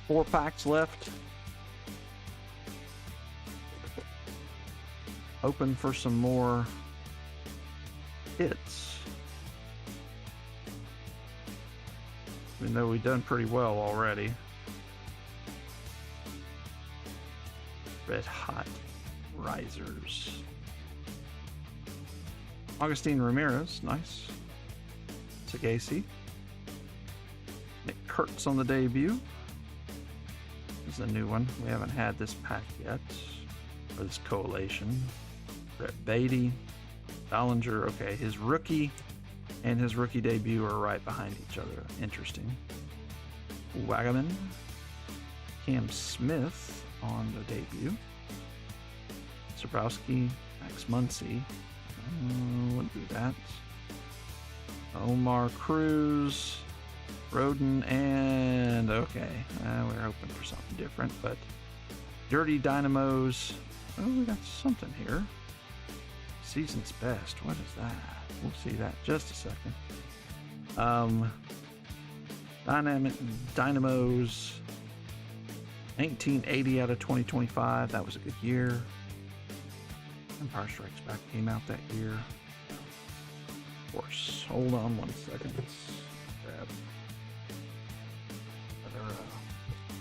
4 packs left. Open for some more hits. Even though we've done pretty well already. Red Hot Risers. Augustine Ramirez, nice. Sagasi. Nick Kurtz on the debut. This is a new one. We haven't had this pack yet. Or this collation. Brett Beatty. Ballinger. Okay, his rookie and his rookie debut are right behind each other. Interesting. Wagaman. Cam Smith on the debut. Zabrowski. Max Muncy. Wouldn't do that. Omar Cruz. Roden, and okay, we're hoping for something different, but Dirty Dynamos. Oh, we got something here. Season's Best. What is that? We'll see that in just a second. Dynamic Dynamos. 1980 out of 2025. That was a good year. Empire Strikes Back came out that year. Of course. Hold on one second. Let's grab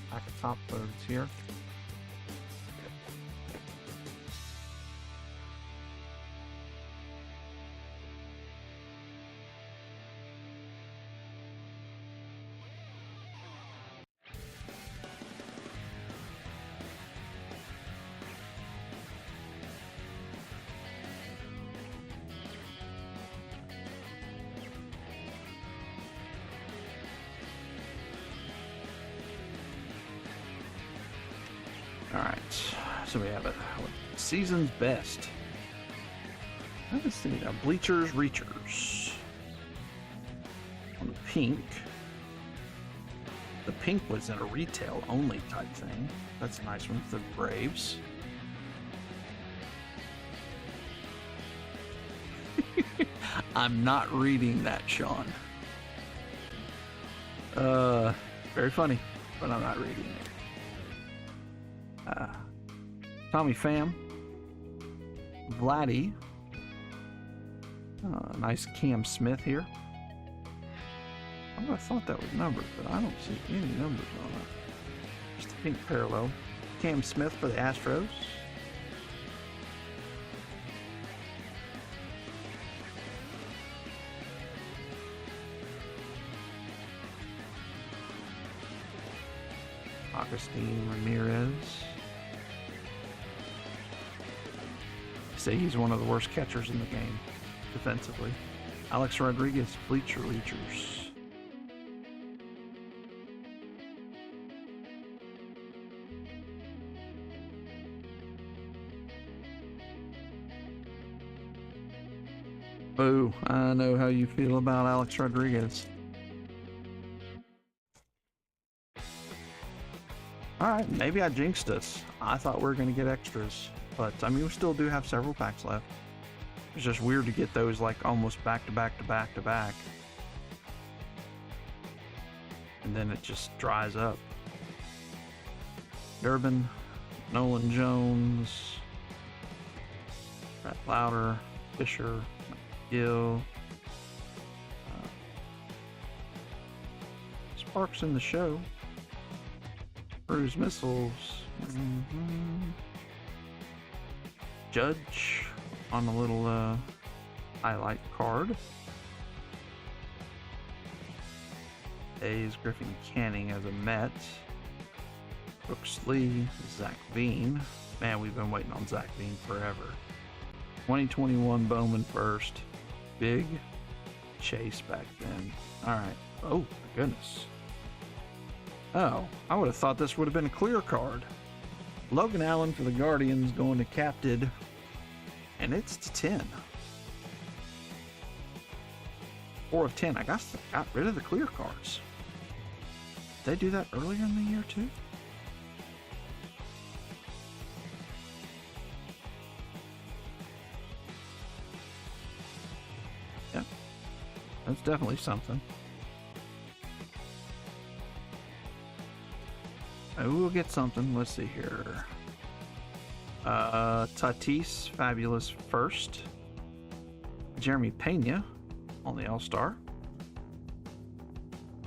pack of top loads here. Alright, so we have a Season's Best. Let's see now. Bleachers Reachers. On the pink. The pink was in a retail only type thing. That's a nice one for the Braves. I'm not reading that, Sean. Very funny, but I'm not reading it. Tommy Pham, Vladdy, nice Cam Smith here. I would have thought that was numbered, but I don't see any numbers on it. Just a pink parallel. Cam Smith for the Astros. Augustine Ramirez. Say he's one of the worst catchers in the game, defensively. Alex Rodriguez, Bleacher Reachers. Boo, I know how you feel about Alex Rodriguez. Alright, maybe I jinxed us. I thought we were going to get extras. But, I mean, we still do have several packs left. It's just weird to get those, like, almost back to back to back to back. And then it just dries up. Durbin, Nolan Jones, Brett Lauder, Fisher, Gill, Sparks in the show, Cruise Missiles, Judge on a little highlight card. Hayes, Griffin Canning as a Met. Brooks Lee, Zach Veen. Man, we've been waiting on Zach Veen forever. 2021 Bowman first. Big chase back then. Alright. Oh, my goodness. Oh, I would have thought this would have been a clear card. Logan Allen for the Guardians going to captain. And it's to 10. 4 of 10. I got rid of the clear cards. Did they do that earlier in the year too? Yeah. That's definitely something. We'll get something. Let's see here. Tatis, fabulous first. Jeremy Pena on the All-Star.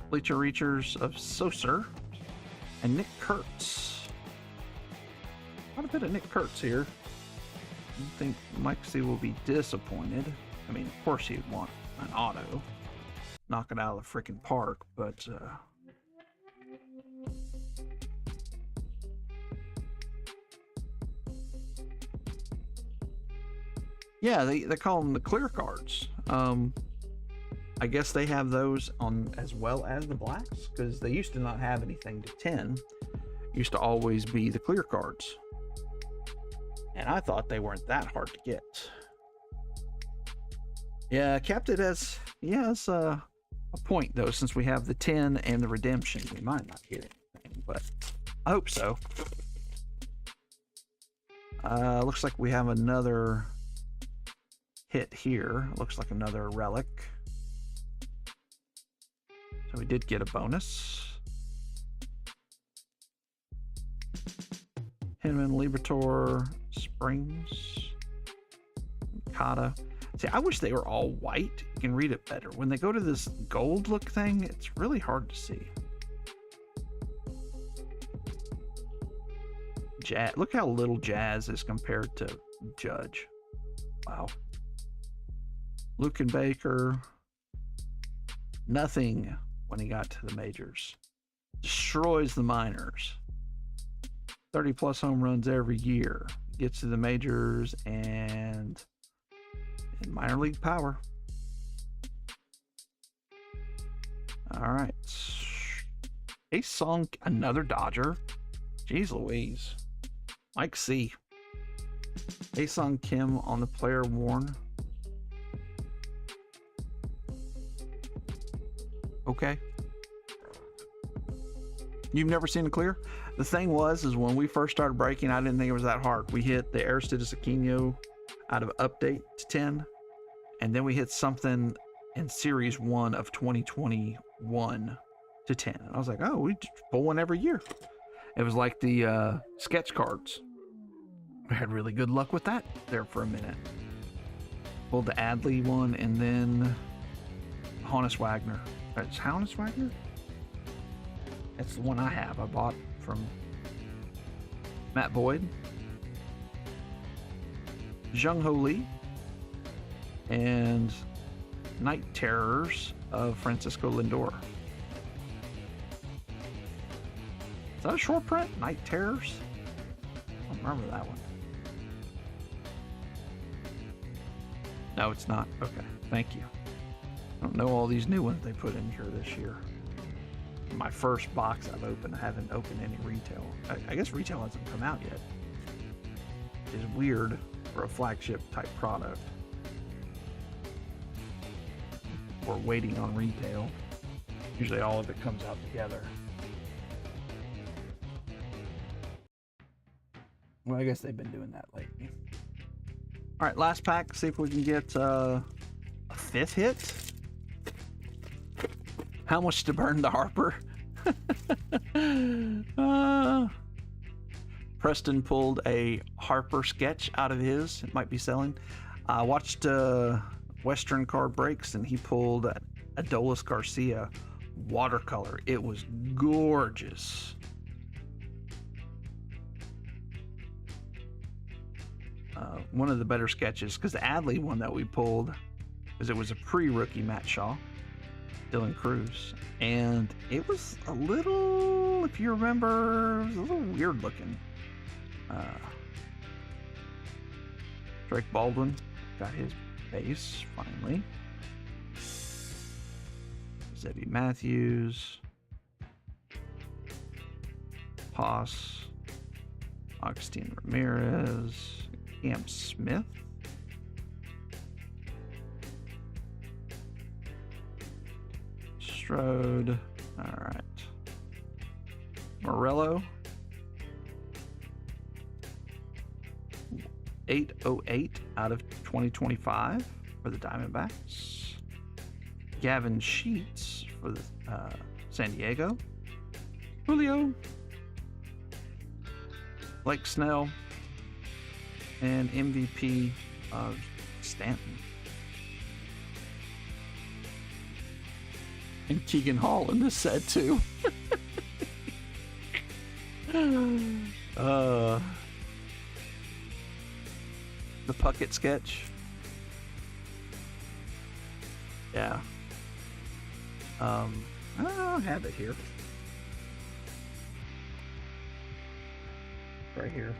Bleacher Reachers of Soser. And Nick Kurtz. Quite a bit of Nick Kurtz here. I think Mike C will be disappointed. I mean, of course he'd want an auto. Knock it out of the freaking park, but yeah, they call them the clear cards. I guess they have those on as well as the blacks, because they used to not have anything to 10. Used to always be the clear cards. And I thought they weren't that hard to get. Yeah, Captain has a point though, since we have the 10 and the redemption. We might not get anything, but I hope so. Looks like we have another hit here. Looks like another relic. So we did get a bonus. Hinman, Libertor, Springs, Kata. See, I wish they were all white. You can read it better. When they go to this gold look thing, it's really hard to see. Jazz. Look how little Jazz is compared to Judge. Wow. Luke Baker. Nothing when he got to the majors. Destroys the minors. 30 plus home runs every year. Gets to the majors and in minor league power. All right. Ace Song, another Dodger. Jeez Louise. Mike C. Ace Song Kim on the player worn. Okay. You've never seen a clear? The thing was, is when we first started breaking, I didn't think it was that hard. We hit the Aristides Aquino out of update to 10, and then we hit something in Series 1 of 2021 to 10. And I was like, oh, we just pull one every year. It was like the sketch cards. We had really good luck with that there for a minute. Pulled the Adley one, and then Honus Wagner. It's Honus Wagner? That's the one I have. I bought from Matt Boyd, Jung Ho Lee, and Night Terrors of Francisco Lindor. Is that a short print? Night Terrors? I don't remember that one. No, it's not. Okay, thank you. I don't know all these new ones they put in here this year. My first box I've opened, I haven't opened any retail. I guess retail hasn't come out yet. It's weird for a flagship type product. We're waiting on retail. Usually all of it comes out together. Well, I guess they've been doing that lately. All right, last pack. See if we can get a 5th hit. How much to burn the Harper? Preston pulled a Harper sketch out of his. It might be selling. I watched Western Card Breaks, and he pulled Adolis Garcia watercolor. It was gorgeous. One of the better sketches, because the Adley one that we pulled, because it was a pre-rookie Matt Shaw, Dylan Cruz, and it was a little, if you remember, it was a little weird looking. Drake Baldwin got his base finally. Zebby Matthews, Haas, Augustine Ramirez, Cam Smith, Strode, all right, Morello, 808 out of 2025 for the Diamondbacks. Gavin Sheets for the San Diego. Julio, Blake Snell, and MVP of Stanton. And Keegan Hall in this set too. The Puckett sketch. Yeah. I don't have it here. Right here.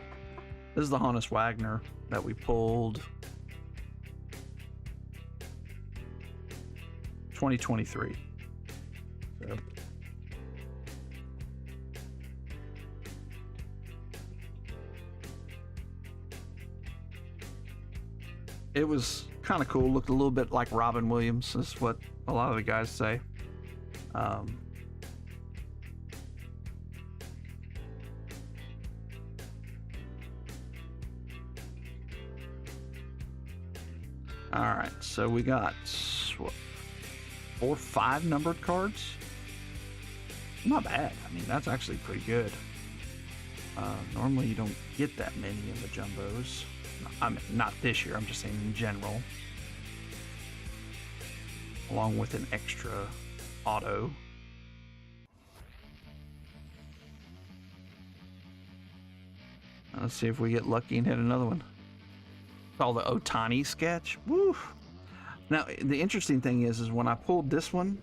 This is the Honus Wagner that we pulled 2023. So. It was kind of cool. Looked a little bit like Robin Williams, is what a lot of the guys say. All right, so we got what, 4 or 5 numbered cards. Not bad. I mean, that's actually pretty good. Normally, you don't get that many in the jumbos. I mean, not this year. I'm just saying in general. Along with an extra auto. Let's see if we get lucky and hit another one. Called the Ohtani sketch. Woo! Now, the interesting thing is when I pulled this one,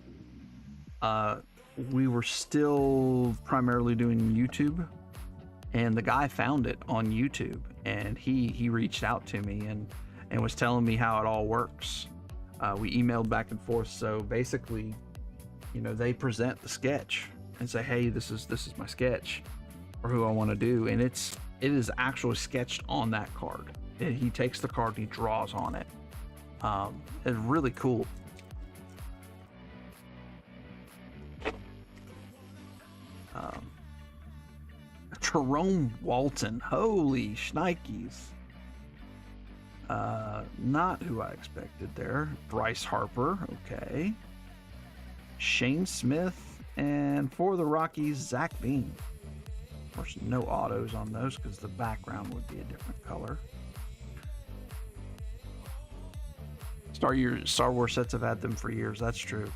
we were still primarily doing YouTube, and the guy found it on YouTube, and he reached out to me and was telling me how it all works. We emailed back and forth. So basically, you know, they present the sketch and say, "Hey, this is my sketch, or who I want to do," and it is actually sketched on that card. He takes the card and he draws on it. It's really cool. Jerome Walton, holy shnikes. Not who I expected there. Bryce Harper, okay. Shane Smith, and for the Rockies, Zach Bean. Of course, no autos on those because the background would be a different color. Star Wars sets have had them for years, that's true.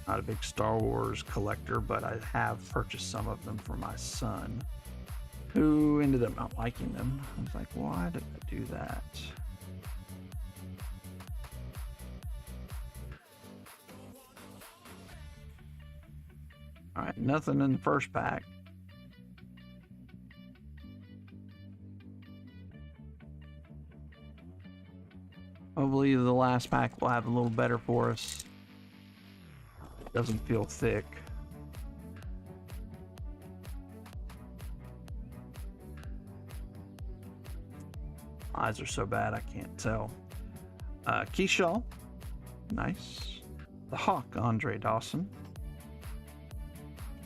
Not a big Star Wars collector, but I have purchased some of them for my son, who ended up not liking them. I was like, why did I do that? All right, nothing in the first pack. Hopefully the last pack will have a little better for us. Doesn't feel thick. Eyes are so bad I can't tell. Keyshaw, nice. The Hawk, Andre Dawson.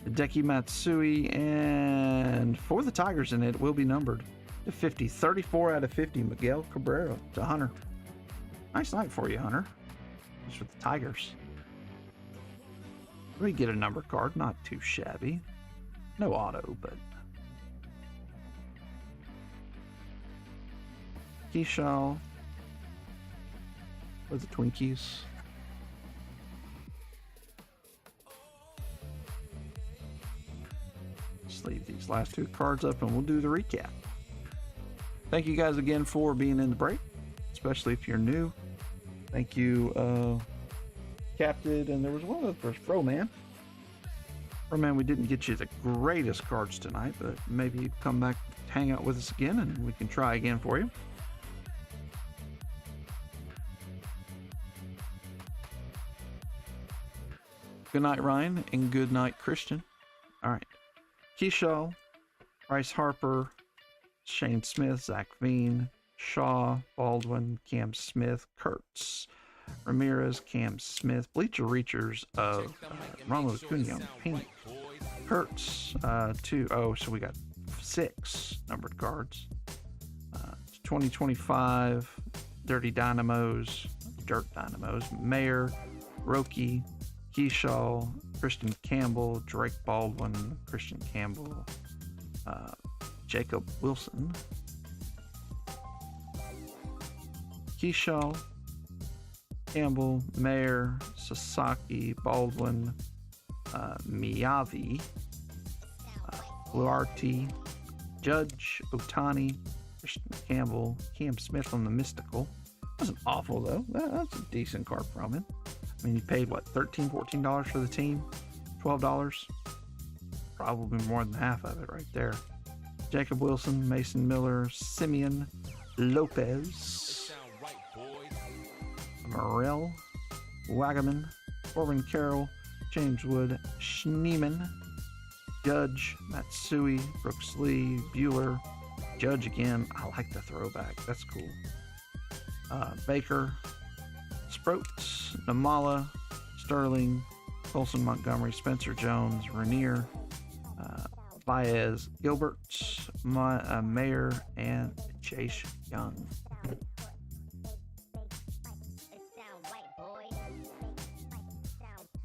Hideki Matsui, and for the Tigers in it will be numbered to 50. 34 out of 50, Miguel Cabrera to Hunter. Nice night for you, Hunter. Just with the Tigers. We get a number card, not too shabby. No auto, but Keyshaw. What's the Twinkies? Just leave these last two cards up and we'll do the recap. Thank you guys again for being in the break, especially if you're new. Thank you, Captain, and there was one of the first Froman. Froman, we didn't get you the greatest cards tonight, but maybe you come back, hang out with us again, and we can try again for you. Good night, Ryan, and good night, Christian. All right. Keyshaw, Bryce Harper, Shane Smith, Zach Veen, Shaw, Baldwin, Cam Smith, Kurtz, Ramirez, Cam Smith, Bleacher Reachers of Ronald Acuna on pink, Kurtz, so we got 6 numbered cards. 2025 Dirty Dynamos, Dirt Dynamos, Mayer, Roki, Keyshaw, Christian Campbell, Drake Baldwin, Christian Campbell, Jacob Wilson, Keyshaw, Campbell, Mayer, Sasaki, Baldwin, Miyavi, Luarty, Judge, Otani, Christian Campbell, Cam Smith on the Mystical. Wasn't awful though. That's a decent card from him. I mean, you paid what, $13, $14 for the team? $12? Probably more than half of it right there. Jacob Wilson, Mason Miller, Simeon Lopez, Morel, Wagaman, Corbin Carroll, James Wood, Schneeman, Judge, Matsui, Brooks Lee, Bueller, Judge again. I like the throwback. That's cool. Baker, Sproats, Namala, Sterling, Colson Montgomery, Spencer Jones, Rainier, Baez, Gilbert, Mayer, and Chase Young.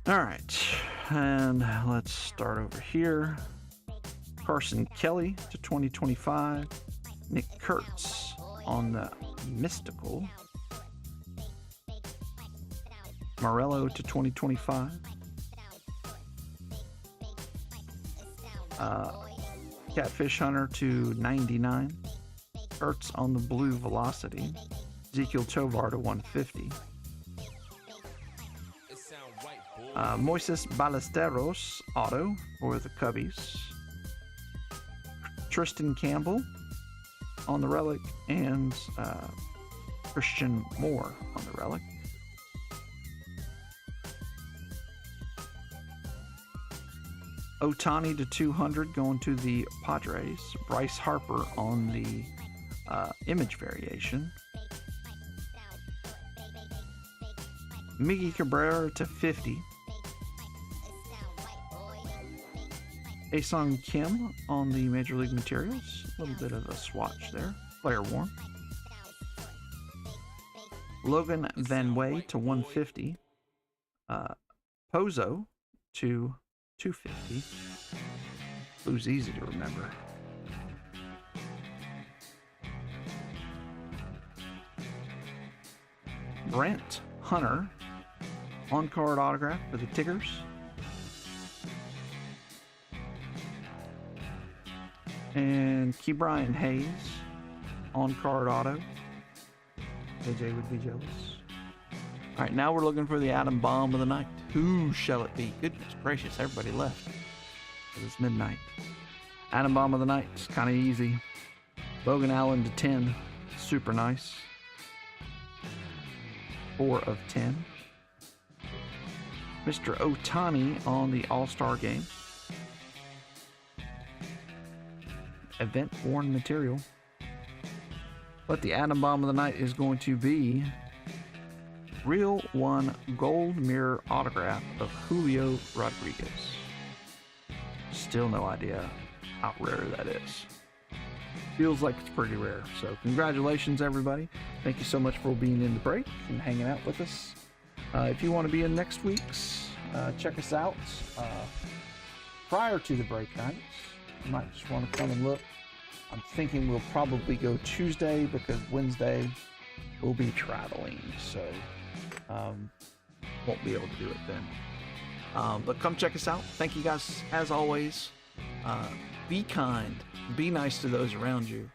All right, and let's start over here. Carson Kelly to 2025. Nick Kurtz on the Mystical. Morello to 2025. Catfish Hunter to 99. Kurtz on the Blue Velocity. Ezekiel Tovar to 150. Moises Ballesteros auto for the Cubbies. Tristan Campbell on the Relic, and Christian Moore on the Relic. Otani to 200 going to the Padres. Bryce Harper on the Image variation. Miggy Cabrera to 50. Aesong Kim on the Major League Materials. A little bit of a swatch there. Player worn. Logan Van Way to 150. Pozo to 250. Blue's easy to remember. Brent Hunter on-card autograph for the Tigers. And Ke'Bryan Hayes on-card auto. AJ would be jealous. All right, now we're looking for the Atom Bomb of the night. Who shall it be? Goodness gracious, everybody left. It's midnight. Atom Bomb of the night, it's kind of easy. Logan Allen to 10, super nice. 4 of 10. Mr. Otani on the All-Star Game. Event worn material. But the Atom Bomb of the night is going to be Real One Gold Mirror autograph of Julio Rodriguez. Still no idea how rare that is. Feels like it's pretty rare. So congratulations, everybody. Thank you so much for being in the break and hanging out with us. If you want to be in next week's, check us out prior to the break nights. You might just want to come and look. I'm thinking we'll probably go Tuesday because Wednesday we'll be traveling, so won't be able to do it then. But come check us out. Thank you guys as always. Be kind. Be nice to those around you.